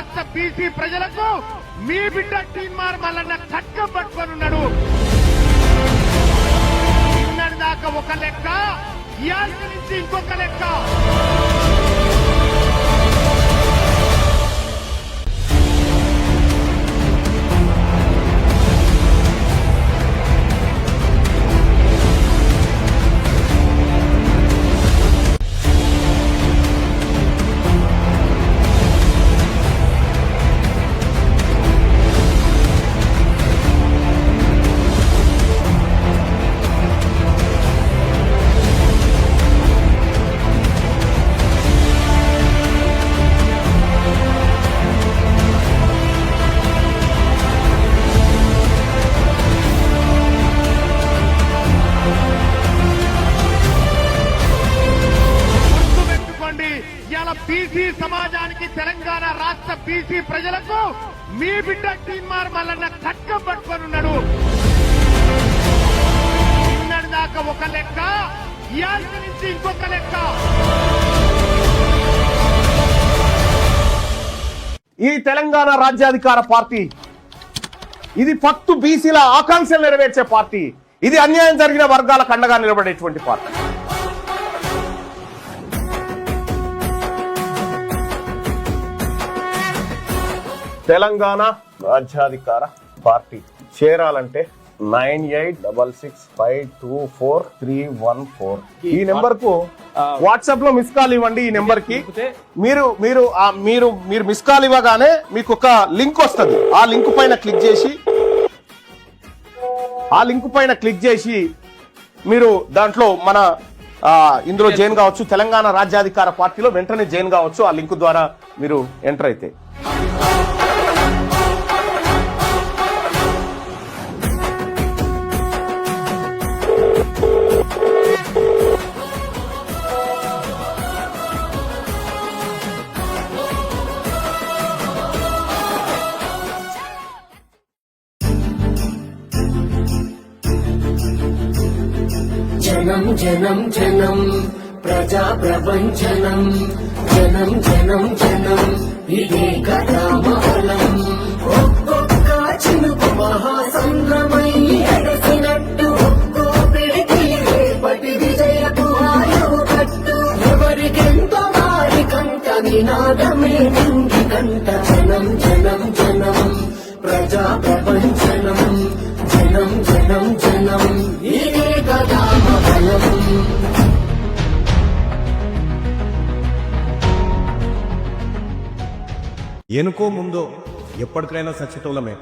రాష్ట్ర బీసీ ప్రజలకు మీ బిడ్డ టీన్మార్ మల్లన్న ఖడ్గం పట్టుకొనున్నాడు. నిన్నటి దాకా ఒక లెక్క, ఇవాళ నుంచి ఇంకొక లెక్క. బీసీ సమాజానికి, తెలంగాణ రాష్ట్ర బీసీ ప్రజలకు మీ బిడ్డ టీన్మార్ మల్లన్న ఖడ్గం పట్టుకొనున్నాడు. నిన్నటి దాకా ఒక లెక్క, ఇవాళ నుంచి ఇంకొక లెక్క. ఈ తెలంగాణ రాజ్యాధికార పార్టీ ఇది ఫక్తు బీసీల ఆకాంక్షలు నెరవేర్చే పార్టీ. ఇది అన్యాయం జరిగిన వర్గాలకు అండగా నిలబడేటువంటి పార్టీ. తెలంగాణ రాజ్యాధికార పార్టీ చేరాలంటే 9866524314 ఈ నెంబర్ కు వాట్సాప్ లో మిస్ కాల్ ఇవ్వండి. ఈ నెంబర్ కి మీరు మీరు మీరు మీరు మిస్ కాల్ ఇవ్వగానే మీకు ఒక లింక్ వస్తుంది. ఆ లింక్ పైన క్లిక్ చేసి మీరు దాంట్లో మన ఇందులో జాయిన్ కావచ్చు. తెలంగాణ రాజ్యాధికార పార్టీలో వెంటనే జాయిన్ కావచ్చు. ఆ లింక్ ద్వారా మీరు ఎంటర్ అయితే. జనం జనం జనం ప్రజా ప్రపంచనం, జనం జనం జనం ఇదే కదా మహలం. ఒక్కొక్క చినుకు మహాసంద్రమై ఎడసినట్టు, ఒక్కో పిడికి రేపటి విజయపు ఆయువు కట్టు. ఎవరికెంతో వారి కంట నినాదమే నింగి కంట. జనం జనం జనం ప్రజా ప్రపంచనం, జనం జనం జనం ఇదే కదా మహలం. ఎనుకో ముందో ఎప్పటికైనా సచ్చితోలమే.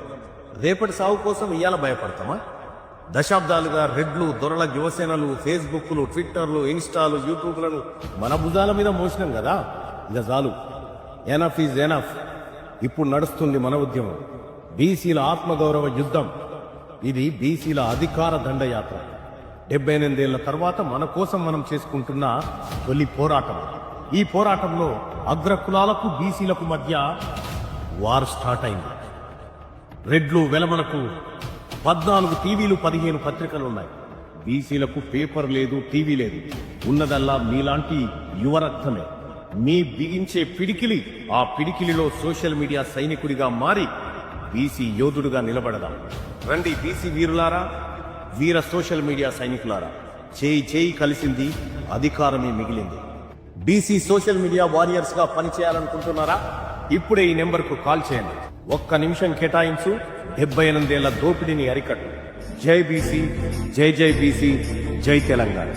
రేపటి సాగు కోసం ఇయ్యాల భయపడతామా? దశాబ్దాలుగా రెడ్లు, దొరల యువసేనలు, ఫేస్బుక్లు, ట్విట్టర్లు, ఇన్స్టాలు, యూట్యూబ్లను మన భుజాల మీద మోసినాం కదా. ఇక చాలు, ఎనఫ్ ఈజ్ ఎనఫ్. ఇప్పుడు నడుస్తుంది మన ఉద్యమం, బీసీల ఆత్మగౌరవ యుద్ధం. ఇది బీసీల అధికార దండయాత్ర. 78 ఏళ్ల తర్వాత మన కోసం మనం చేసుకుంటున్న తొలి పోరాటం. ఈ పోరాటంలో అగ్రకులాలకు, బీసీలకు మధ్య వార్ స్టార్ట్ అయింది. రెడ్లు వెలమలకు 14 టీవీలు, 15 పత్రికలున్నాయి. బీసీలకు పేపర్ లేదు, టీవీ లేదు. ఉన్నదల్లా మీలాంటి యువరక్తమే. మీ బిగించే పిడికిలి, ఆ పిడికిలిలో సోషల్ మీడియా సైనికుడిగా మారి బీసీ యోధుడుగా నిలబడదాం. రండి బీసీ వీరులారా, వీర సోషల్ మీడియా సైనికులారా. చేయి కలిసింది, అధికారమే మిగిలింది. బీసీ సోషల్ మీడియా వారియర్స్ గా పనిచేయాలనుకుంటున్నారా? ఇప్పుడే ఈ నెంబర్కు కాల్ చేయండి. 1 నిమిషం కేటాయించు. 78 ఏళ్ల దోపిడీని అరికట్టు. జై బీసీ, జై జై బీసీ, జై తెలంగాణ.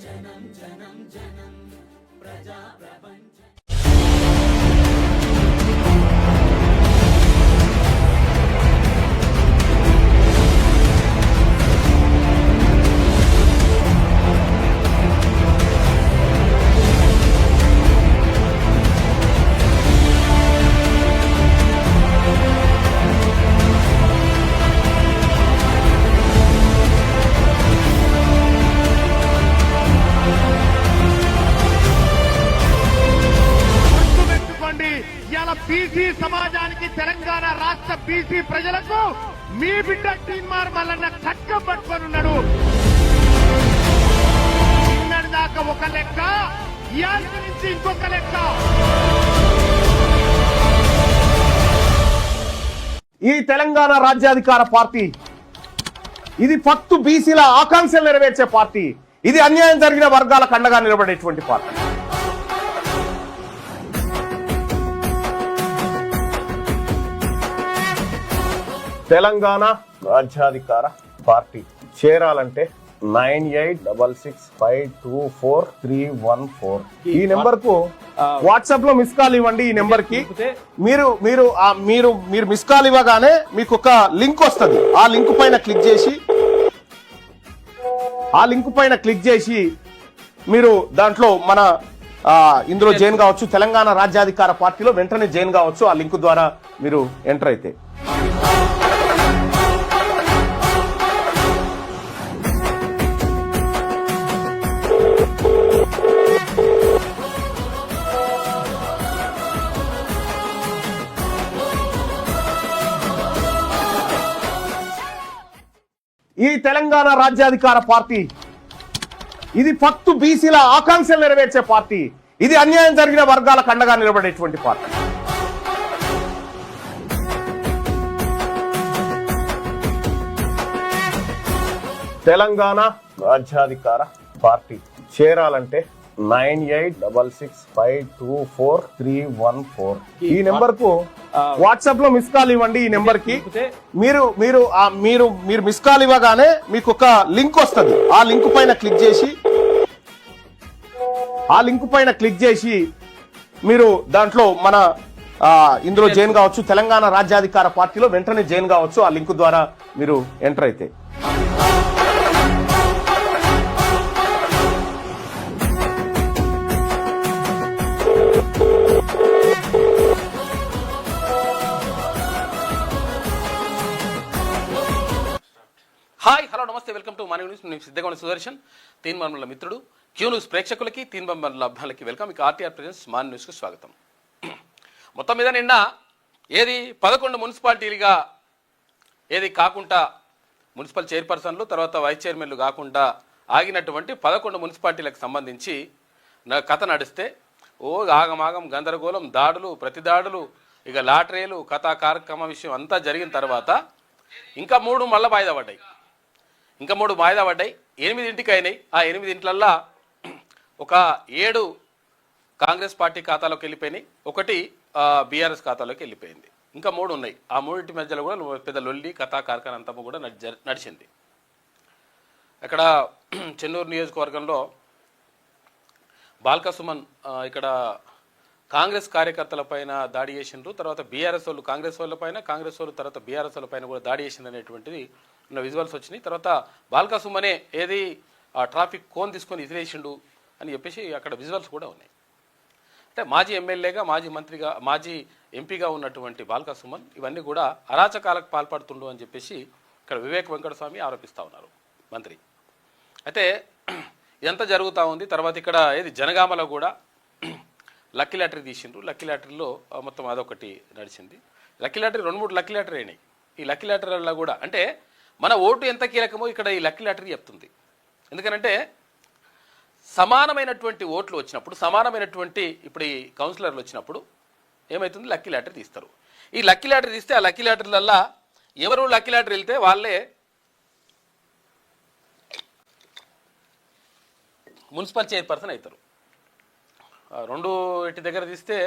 జనం జనం జనం ప్రజా ప్రపంచం. ఇవాళ బీసీ సమాజానికి తెలంగాణ రాష్ట్ర బీసీ ప్రజలకు మీ బిడ్డ టీన్మార్ మల్లన్న ఖడ్గం పట్టుకొని ఉన్నాడు. నిన్నటి దాకా ఒక లెక్క, ఇవాళ నుంచి ఇంకొక లెక్క. ఈ తెలంగాణ రాజ్యాధికార పార్టీ ఇది ఫక్తు బీసీల ఆకాంక్షలు నెరవేర్చే పార్టీ. ఇది అన్యాయం జరిగిన వర్గాలకు అండగా నిలబడేటువంటి పార్టీ. తెలంగాణ రాజ్యాధికార పార్టీ చేరాలంటే 9866524314 ఈ నెంబర్ కు వాట్సాప్ లో మిస్ కాల్ ఇవ్వండి. ఈ నెంబర్ కి మీరు మీరు మీరు మీరు మిస్ కాల్ ఇవ్వగానే మీకు ఒక లింక్ వస్తుంది. ఆ లింక్ పైన క్లిక్ చేసి మీరు దాంట్లో మన ఇందులో జాయిన్ కావచ్చు. తెలంగాణ రాజ్యాధికార పార్టీలో వెంటనే జాయిన్ కావచ్చు. ఆ లింక్ ద్వారా మీరు ఎంటర్ అయితే ఈ తెలంగాణ రాజ్యాధికార పార్టీ ఇది ఫక్తు బీసీల ఆకాంక్షలు నెరవేర్చే పార్టీ. ఇది అన్యాయం జరిగిన వర్గాలకు అండగా నిలబడేటువంటి పార్టీ. తెలంగాణ రాజ్యాధికార పార్టీ చేరాలంటే 9866524314 ఈ నెంబర్ కు వాట్సాప్ లో మిస్ కాల్ ఇవ్వండి. ఈ నెంబర్ కి మీరు మీరు మీరు మీరు మిస్ కాల్ ఇవ్వగానే మీకు ఒక లింక్ వస్తుంది. ఆ లింక్ పైన క్లిక్ చేసి మీరు దాంట్లో మన ఇందులో జాయిన్ కావచ్చు. తెలంగాణ రాజ్యాధికార పార్టీలో వెంటనే జాయిన్ కావచ్చు. ఆ లింక్ ద్వారా మీరు ఎంటర్ అయితే హాయ్ హలో నమస్తే, వెల్కమ్ టు మన న్యూస్. నేను సిద్ధగౌడ సుదర్శన్. తీన్మార్మల మిత్రుడు క్యూ న్యూస్ ప్రేక్షకులకి, తీన్మార్మల అభ్యాలకి వెల్కమ్. ఇక ఆర్టీఆర్ ప్రెజెంట్స్ మన న్యూస్కి స్వాగతం. మొత్తం మీద నిన్న 11 మున్సిపాలిటీలుగా కాకుండా మున్సిపల్ చైర్పర్సన్లు తర్వాత వైస్ చైర్మన్లు కాకుండా ఆగినటువంటి 11 మున్సిపాలిటీలకు సంబంధించి కథ నడిస్తే ఆగమాగం గందరగోళం, దాడులు, ప్రతి దాడులు, ఇక లాటరీలు, కథా కార్యక్రమ విషయం అంతా జరిగిన తర్వాత ఇంకా 3 మళ్ళీ వాయిదా పడ్డాయి. 8 అయినాయి. ఆ 8 ఇంట్లల్లో ఒక 7 కాంగ్రెస్ పార్టీ ఖాతాలోకి వెళ్ళిపోయినాయి, 1 బీఆర్ఎస్ ఖాతాలోకి వెళ్ళిపోయింది. ఇంకా 3 ఉన్నాయి. ఆ 3 మధ్యలో కూడా పెద్ద లొల్లి, కథా కార్యక్రమం అంతా కూడా నడిచింది. అక్కడ చెన్నూరు నియోజకవర్గంలో బాల్క సుమన్ ఇక్కడ కాంగ్రెస్ కార్యకర్తల పైన దాడి చేసిండ్రు. తర్వాత బీఆర్ఎస్ వాళ్ళు కాంగ్రెస్ వాళ్ళ పైన, కాంగ్రెస్ వాళ్ళు తర్వాత బీఆర్ఎస్ వాళ్ళ పైన కూడా దాడి చేసింది అనేటువంటిది విజువల్స్ వచ్చినాయి. తర్వాత బాల్క సుమనే ట్రాఫిక్ కోన్ తీసుకొని ఇసిరేసిండు అని చెప్పేసి అక్కడ విజువల్స్ కూడా ఉన్నాయి. అంటే మాజీ ఎమ్మెల్యేగా, మాజీ మంత్రిగా, మాజీ ఎంపీగా ఉన్నటువంటి బాల్క సుమన్ ఇవన్నీ కూడా అరాచకాలకు పాల్పడుతుండు అని చెప్పేసి ఇక్కడ వివేక్ వెంకటస్వామి ఆరోపిస్తూ ఉన్నారు, మంత్రి. అయితే ఇదంతా జరుగుతూ ఉంది. తర్వాత ఇక్కడ జనగామలో కూడా లక్కీ లాటరీ తీసిండ్రు. లక్కీ లాటరీలో మొత్తం అదొకటి నడిచింది. లక్కీ లాటరీ 2-3 లక్కీ లాటరీ అయినాయి. ఈ లక్కీ లాటరీలో కూడా అంటే మన ఓటు ఎంత కీలకమో ఇక్కడ ఈ లక్కీ లాటరీ చెప్తుంది. ఎందుకనంటే సమానమైనటువంటి ఓట్లు వచ్చినప్పుడు, సమానమైనటువంటి ఇప్పుడు ఈ కౌన్సిలర్లు వచ్చినప్పుడు ఏమవుతుంది, లక్కీ లాటరీ తీస్తారు. ఈ లక్కీ లాటరీ తీస్తే ఆ లక్కీ లాటరీలల్లా ఎవరు లక్కీ లాటరీ వెళ్తే వాళ్ళే మున్సిపల్ చైర్పర్సన్ అవుతారు. 2 దగ్గర తీస్తే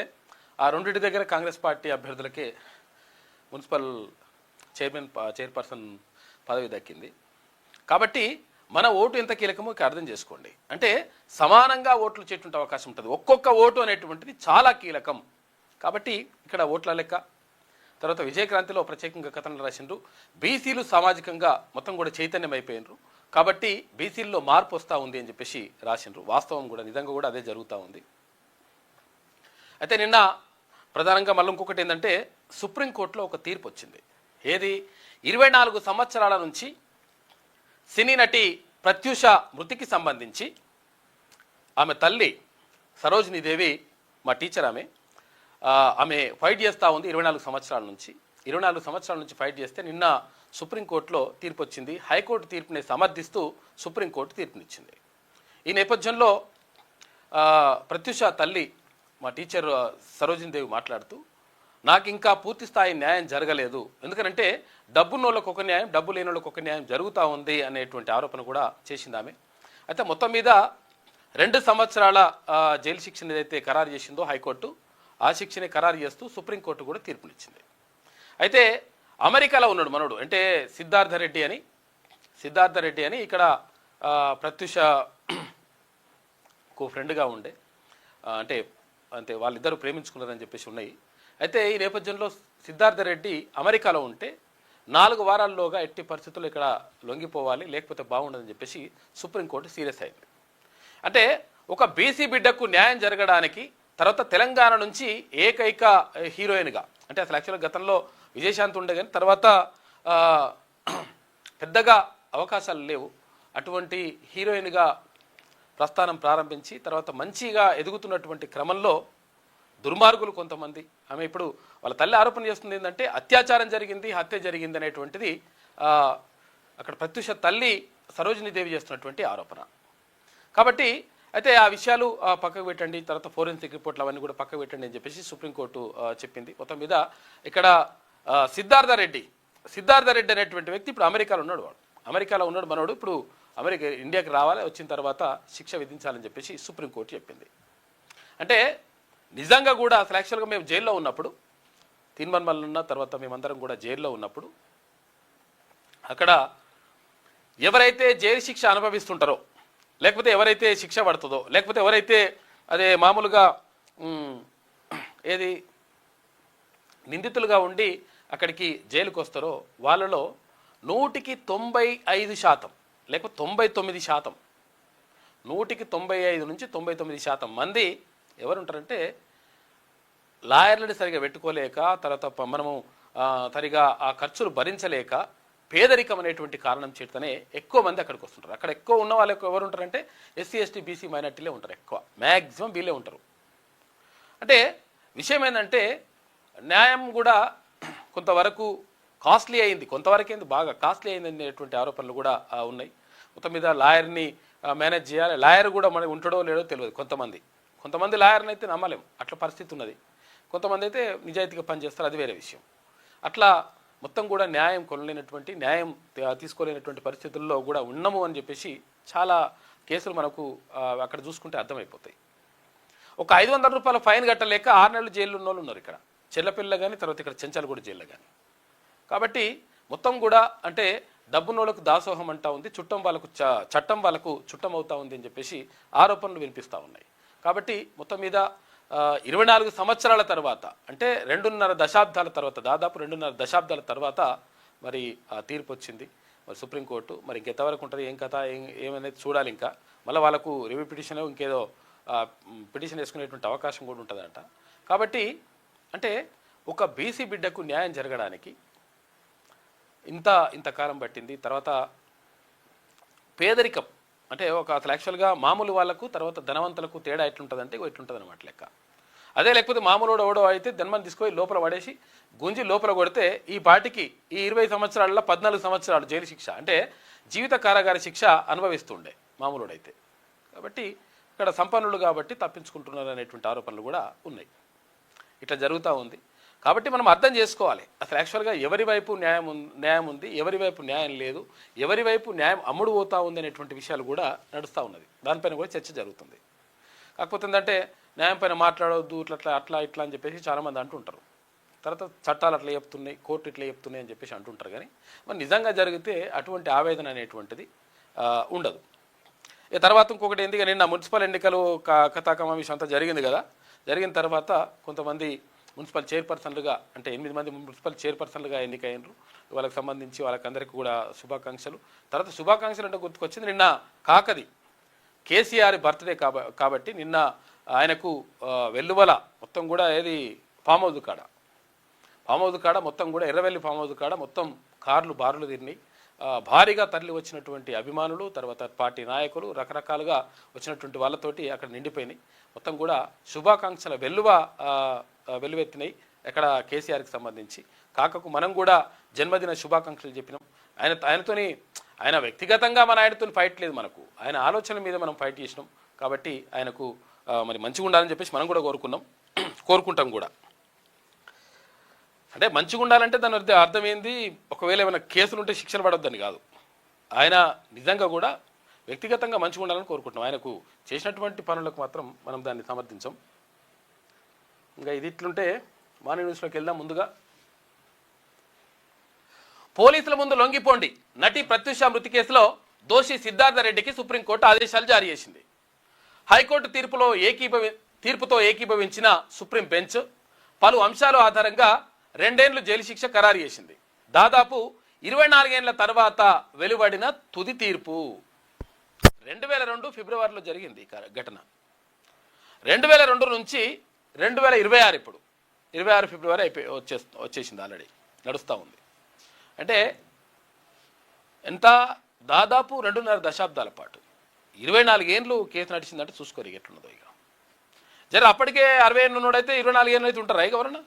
ఆ 2 దగ్గర కాంగ్రెస్ పార్టీ అభ్యర్థులకే మున్సిపల్ చైర్పర్సన్ పదవి దక్కింది. కాబట్టి మన ఓటు ఎంత కీలకమో అర్థం చేసుకోండి. అంటే సమానంగా ఓట్లు చేటుంటే అవకాశం ఉంటుంది. ఒక్కొక్క ఓటు అనేటువంటిది చాలా కీలకం. కాబట్టి ఇక్కడ ఓట్ల లెక్క, తర్వాత విజయక్రాంతిలో ప్రత్యేకంగా కథనం రాసిండ్రు. బీసీలు సామాజికంగా మొత్తం కూడా చైతన్యం అయిపోయినరు. కాబట్టి బీసీల్లో మార్పు వస్తూ ఉంది అని చెప్పేసి రాసిండ్రు. వాస్తవం కూడా నిజంగా కూడా అదే జరుగుతూ ఉంది. అయితే నిన్న ప్రధానంగా మళ్ళీ ఇంకొకటి ఏంటంటే సుప్రీంకోర్టులో ఒక తీర్పు వచ్చింది. 24 సంవత్సరాల నుంచి సినీ నటి ప్రత్యూష మృతికి సంబంధించి ఆమె తల్లి సరోజినీదేవి, మా టీచర్, ఆమె ఫైట్ చేస్తూ ఉంది 24 సంవత్సరాల నుంచి. 24 సంవత్సరాల నుంచి ఫైట్ చేస్తే నిన్న సుప్రీంకోర్టులో తీర్పు వచ్చింది. హైకోర్టు తీర్పుని సమర్థిస్తూ సుప్రీంకోర్టు తీర్పునిచ్చింది. ఈ నేపథ్యంలో ప్రత్యూష తల్లి మా టీచర్ సరోజిని దేవి మాట్లాడుతూ, నాకు ఇంకా పూర్తి స్థాయి న్యాయం జరగలేదు, ఎందుకంటే డబ్బున్నోళ్ళకు ఒక న్యాయం, డబ్బు లేని వాళ్ళకి ఒక న్యాయం జరుగుతూ ఉంది అనేటువంటి ఆరోపణ కూడా చేసింది ఆమె. అయితే మొత్తం మీద 2 సంవత్సరాల జైలు శిక్షను ఏదైతే ఖరారు చేసిందో హైకోర్టు, ఆ శిక్షని ఖరారు చేస్తూ సుప్రీంకోర్టు కూడా తీర్పునిచ్చింది. అయితే అమెరికాలో ఉన్నాడు మనోడు, అంటే సిద్ధార్థ రెడ్డి అని ఇక్కడ ప్రత్యూషకు ఫ్రెండ్గా ఉండే, అంటే వాళ్ళిద్దరూ ప్రేమించుకున్నారని చెప్పేసి ఉన్నాయి. అయితే ఈ నేపథ్యంలో సిద్ధార్థ రెడ్డి అమెరికాలో ఉంటే 4 వారాల్లోగా ఎట్టి పరిస్థితుల్లో ఇక్కడ లొంగిపోవాలి, లేకపోతే బాగుండదని చెప్పేసి సుప్రీంకోర్టు సీరియస్ అయింది. అంటే ఒక బీసీ బిడ్డకు న్యాయం జరగడానికి తర్వాత తెలంగాణ నుంచి ఏకైక హీరోయిన్గా, అంటే అసలు యాక్చువల్గా గతంలో విజయశాంతి ఉండే కానీ తర్వాత పెద్దగా అవకాశాలు లేవు, అటువంటి హీరోయిన్గా ప్రస్థానం ప్రారంభించి తర్వాత మంచిగా ఎదుగుతున్నటువంటి క్రమంలో దుర్మార్గులు కొంతమంది, ఆమె ఇప్పుడు వాళ్ళ తల్లి ఆరోపణ చేస్తుంది ఏంటంటే అత్యాచారం జరిగింది, హత్య జరిగింది అనేటువంటిది అక్కడ ప్రత్యూష తల్లి సరోజిని దేవి చేస్తున్నటువంటి ఆరోపణ. కాబట్టి అయితే ఆ విషయాలు పక్కకు పెట్టండి, తర్వాత ఫోరెన్సిక్ రిపోర్ట్లు అవన్నీ కూడా పక్కకు పెట్టండి అని చెప్పేసి సుప్రీంకోర్టు చెప్పింది. మొత్తం మీద ఇక్కడ సిద్ధార్థ రెడ్డి అనేటువంటి వ్యక్తి ఇప్పుడు అమెరికాలో ఉన్నాడు. అమెరికాలో ఉన్నాడు మనోడు, ఇప్పుడు ఇండియాకి రావాలి, వచ్చిన తర్వాత శిక్ష విధించాలని చెప్పేసి సుప్రీంకోర్టు చెప్పింది. అంటే నిజంగా కూడా అసలు యాక్చువల్గా మేము జైల్లో ఉన్నప్పుడు, తీన్మన్మల్లో ఉన్న తర్వాత మేమందరం కూడా జైల్లో ఉన్నప్పుడు అక్కడ ఎవరైతే జైలు శిక్ష అనుభవిస్తుంటారో, లేకపోతే ఎవరైతే శిక్ష పడుతుందో, లేకపోతే ఎవరైతే అదే మామూలుగా నిందితులుగా ఉండి అక్కడికి జైలుకు వస్తారో వాళ్ళలో 100కి 95% లేకపోతే 99%, 100కి 95 నుంచి 99% మంది ఎవరుంటారంటే లాయర్లని సరిగా పెట్టుకోలేక, తర్వాత మనము సరిగా ఆ ఖర్చులు భరించలేక, పేదరికం అనేటువంటి కారణం చేతనే ఎక్కువ మంది అక్కడికి వస్తుంటారు. అక్కడ ఎక్కువ ఉన్న వాళ్ళు ఎవరు ఉంటారంటే ఎస్సీ ఎస్టీ బీసీ మైనార్టీలే ఉంటారు, ఎక్కువ మ్యాక్సిమం వీళ్ళే ఉంటారు. అంటే విషయం ఏంటంటే న్యాయం కూడా కొంతవరకు కాస్ట్లీ అయింది, బాగా కాస్ట్లీ అయింది అనేటువంటి ఆరోపణలు కూడా ఉన్నాయి. మొత్తం మీద లాయర్ని మేనేజ్ చేయాలి, లాయర్ కూడా మనకి ఉంటాడో లేడో తెలియదు. కొంతమంది లాయర్ని అయితే నమ్మలేము, అట్లా పరిస్థితి ఉన్నది. కొంతమంది అయితే నిజాయితీగా పనిచేస్తారు, అది వేరే విషయం. అట్లా మొత్తం కూడా న్యాయం తీసుకోలేనటువంటి పరిస్థితుల్లో కూడా ఉన్నాము అని చెప్పేసి చాలా కేసులు మనకు అక్కడ చూసుకుంటే అర్థమైపోతాయి. ఒక 500 రూపాయల ఫైన్ కట్టలేక 6 నెలలు జైల్లో ఉన్న వాళ్ళు ఉన్నారు ఇక్కడ, చెల్లపిల్ల కానీ, తర్వాత ఇక్కడ చెంచల్గూడ జైల్లో కానీ. కాబట్టి మొత్తం కూడా అంటే డబ్బునోళ్ళకు దాసోహం అంటా ఉంది, చట్టం వాళ్ళకు చుట్టం అవుతా ఉంది అని చెప్పేసి ఆరోపణలు వినిపిస్తూ ఉన్నాయి. కాబట్టి మొత్తం మీద 24 సంవత్సరాల తర్వాత, అంటే 2.5 దశాబ్దాల తర్వాత, దాదాపు 2.5 దశాబ్దాల తర్వాత మరి తీర్పు వచ్చింది మరి సుప్రీంకోర్టు. మరి ఇంకెంతవరకు ఉంటుంది, ఏం కథ, ఏమనేది చూడాలి. ఇంకా మళ్ళీ వాళ్ళకు రివ్యూ పిటిషన్ ఇంకేదో పిటిషన్ వేసుకునేటువంటి అవకాశం కూడా ఉంటుందంట. కాబట్టి అంటే ఒక బీసీ బిడ్డకు న్యాయం జరగడానికి ఇంతకాలం పట్టింది. తర్వాత పేదరికం అంటే అసలు యాక్చువల్గా మామూలు వాళ్ళకు తర్వాత ధనవంతులకు తేడా ఎట్లుంటుందంటే ఎట్లుంటుంది అనమాట లెక్క. అదే లేకపోతే మామూలు ఓడో అయితే ధనమని తీసుకొని లోపల పడేసి గుంజి లోపల కొడితే ఈ పాటికి ఈ 20 సంవత్సరాలలో 14 సంవత్సరాలు జైలు శిక్ష, అంటే జీవిత కారాగార శిక్ష అనుభవిస్తుండే మామూలుడైతే. కాబట్టి ఇక్కడ సంపన్నులు కాబట్టి తప్పించుకుంటున్నారు అనేటువంటి ఆరోపణలు కూడా ఉన్నాయి. ఇట్లా జరుగుతూ ఉంది. కాబట్టి మనం అర్థం చేసుకోవాలి అసలు యాక్చువల్గా ఎవరి వైపు న్యాయం ఉంది, ఎవరి వైపు న్యాయం లేదు, ఎవరి వైపు న్యాయం అమ్ముడు పోతా ఉంది అనేటువంటి విషయాలు కూడా నడుస్తూ ఉన్నది. దానిపైన కూడా చర్చ జరుగుతుంది. కాకపోతే ఏంటంటే న్యాయం పైన మాట్లాడవద్దు, అట్లా అని చెప్పేసి చాలామంది అంటుంటారు. తర్వాత చట్టాలు అట్లా చెప్తున్నాయి, కోర్టు ఇట్లా చెప్తున్నాయి అని చెప్పేసి అంటుంటారు. కానీ మరి నిజంగా జరిగితే అటువంటి ఆవేదన అనేటువంటిది ఉండదు. తర్వాత ఇంకొకటి ఎందుకంటే నిన్న మున్సిపల్ ఎన్నికలు కథాకమావిషయం అంతా జరిగింది కదా. జరిగిన తర్వాత కొంతమంది మున్సిపల్ చైర్పర్సన్లుగా, అంటే 8 మంది మున్సిపల్ చైర్పర్సన్లుగా ఎన్నికయ్యారు. వాళ్ళకి సంబంధించి వాళ్ళకందరికీ కూడా శుభాకాంక్షలు. తర్వాత శుభాకాంక్షలు అంటే గుర్తుకొచ్చింది, నిన్న కాకది కేసీఆర్ బర్త్డే కాబట్టి నిన్న ఆయనకు వెల్లువల మొత్తం కూడా ఫామ్ హౌస్ కాడ మొత్తం కూడా ఎర్రవెల్లి ఫామ్ హౌస్ కాడ మొత్తం కార్లు బారులు తిరిగినాయి. భారీగా తరలి వచ్చినటువంటి అభిమానులు, తర్వాత పార్టీ నాయకులు, రకరకాలుగా వచ్చినటువంటి వాళ్ళతోటి అక్కడ నిండిపోయినాయి. మొత్తం కూడా శుభాకాంక్షల వెల్లువెత్తినాయి. ఎక్కడ కేసీఆర్కి సంబంధించి కాకకు మనం కూడా జన్మదిన శుభాకాంక్షలు చెప్పినాం. ఆయన వ్యక్తిగతంగా ఆయనతో ఫైట్ లేదు, మనకు ఆయన ఆలోచన మీద మనం ఫైట్ చేసినాం. కాబట్టి ఆయనకు మరి మంచిగా ఉండాలని చెప్పేసి మనం కూడా కోరుకుంటాం కూడా. అంటే మంచిగా ఉండాలంటే దాని అర్థం ఏంది, ఒకవేళ ఏమైనా కేసులు ఉంటే శిక్షలు పడొద్దని కాదు. ఆయన నిజంగా కూడా వ్యక్తిగతంగా మంచిగా ఉండాలని కోరుకుంటున్నాం. ఆయనకు చేసినటువంటి పనులకు మాత్రం మనం దాన్ని సమర్థించాం. ఇంకా ఇది ఇట్లుంటే మార్నింగ్ న్యూస్లోకి వెళ్దాం. ముందుగా పోలీసుల ముందు లొంగిపోండి, నటి ప్రత్యూష మృతి కేసులో దోషి సిద్ధార్థ రెడ్డికి సుప్రీంకోర్టు ఆదేశాలు జారీ చేసింది. హైకోర్టు తీర్పుతో ఏకీభవించిన సుప్రీం బెంచ్ పలు అంశాల ఆధారంగా 2 ఏళ్లు జైలు శిక్ష ఖరారు చేసింది. దాదాపు 24 ఏళ్ల తర్వాత వెలువడిన తుది తీర్పు. 2002 ఫిబ్రవరిలో జరిగింది ఘటన. 2002 నుంచి 2026 ఇప్పుడు 26 ఫిబ్రవరి వచ్చేసింది, ఆల్రెడీ నడుస్తూ ఉంది. అంటే ఎంత దాదాపు 2.5 దశాబ్దాల పాటు 24 ఏళ్ళు కేసు నడిచిందంటే చూసుకోరు ఎట్లున్నదో. ఇక జర అప్పటికే 60 ఏళ్ళు ఉన్నోడైతే 24 ఏళ్ళు అయితే ఉంటారా ఇక ఎవరన్నా?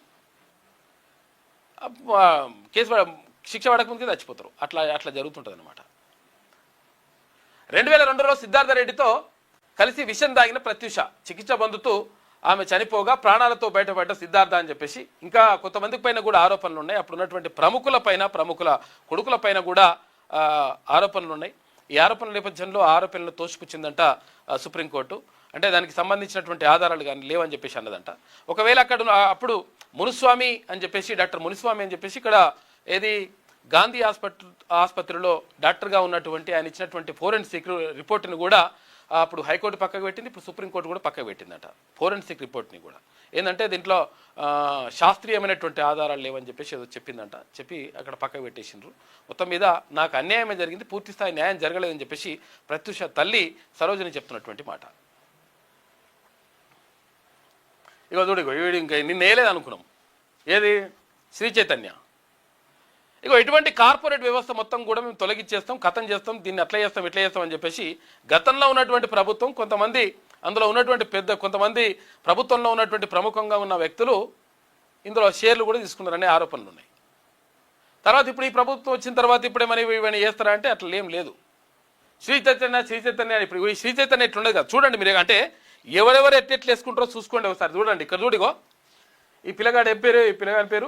కేసు శిక్ష పడకముందుకే చచ్చిపోతారు. అట్లా జరుగుతుంటుంది అనమాట. 2002లో సిద్ధార్థ రెడ్డితో కలిసి విషం దాగిన ప్రత్యూష చికిత్స పొందుతూ ఆమె చనిపోగా ప్రాణాలతో బయటపడ్డ సిద్ధార్థ అని చెప్పేసి ఇంకా కొంతమందికి పైన కూడా ఆరోపణలు ఉన్నాయి. అప్పుడు ఉన్నటువంటి ప్రముఖుల కొడుకుల పైన కూడా ఆరోపణలు ఉన్నాయి. ఈ ఆరోపణల నేపథ్యంలో ఆరోపణలను తోసిపుచ్చిందంట సుప్రీంకోర్టు. అంటే దానికి సంబంధించినటువంటి ఆధారాలు కానీ లేవని చెప్పేసి అన్నదంట. ఒకవేళ అప్పుడు మునుస్వామి అని చెప్పేసి డాక్టర్ మునుస్వామి అని చెప్పేసి ఇక్కడ ఏది గాంధీ ఆసుపత్రిలో డాక్టర్గా ఉన్నటువంటి ఆయన ఇచ్చినటువంటి ఫోరెన్సిక్ రిపోర్ట్ని కూడా అప్పుడు హైకోర్టు పక్కకు పెట్టింది, ఇప్పుడు సుప్రీంకోర్టు కూడా పక్కకు పెట్టిందట ఫోరెన్సిక్ రిపోర్ట్ని కూడా. ఏంటంటే దీంట్లో శాస్త్రీయమైనటువంటి ఆధారాలు లేవని చెప్పేసి ఏదో చెప్పిందంట. చెప్పి అక్కడ పక్కకు పెట్టేసిండ్రు. మొత్తం మీద నాకు అన్యాయమే జరిగింది, పూర్తిస్థాయి న్యాయం జరగలేదని చెప్పేసి ప్రత్యూష తల్లి సరోజిని చెప్తున్నటువంటి మాట. ఇగో చూడు, వీడు ఇంకా నిన్న వేయలేదు అనుకున్నాం, ఏది శ్రీ చైతన్య. ఇగో ఇటువంటి కార్పొరేట్ వ్యవస్థ మొత్తం కూడా మేము తొలగించేస్తాం, ఖతం చేస్తాం, దీన్ని అట్లా చేస్తాం ఇట్లా చేస్తాం అని చెప్పేసి గతంలో ఉన్నటువంటి ప్రభుత్వం కొంతమంది అందులో ఉన్నటువంటి కొంతమంది ప్రభుత్వంలో ఉన్నటువంటి ప్రముఖంగా ఉన్న వ్యక్తులు ఇందులో షేర్లు కూడా తీసుకున్నారనే ఆరోపణలు ఉన్నాయి. తర్వాత ఇప్పుడు ఈ ప్రభుత్వం వచ్చిన తర్వాత ఇప్పుడే మరి ఇవన్నీ చేస్తారా అంటే అట్లా ఏం లేదు. శ్రీ చైతన్య ఇప్పుడు ఈ శ్రీ చైతన్య ఎట్లుండదు కదా చూడండి మీరు. అంటే ఎవరెవరు ఎట్లెట్లు వేసుకుంటారో చూసుకోండి ఒకసారి. చూడండి ఇక్కడ చూడిగో, ఈ పిల్లగాడు ఏం పేరు, ఈ పిల్లగాడి పేరు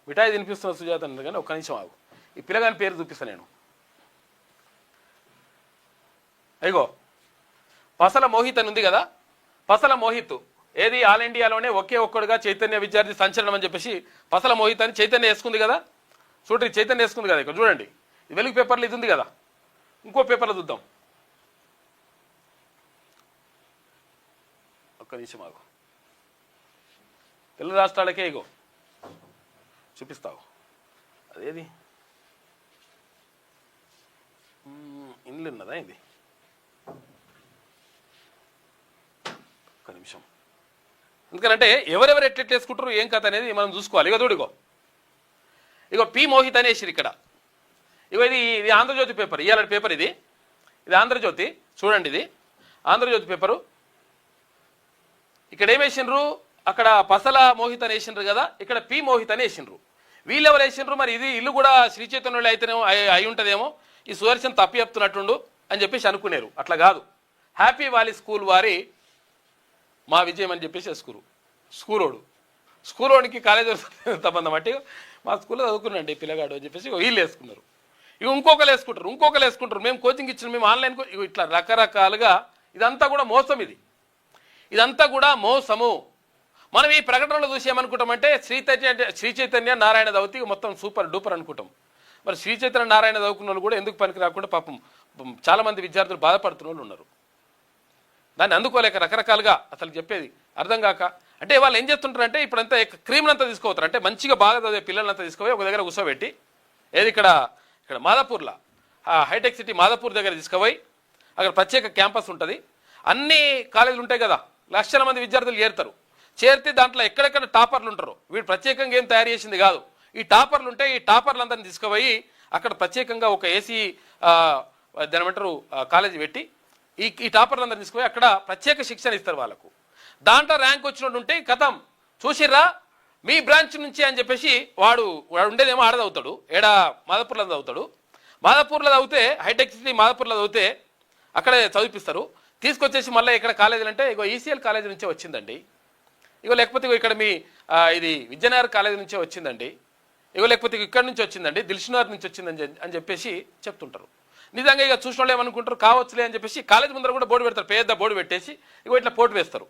మిఠాయి తినిపిస్తున్న సుజాత అన్నది. కానీ ఒక్క నిమిషం ఆగు, ఈ పిల్లగాని పేరు చూపిస్తాను నేను. అయ్యో పసల మోహిత్ అని ఉంది కదా, పసల మోహిత్ ఏది ఆల్ ఇండియాలోనే ఒకే ఒక్కడుగా చైతన్య విద్యార్థి సంచలనం అని చెప్పేసి పసల మోహిత్ అని చైతన్య వేసుకుంది కదా. చూడండి చైతన్య వేసుకుంది కదా ఇక్కడ చూడండి. ఇది వెలుగు పేపర్లో ఇది ఉంది కదా, ఇంకో పేపర్లో చూద్దాం. ఒక్క నిమిషం ఆగు, తెలుగు రాష్ట్రాలకే ఇగో చూపిస్తావు. అదేది ఇండ్లు ఉన్నదా ఇది? ఒక్క నిమిషం. ఎందుకంటే ఎవరెవరు ఎట్లెట్లు వేసుకుంటారు ఏం కథ అనేది మనం చూసుకోవాలి. ఇగో చూడిగో, ఇగో పి మోహిత్ అనేసి ఇక్కడ. ఇగో ఇది ఆంధ్రజ్యోతి పేపర్, ఇవాళ పేపర్ ఇది ఆంధ్రజ్యోతి. చూడండి ఇది ఆంధ్రజ్యోతి పేపరు. ఇక్కడ ఏం వేసిండ్రు, అక్కడ పసల మోహిత్ అని వేసిండ్రు కదా, ఇక్కడ పి మోహిత్ అని వేసిండ్రు. వీళ్ళు ఎవరు వేసిండ్రు మరి? ఇది ఇల్లు కూడా శ్రీ చైతన్యులు అయితేనేమో అయి ఉంటుందేమో, ఈ సుదర్శన్ తప్పి చెప్తున్నట్టుండు అని చెప్పేసి అనుకునేరు. అట్లా కాదు, హ్యాపీ వ్యాలీ స్కూల్ వారి మా విజయం అని చెప్పేసి స్కూలోడికి కాలేజీ సంబంధం అంటే మా స్కూల్లో చదువుకున్నాండి పిల్లగాడు అని చెప్పేసి వీళ్ళు వేసుకున్నారు. ఇక ఇంకొకరు వేసుకుంటారు. మేము కోచింగ్ ఇచ్చిన, మేము ఆన్లైన్ ఇట్లా రకరకాలుగా ఇదంతా కూడా మోసం. ఇదంతా కూడా మోసము. మనం ఈ ప్రకటనలో చూసి ఏమనుకుంటామంటే శ్రీ చైతన్య నారాయణ చదివితే మొత్తం సూపర్ డూపర్ అనుకుంటాం. మరి శ్రీ చైతన్య నారాయణ చదువుకున్న వాళ్ళు కూడా ఎందుకు పనికి రాకుండా పాపం చాలామంది విద్యార్థులు బాధపడుతున్న వాళ్ళు ఉన్నారు. దాన్ని అందుకోలేక రకరకాలుగా అసలు చెప్పేది అర్థం కాక. అంటే వాళ్ళు ఏం చేస్తుంటారంటే ఇప్పుడంతా క్రీమ్నంతా తీసుకోవతారు. అంటే మంచిగా బాగా చదివే పిల్లలంతా తీసుకుపోయి ఒక దగ్గర కూర్చోబెట్టి, ఏది ఇక్కడ మాదాపూర్లో హైటెక్ సిటీ మాదాపూర్ దగ్గర తీసుకుపోయి అక్కడ ప్రత్యేక క్యాంపస్ ఉంటుంది. అన్ని కాలేజీలు ఉంటాయి కదా, లక్షల మంది విద్యార్థులు చేరుతారు. చేరితే దాంట్లో ఎక్కడెక్కడ టాపర్లు ఉంటారు. వీడు ప్రత్యేకంగా ఏం తయారు చేసింది కాదు, ఈ టాపర్లు ఉంటే ఈ టాపర్లందరినీ తీసుకుపోయి అక్కడ ప్రత్యేకంగా ఒక ఏసీ దాని ఏమంటారు కాలేజీ పెట్టి ఈ టాపర్లందరినీ తీసుకుపోయి అక్కడ ప్రత్యేక శిక్షణ ఇస్తారు వాళ్ళకు. దాంట్లో ర్యాంక్ వచ్చినట్టు ఉంటే కథం చూసిర్రా మీ బ్రాంచ్ నుంచి అని చెప్పేసి వాడు ఉండేదేమో ఆడ చదువుతాడు, ఏడా మాదాపూర్లో చదువుతాడు. మాదాపూర్లో చదివితే హైటెక్ సిటీ మాదాపూర్లో చదివితే అక్కడే చదివిపిస్తారు. తీసుకొచ్చేసి మళ్ళీ ఇక్కడ కాలేజీలు అంటే ఇగో ఈసీఎల్ కాలేజీ నుంచే వచ్చిందండి, ఇగో లేకపోతే ఇక్కడ మీ ఇది విద్యానగర్ కాలేజీ నుంచే వచ్చిందండి, ఇగో లేకపోతే ఇక్కడ నుంచి వచ్చిందండి, దిల్షునగర్ నుంచి వచ్చిందని అని చెప్పేసి చెప్తుంటారు. నిజంగా ఇక చూసిన వాళ్ళు ఏమనుకుంటారు, కావచ్చులే అని చెప్పేసి కాలేజ్ ముందర కూడా బోర్డు పెడతారు, పెద్ద బోర్డు పెట్టేసి ఇగో ఇట్లా పోటు వేస్తారు.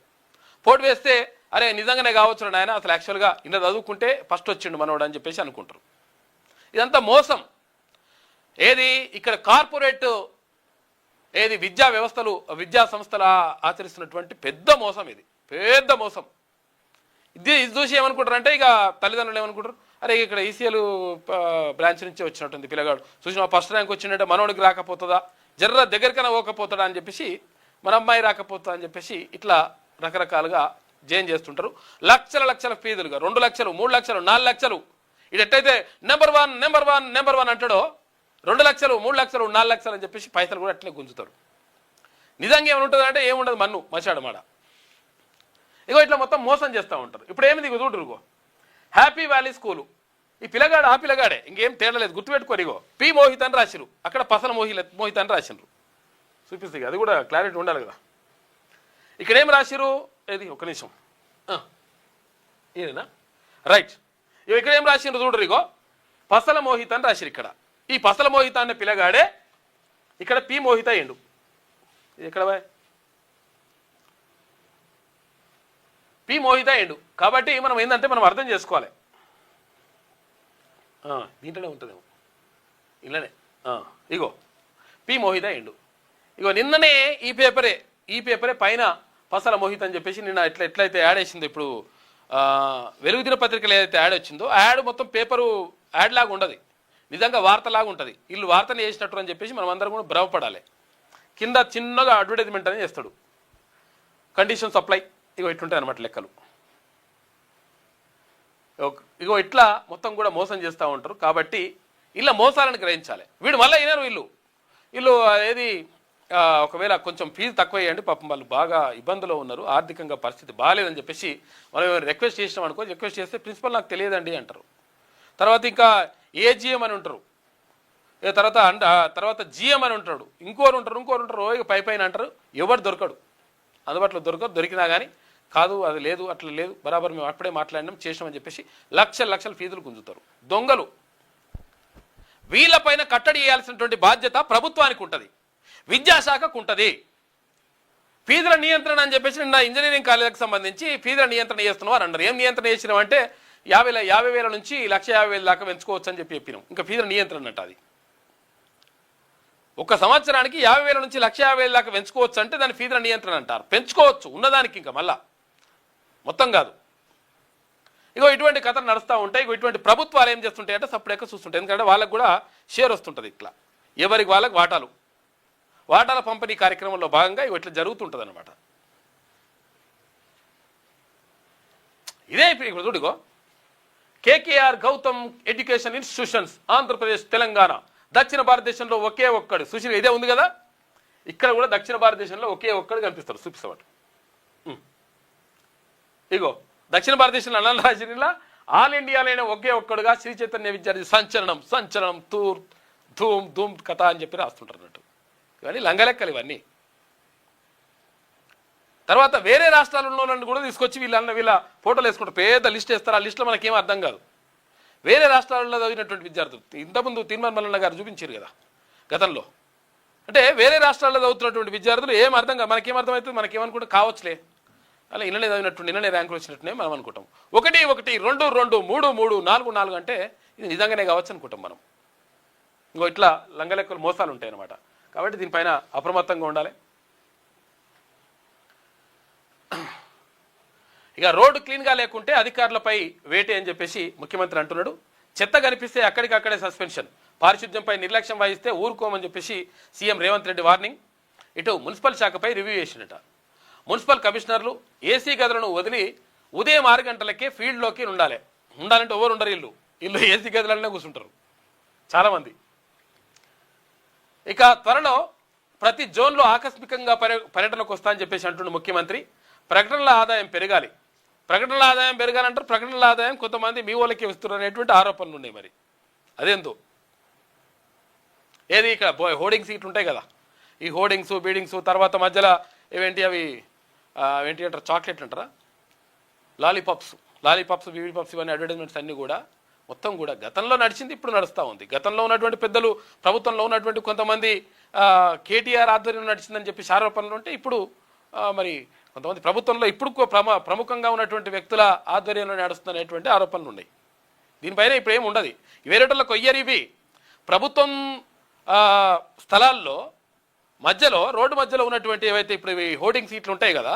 పోటు వేస్తే అరే నిజంగానే కావచ్చు నాయన, అసలు యాక్చువల్గా ఇలా చదువుకుంటే ఫస్ట్ వచ్చిండు మనోడు అని చెప్పేసి అనుకుంటారు. ఇదంతా మోసం. ఏది ఇక్కడ కార్పొరేట్ ఏది విద్యా వ్యవస్థలు విద్యా సంస్థలు ఆచరిస్తున్నటువంటి పెద్ద మోసం, ఇది పెద్ద మోసం. ఇది చూసి ఏమనుకుంటారు అంటే ఇక తల్లిదండ్రులు ఏమనుకుంటారు, అరే ఇక్కడ ఈసీఎల్ బ్రాంచ్ నుంచి వచ్చినట్టుంది పిల్లగాడు, చూసిన ఫస్ట్ ర్యాంక్ వచ్చిందంటే మనోడికి రాకపోతుందా, జర్ర దగ్గరికైనా పోకపోతాడా అని చెప్పేసి, మన అమ్మాయి రాకపోతుందా అని చెప్పేసి ఇట్లా రకరకాలుగా జైన్ చేస్తుంటారు. లక్షల లక్షల ఫీజులుగా 2 లక్షలు 3 లక్షలు 4 లక్షలు. ఇది ఎట్టయితే నెంబర్ వన్ అంటాడో 2 లక్షలు 3 లక్షలు 4 లక్షలు అని చెప్పేసి పైసలు కూడా అట్లనే గుంజుతారు. నిజంగా ఏముంటుంది అంటే ఏముండదు, మన్ను మచాడమాడ. ఇగో ఇట్లా మొత్తం మోసం చేస్తూ ఉంటారు. ఇప్పుడు ఏమిది ఇగో చూడరుగో హ్యాపీ వ్యాలీ స్కూలు, ఈ పిల్లగాడు ఆ పిల్లగాడే, ఇంకేం తేడలేదు, గుర్తుపెట్టుకోరు. ఇగో పి మోహిత్ అని రాసిరు, అక్కడ పసల మోహిత్ అని రాసినారు. చూపిస్తే అది కూడా క్లారిటీ ఉండాలి కదా. ఇక్కడ ఏం రాసిరు, ఏది ఒక నిమిషం ఏదేనా రైట్. ఇగో ఇక్కడ ఏం రాసినారు చూడరు, ఇగో పసల మోహిత్ అని రాసిరు. ఇక్కడ ఈ పసల మోహిత అనే పిల్లగాడే ఇక్కడ పి మోహిత అయ్యిండు. ఇది ఎక్కడ పి మోహిత అయ్యిండు. కాబట్టి మనం ఏంటంటే మనం అర్థం చేసుకోవాలి, దీంట్లోనే ఉంటుందేమో ఇలానే. ఇగో పి మోహిత అయ్యిండు. ఇగో నిన్ననే ఈ పేపరే పైన పసల మోహిత్ అని చెప్పేసి నిన్న ఎట్లయితే యాడ్ వేసిందో, ఇప్పుడు వెలుగు దినపత్రికలు ఏదైతే యాడ్ వచ్చిందో ఆ యాడ్ మొత్తం పేపరు యాడ్ లాగా ఉండదు, నిజంగా వార్తలాగా ఉంటుంది. వీళ్ళు వార్తను చేసినట్టు అని చెప్పేసి మనం అందరం కూడా భ్రమపడాలి. కింద చిన్నగా అడ్వర్టైజ్మెంట్ అని చేస్తాడు, కండిషన్ సప్లై, ఇగో ఇట్లుంటాయి అనమాట లెక్కలు. ఇగో ఇట్లా మొత్తం కూడా మోసం చేస్తూ ఉంటారు. కాబట్టి ఇలా మోసాలను గ్రహించాలి. వీడు మళ్ళీ అయినారు వీళ్ళు ఏది ఒకవేళ కొంచెం ఫీజు తక్కువ అయ్యండి, పాపం వాళ్ళు బాగా ఇబ్బందులో ఉన్నారు, ఆర్థికంగా పరిస్థితి బాగాలేదని చెప్పేసి మనం రిక్వెస్ట్ చేసినాం అనుకో, రిక్వెస్ట్ చేస్తే ప్రిన్సిపల్ నాకు తెలియదండి అంటారు. తర్వాత ఇంకా ఏజిఎం అని ఉంటారు, తర్వాత జిఎం అని ఉంటాడు, ఇంకోరు ఉంటారు, ఇక పైన అంటారు. ఎవరు దొరకడు, అందుబాటులో దొరికినా కానీ కాదు అది లేదు అట్లా లేదు, బరాబర్ మేము అప్పుడే మాట్లాడినాం చేసినామని చెప్పేసి లక్షల ఫీజులు గుంజుతారు. దొంగలు. వీళ్ళపైన కట్టడి చేయాల్సినటువంటి బాధ్యత ప్రభుత్వానికి ఉంటుంది, విద్యాశాఖకు ఉంటుంది. ఫీజుల నియంత్రణ అని చెప్పేసి నిన్న ఇంజనీరింగ్ కాలేజీకి సంబంధించి ఫీజుల నియంత్రణ చేస్తున్నారు అన్నారు. ఏం నియంత్రణ చేసినాం అంటే 50,000 నుంచి 1,50,000 దాకా పెంచుకోవచ్చు అని చెప్పినాం. ఇంకా ఫీజుల నియంత్రణ అంట అది. ఒక సంవత్సరానికి 50,000 నుంచి 1,50,000 దాకా పెంచుకోవచ్చు అంటే దాని ఫీజుల నియంత్రణ అంటారు. పెంచుకోవచ్చు ఉన్నదానికి, ఇంకా మళ్ళా మొత్తం కాదు. ఇగో ఇటువంటి కథలు నడుస్తూ ఉంటాయి. ఇగో ఇటువంటి ప్రభుత్వాలు ఏం చేస్తుంటాయి అంటే సపరేట్గా చూస్తుంటాయి. ఎందుకంటే వాళ్ళకు కూడా షేర్ వస్తుంటుంది. ఇట్లా ఎవరికి వాళ్ళకి వాటాల పంపిణీ కార్యక్రమంలో భాగంగా ఇవి ఇట్లా జరుగుతుంటుంది అనమాట. ఇదే ఇప్పుడు చూడుగో KKR Gautam education institutions Andhra Pradesh Telangana దక్షిణ భారతదేశంలో ఒకే ఒక్కడు. సుశీల్ ఇదే ఉంది కదా, ఇక్కడ కూడా దక్షిణ భారతదేశంలో ఒకే ఒక్కడు కనిపిస్తారు. చూపిస్తావాడు. ఇగో దక్షిణ భారతదేశంలో అన్నల జిల్లా ఆల్ ఇండియాలోనే ఒకే ఒక్కడుగా శ్రీ చైతన్య విద్యార్థి సంచలనం ధూమ్ కథ అని చెప్పి రాస్తుంటారు అన్నట్టు. ఇవన్నీ లంగలెక్కలు ఇవన్నీ. తర్వాత వేరే రాష్ట్రాలు ఉన్న వాళ్ళని కూడా తీసుకొచ్చి వీళ్ళ ఫోటోలు వేసుకుంటారు, పెద్ద లిస్ట్ వేస్తారు. ఆ లిస్టులో మనకేం అర్థం కాదు. వేరే రాష్ట్రాలలో చదివినటువంటి విద్యార్థులు ఇంతకుముందు తీర్మాన్ మల్లన్న గారు చూపించారు కదా గతంలో. అంటే వేరే రాష్ట్రాల్లో చదువుతున్నటువంటి విద్యార్థులు ఏం అర్థం కాదు, మనకేం అర్థమవుతుంది, మనకేమనుకుంటే కావచ్చులే అలా ఇళ్ళనే చదివినట్టు నిన్ననే ర్యాంకులు వచ్చినట్టునే మనం అనుకుంటాం. 1 1 2 2 3 3 4 4 అంటే ఇది నిజంగానే కావచ్చు అనుకుంటాం మనం. ఇంకో ఇట్లా లంగలెక్కలు మోసాలు ఉంటాయి అన్నమాట. కాబట్టి దీనిపైన అప్రమత్తంగా ఉండాలి. ఇక రోడ్డు క్లీన్గా లేకుంటే అధికారులపై వేటే అని చెప్పేసి ముఖ్యమంత్రి అంటున్నాడు. చెత్త కనిపిస్తే అక్కడికక్కడే సస్పెన్షన్, పారిశుద్ధ్యంపై నిర్లక్ష్యం వహిస్తే ఊరుకోమని చెప్పేసి సీఎం రేవంత్ రెడ్డి వార్నింగ్. ఇటు మున్సిపల్ శాఖపై రివ్యూ చేసినట. మున్సిపల్ కమిషనర్లు ఏసీ గదులను వదిలి ఉదయం 6 గంటలకే ఫీల్డ్లోకి ఉండాలంటే ఎవరు ఉండరు. వీళ్ళు ఏసీ గదులనే కూర్చుంటారు చాలామంది. ఇక త్వరలో ప్రతి జోన్లో ఆకస్మికంగా పర్యటనకు వస్తా అని చెప్పేసి అంటున్న ముఖ్యమంత్రి. ప్రకటనల ఆదాయం పెరగాలి, ప్రకటనల ఆదాయం పెరగాలంటారు. ప్రకటనల ఆదాయం కొంతమంది మీ వాళ్ళకి వస్తున్నారు అనేటువంటి ఆరోపణలు ఉన్నాయి. మరి అదేందో ఏది ఇక్కడ హోర్డింగ్స్ ఇటు ఉంటాయి కదా, ఈ హోర్డింగ్స్ బీడింగ్స్ తర్వాత మధ్యలో ఏవేంటి అవి ఏంటి అంటారు, చాక్లెట్ అంటారా, లాలీపాప్స్ బీబీ ఇవన్నీ అడ్వర్టైజ్మెంట్స్ అన్నీ కూడా మొత్తం కూడా గతంలో నడిచింది ఇప్పుడు నడుస్తూ ఉంది. గతంలో ఉన్నటువంటి పెద్దలు ప్రభుత్వంలో ఉన్నటువంటి కొంతమంది కేటీఆర్ ఆధ్వర్యంలో నడిచిందని చెప్పి ఆరోపణలు ఉంటే ఇప్పుడు మరి కొంతమంది ప్రభుత్వంలో ఇప్పుడు ప్రముఖంగా ఉన్నటువంటి వ్యక్తుల ఆధ్వర్యంలో నడుస్తున్నటువంటి ఆరోపణలు ఉన్నాయి. దీనిపైన ఇప్పుడు ఏమి ఉండదు. వేరేటోళ్ళకి కొయ్యరు. ఇవి ప్రభుత్వం స్థలాల్లో మధ్యలో రోడ్డు మధ్యలో ఉన్నటువంటి ఏవైతే ఇప్పుడు ఇవి హోర్డింగ్ సీట్లు ఉంటాయి కదా,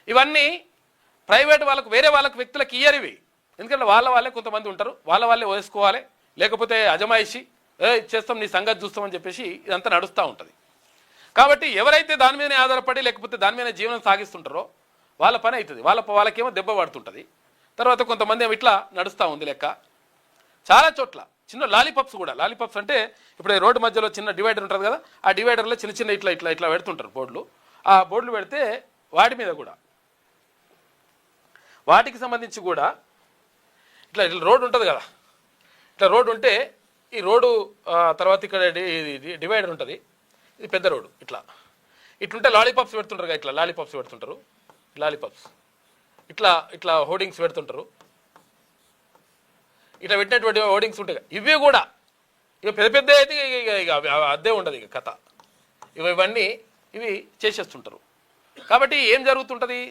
ఇవన్నీ ప్రైవేట్ వాళ్ళకు వేరే వాళ్ళకి వ్యక్తులకు ఇయ్యరు ఇవి. ఎందుకంటే వాళ్ళే కొంతమంది ఉంటారు, వాళ్ళే వేసుకోవాలి, లేకపోతే అజమాయిషి చేస్తాం నీ సంగతి చూస్తామని చెప్పేసి ఇదంతా నడుస్తూ ఉంటుంది. కాబట్టి ఎవరైతే దాని మీదనే ఆధారపడి లేకపోతే దాని మీద జీవనం సాగిస్తుంటారో వాళ్ళ పని అవుతుంది. వాళ్ళకేమో దెబ్బ పడుతుంటుంది. తర్వాత కొంతమంది ఏమో ఇట్లా నడుస్తూ ఉంది లెక్క. చాలా చోట్ల చిన్న లాలీపాప్స్ అంటే ఇప్పుడు రోడ్డు మధ్యలో చిన్న డివైడర్ ఉంటుంది కదా, ఆ డివైడర్లో చిన్న ఇట్లా పెడుతుంటారు బోర్డులు. ఆ బోర్డులు పెడితే వాటి మీద కూడా వాటికి సంబంధించి కూడా ఇట్లా రోడ్డు ఉంటుంది కదా, ఇట్లా రోడ్డు ఉంటే ఈ రోడ్డు తర్వాత ఇక్కడ డివైడర్ ఉంటుంది, ఇది పెద్ద రోడ్డు. ఇట్లుంటే లాలీపాప్స్ పెడుతుంటారు కదా, ఇట్లా లాలీపాప్స్ పెడుతుంటారు. ఇట్లా హోర్డింగ్స్ పెడుతుంటారు. ఇట్లా పెట్టినటువంటి హోర్డింగ్స్ ఉంటాయి. ఇవి కూడా ఇక పెద్ద అయితే ఇక అదే ఉండదు ఇక కథ. ఇవన్నీ చేసేస్తుంటారు. కాబట్టి ఏం జరుగుతుంటుంది,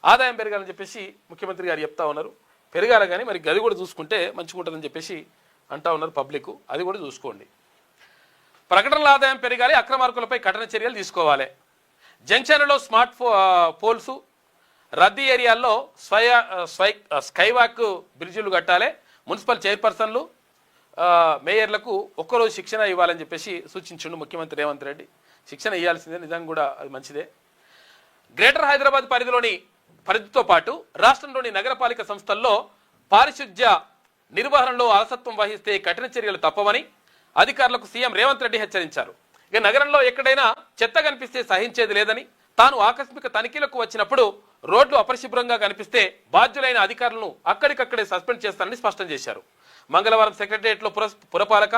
ఆదాయం పెరగాలని చెప్పేసి ముఖ్యమంత్రి గారు చెప్తా ఉన్నారు. పెరగాలి కానీ మరి గది కూడా చూసుకుంటే మంచిగా ఉంటుందని చెప్పేసి అంటా ఉన్నారు పబ్లిక్. అది కూడా చూసుకోండి. ప్రకటనల ఆదాయం పెరగాలి, అక్రమార్కులపై కఠిన చర్యలు తీసుకోవాలి. జంక్షన్లలో స్మార్ట్ పోల్స్, రద్దీ ఏరియాల్లో స్కైవాక్ బ్రిడ్జిలు కట్టాలి. మున్సిపల్ చైర్పర్సన్లు మేయర్లకు ఒక్కరోజు శిక్షణ ఇవ్వాలని చెప్పేసి సూచించిండు ముఖ్యమంత్రి రేవంత్ రెడ్డి. శిక్షణ ఇవ్వాల్సిందే, నిజంగా కూడా అది మంచిదే. గ్రేటర్ హైదరాబాద్ పరిధితో పాటు రాష్ట్రంలోని నగరపాలిక సంస్థల్లో పారిశుధ్య నిర్వహణలో అలసత్వం వహిస్తే కఠిన చర్యలు తప్పవని అధికారులకు సీఎం రేవంత్ రెడ్డి హెచ్చరించారు. ఇక నగరంలో ఎక్కడైనా చెత్త కనిపిస్తే సహించేది లేదని, తాను ఆకస్మిక తనిఖీలకు వచ్చినప్పుడు రోడ్లు అపరిశుభ్రంగా కనిపిస్తే బాధ్యులైన అధికారులను అక్కడికక్కడే సస్పెండ్ చేస్తారని స్పష్టం చేశారు. మంగళవారం సెక్రటరియట్లో పురపాలక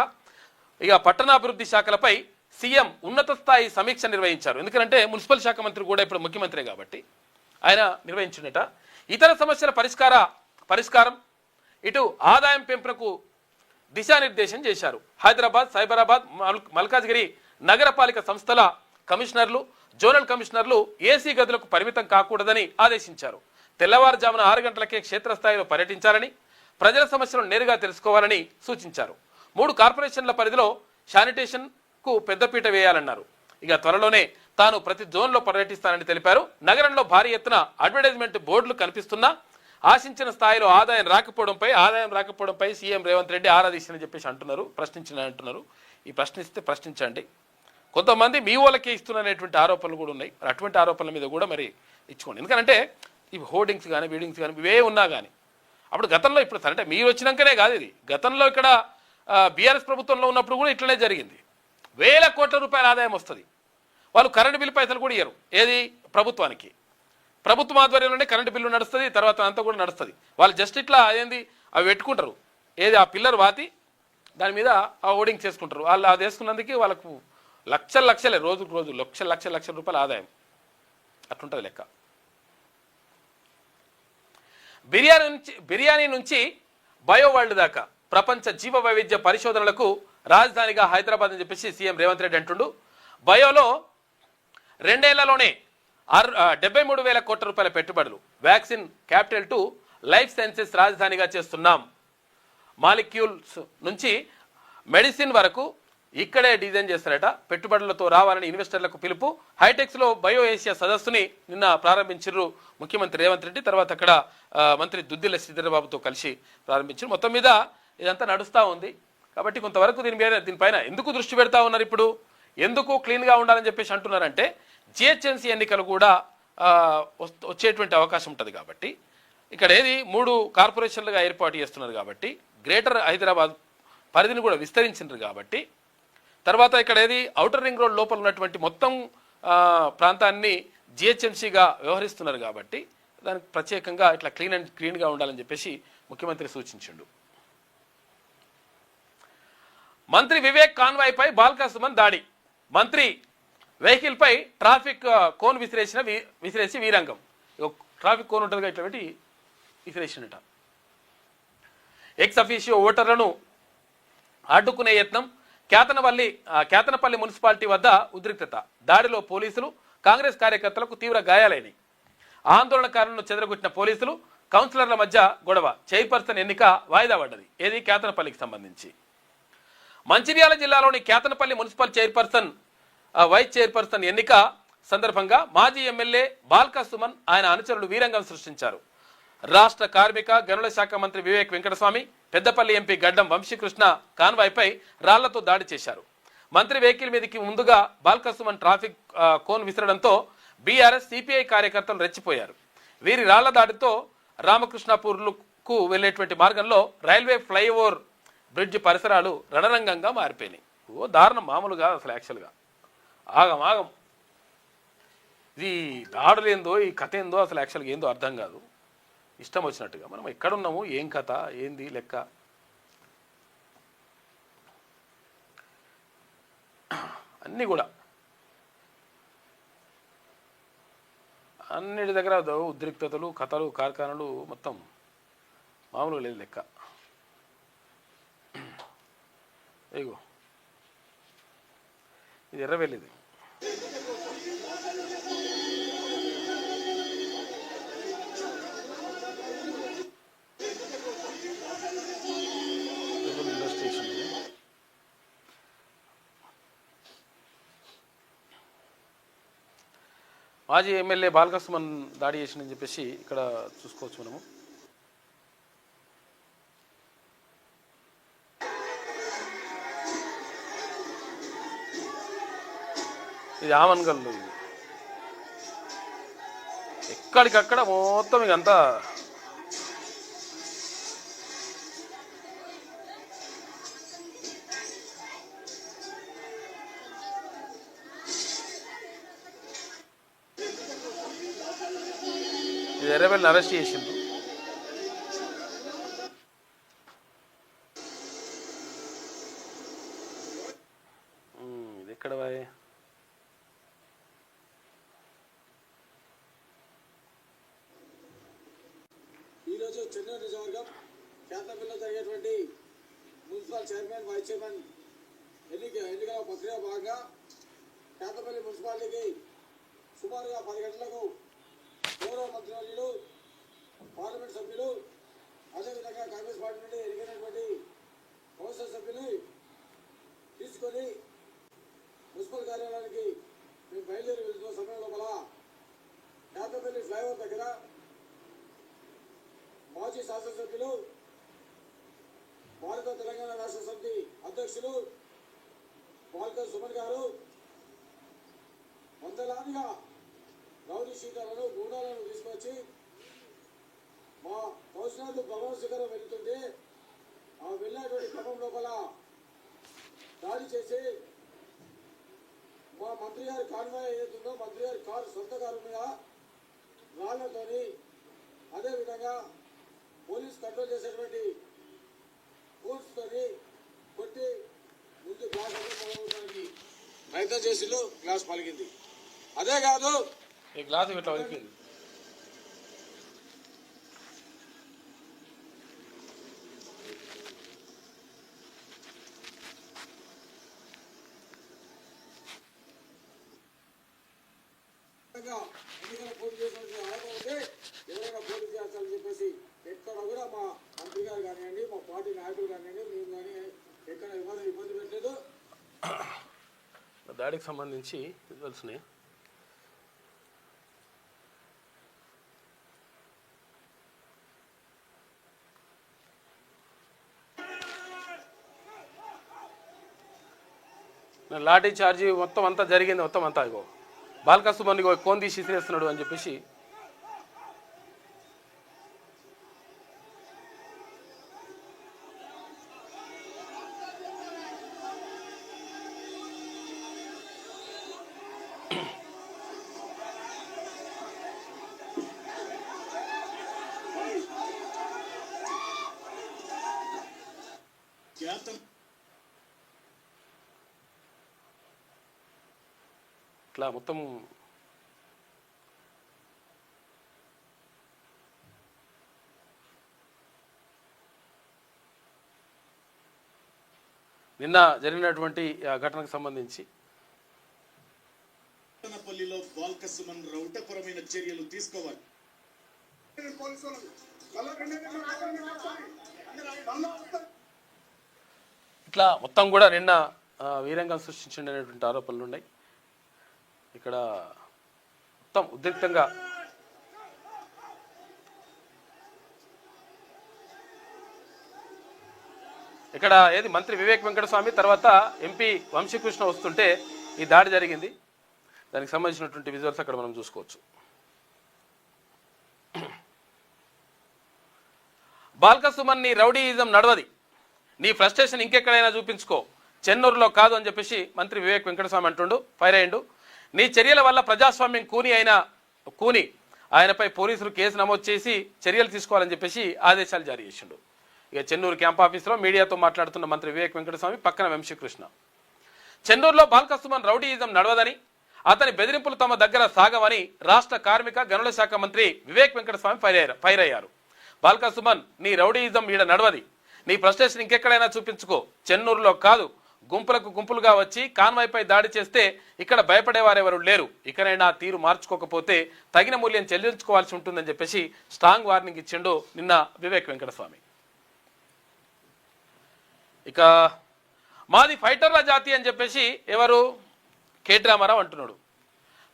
పట్టణాభివృద్ధి శాఖలపై సీఎం ఉన్నత స్థాయి సమీక్ష నిర్వహించారు. ఎందుకంటే మున్సిపల్ శాఖ మంత్రి కూడా ఇప్పుడు ముఖ్యమంత్రి కాబట్టి ఆయన నిర్వహించినట. ఇతర సమస్యల పరిష్కారం ఇటు ఆదాయం పెంపునకు దిశానిర్దేశం చేశారు. హైదరాబాద్, సైబరాబాద్, మల్కాజ్గిరి నగరపాలిక సంస్థల కమిషనర్లు, జోనల్ కమిషనర్లు ఏసీ గదులకు పరిమితం కాకూడదని ఆదేశించారు. తెల్లవారుజామున 6 గంటలకే క్షేత్రస్థాయిలో పర్యటించాలని, ప్రజల సమస్యలను నేరుగా తెలుసుకోవాలని సూచించారు. 3 కార్పొరేషన్ల పరిధిలో శానిటేషన్ కు పెద్దపీట వేయాలన్నారు. త్వరలోనే తాను ప్రతి జోన్లో పర్యటిస్తానని తెలిపారు. నగరంలో భారీ ఎత్తున అడ్వర్టైజ్మెంట్ బోర్డులు కనిపిస్తున్నా ఆశించిన స్థాయిలో ఆదాయం రాకపోవడంపై సీఎం రేవంత్ రెడ్డి ఆరాధించని చెప్పేసి ప్రశ్నించారు. ఈ ప్రశ్నించండి. కొంతమంది మీ వాళ్ళకే ఇస్తున్నటువంటి ఆరోపణలు కూడా ఉన్నాయి. అటువంటి ఆరోపణల మీద కూడా మరి ఇచ్చుకోండి. ఎందుకంటే ఇవి హోర్డింగ్స్ కానీ బీడింగ్స్ కానీ ఇవే ఉన్నా కానీ అప్పుడు గతంలో ఇప్పుడు అంటే మీరు వచ్చినాకనే కాదు, ఇది గతంలో ఇక్కడ బీఆర్ఎస్ ప్రభుత్వంలో ఉన్నప్పుడు కూడా ఇట్లనే జరిగింది. వేల కోట్ల రూపాయల ఆదాయం వస్తుంది. వాళ్ళు కరెంటు బిల్లు పైసలు కూడా ఇయ్యరు. ఏది ప్రభుత్వానికి, ప్రభుత్వం ఆధ్వర్యంలోనే కరెంటు బిల్లు నడుస్తుంది, తర్వాత అంతా కూడా నడుస్తుంది. వాళ్ళు జస్ట్ ఇట్లా అదేంది అవి పెట్టుకుంటారు, ఏది ఆ పిల్లర్ వాతి దాని మీద ఆ హోర్డింగ్స్ చేసుకుంటారు. వాళ్ళు అది వేసుకున్నందుకు వాళ్ళకు లక్షలే రోజు లక్షల రూపాయల ఆదాయం. అట్లుంటుంది లెక్క. బిర్యానీ నుంచి బయో వరల్డ్ దాకా ప్రపంచ జీవ వైవిధ్య పరిశోధనలకు రాజధానిగా హైదరాబాద్ అని చెప్పేసి సీఎం రేవంత్ రెడ్డి అంటుండు. బయోలో 2 ఏళ్లలోనే 73,000 కోట్ల రూపాయల పెట్టుబడులు. Vaccine capital to life sciences రాజధానిగా చేస్తున్నాం. మాలిక్యూల్స్ నుంచి మెడిసిన్ వరకు ఇక్కడే డిజైన్ చేస్తారట. పెట్టుబడులతో రావాలని ఇన్వెస్టర్లకు పిలుపు. హైటెక్స్లో బయో ఏషియా సదస్సుని నిన్న ప్రారంభించారు ముఖ్యమంత్రి రేవంత్ రెడ్డి. తర్వాత అక్కడ మంత్రి దుద్దిల్ల శ్రీధరబాబుతో కలిసి ప్రారంభించారు. మొత్తం మీద ఇదంతా నడుస్తూ ఉంది. కాబట్టి కొంతవరకు దీనిపైన ఎందుకు దృష్టి పెడతా ఉన్నారు, ఇప్పుడు ఎందుకు క్లీన్గా ఉండాలని చెప్పేసి అంటున్నారంటే జిహెచ్ఎంసీ ఎన్నికలు కూడా వచ్చేటువంటి అవకాశం ఉంటుంది. కాబట్టి ఇక్కడ ఏది 3 కార్పొరేషన్లుగా ఏర్పాటు చేస్తున్నారు కాబట్టి గ్రేటర్ హైదరాబాద్ పరిధిని కూడా విస్తరించినారు కాబట్టి తర్వాత ఇక్కడ ఏది ఔటర్ రింగ్ రోడ్ లోపల ఉన్నటువంటి మొత్తం ప్రాంతాన్ని జిహెచ్ఎంసీగా వ్యవహరిస్తున్నారు కాబట్టి దానికి ప్రత్యేకంగా ఇట్లా క్లీన్గా ఉండాలని చెప్పేసి ముఖ్యమంత్రి సూచించిండు. మంత్రి వివేక్ కాన్వాయ్పై బాల్కా సుమన్ దాడి. మంత్రి వెహికల్పై ట్రాఫిక్ కోన్ విసిరేసి వీరంగం. ట్రాఫిక్ కోన్ ఉంటుంది ఇట్లా పెట్టి విసిరేసినట. ఎక్స్ అఫీషియో ఓటర్లను అడ్డుకునే యత్నం. కేతనపల్లి మున్సిపాలిటీ వద్ద ఉద్రిక్తత. దాడిలో పోలీసులు కాంగ్రెస్ కార్యకర్తలకు తీవ్ర గాయాలైనవి. ఆందోళనకారులను చెదరగొట్టిన పోలీసులు కౌన్సిలర్ల మధ్య గొడవ. చైర్పర్సన్ ఎన్నిక వాయిదా పడ్డది. ఏది కేతనపల్లికి సంబంధించి. మంచిర్యాల జిల్లాలోని కేతనపల్లి మున్సిపల్ వైస్ చైర్పర్సన్ ఎన్నిక సందర్భంగా మాజీ ఎమ్మెల్యే బాల్కా సుమన్ ఆయన అనుచరులు వీరంగం సృష్టించారు. రాష్ట్ర కార్మిక గనుల శాఖ మంత్రి వివేక్ వెంకటస్వామి, పెద్దపల్లి ఎంపీ గడ్డం వంశీకృష్ణ కాన్వాయ్పై రాళ్లతో దాడి చేశారు. మంత్రి వెహికల్ మీదకి ముందుగా బాల్కా సుమన్ ట్రాఫిక్ కోన్ విసరడంతో బీఆర్ఎస్ సిపిఐ కార్యకర్తలు రెచ్చిపోయారు. వీరి రాళ్ల దాడితో రామకృష్ణాపూర్కు వెళ్లేటువంటి మార్గంలో రైల్వే ఫ్లైఓవర్ బ్రిడ్జ్ పరిసరాలు రణరంగంగా మారిపోయినాయి. దారుణం మామూలుగా అసలు యాక్చువల్గా ఆగం. ఇది దాడులు ఏందో ఈ కథ ఏందో అసలు యాక్చువల్గా ఏందో అర్థం కాదు. ఇష్టం వచ్చినట్టుగా మనం ఎక్కడున్నాము, ఏం కథ, ఏంది లెక్క. అన్నీ కూడా అన్నిటి దగ్గర ఉద్రిక్తతలు, కథలు, కార్ఖానాలు మొత్తం మామూలుగా లేదు లెక్క. ఇగో ఇది ఎర్రవెల్లిది. మాజీ ఎమ్మెల్యే బాల్కా సుమన్ దాడి చేసిందని చెప్పేసి ఇక్కడ చూసుకోవచ్చు మనము. ఇది ఆమన్గల్లు. ఇది ఎక్కడికక్కడ మొత్తం ఇకంతా ఇది ఎర్రబెల్లిని అరెస్ట్ చేసిండ్రు. ఇది ఎక్కడ బాయ్? ఈరోజు చెన్నూరు నియోజకవర్గం కేతనపల్లిలో జరిగేటువంటి మున్సిపల్ చైర్మన్, వైస్ చైర్మన్ ఎన్నికల ప్రక్రియ భాగంగా కేతనపల్లి మున్సిపాలిటీకి సుమారుగా 10 గంటలకు గౌరవ మంత్రివర్యులు, పార్లమెంట్ సభ్యులు, అదేవిధంగా కాంగ్రెస్ పార్టీ నుండి ఎన్నికైనటువంటి కౌన్సిల్ సభ్యులు తీసుకొని మున్సిపల్ కార్యాలయానికి మేము బయలుదేరి వెళ్తున్న సమయం లోపల కేతనపల్లి ఫ్లైఓవర్ దగ్గర మాజీ శాసనసభ్యులు, భారత తెలంగాణ రాష్ట్ర సమితి అధ్యక్షులు బాల్కా సుమన్ గారు వందలాదిగా రౌడీ షీటర్లను, గూండాలను తీసుకొచ్చి మా కౌన్సిలర్లు భవన శిఖరం వెళ్తుంటే ఆ వెళ్ళేటువంటి క్రమం లోపల దాడి చేసి మా మంత్రి గారి కాన్వాయ్ ఏదైతుందో మంత్రి గారి కారు, సొంత కారు మీద రాళ్లతోని, అదేవిధంగా పోలీస్ కంట్రోల్ చేసేటువంటి ఫోర్స్తోని కొట్టి ముందు గ్లాస్ మొదలవడానికి ప్రయత్నం చేసిండు. గ్లాస్ పలిగింది. అదే కాదు, ఈ గ్లాస్ ఇట్లా వదిలిపోయింది. ఎన్నికల పోటీ చేసినటువంటి ఆరోపణ ఉంటే ఎవరైనా పోటీ చేస్తారని చెప్పేసి ఎక్కడ కూడా మా మంత్రి గారు కానివ్వండి, మా పార్టీ నాయకులు కానివ్వండి, మేము కానీ ఎక్కడ ఎవరు ఇబ్బంది పెట్టలేదు. దాడికి సంబంధించి తెలిసినాయి. లాఠీ చార్జీ మొత్తం అంతా జరిగింది. మొత్తం అంతా ఇగో బాల్కా సుమన్ కోన్ తీసి ఇసిరేస్తున్నాడు అని చెప్పేసి ఇట్లా మొత్తం నిన్న జరిగినటువంటి ఘటనకు సంబంధించి పల్లిలో బాల్కసుమన్ రౌటపరమైన చర్యలు తీసుకోవాలి. ఇట్లా మొత్తం కూడా నిన్న వీరంగం సృష్టించినటువంటి ఆరోపణలు ఉన్నాయి. ఇక్కడ మొత్తం ఉద్రిక్తంగా ఇక్కడ ఏది మంత్రి వివేక్ వెంకటస్వామి తర్వాత ఎంపీ వంశీకృష్ణ వస్తుంటే ఈ దాడి జరిగింది. దానికి సంబంధించినటువంటి విజువల్స్ అక్కడ మనం చూసుకోవచ్చు. బాల్కసుమన్ నీ రౌడీయిజం నడవది, నీ ఫ్రస్ట్రేషన్ ఇంకెక్కడైనా చూపించుకో, చెన్నూరులో కాదు అని చెప్పేసి మంత్రి వివేక్ వెంకటస్వామి అంటుండు, ఫైర్ అయ్యిండు. నీ చర్యల వల్ల ప్రజాస్వామ్యం కూని ఆయనపై పోలీసులు కేసు నమోదు చేసి చర్యలు తీసుకోవాలని చెప్పేసి ఆదేశాలు జారీ చేసిండు. ఇక చెన్నూరు క్యాంప్ ఆఫీసులో మీడియాతో మాట్లాడుతున్న మంత్రి వివేక్ వెంకటస్వామి పక్కన వంశీకృష్ణ, చెన్నూరులో బాల్కసుమన్ రౌడీయిజం నడవదని, అతని బెదిరింపులు తమ దగ్గర సాగవని రాష్ట్ర కార్మిక గనుల శాఖ మంత్రి వివేక్ వెంకటస్వామి ఫైర్ అయ్యారు. బాల్కసుమన్ నీ రౌడీయిజం ఈడ నడవది, నీ ఫ్రస్ట్రేషన్ ఇంకెక్కడైనా చూపించుకో, చెన్నూరులో కాదు, గుంపులుగా వచ్చి కాన్వాయ్పై దాడి చేస్తే ఇక్కడ భయపడేవారెవరు లేరు, ఇకనైనా తీరు మార్చుకోకపోతే తగిన మూల్యం చెల్లించుకోవాల్సి ఉంటుందని చెప్పేసి స్ట్రాంగ్ వార్నింగ్ ఇచ్చిండు నిన్న వివేక్ వెంకటస్వామి. ఇక మాది ఫైటర్ల జాతి అని చెప్పేసి ఎవరు కేటీ రామారావు అంటున్నాడు.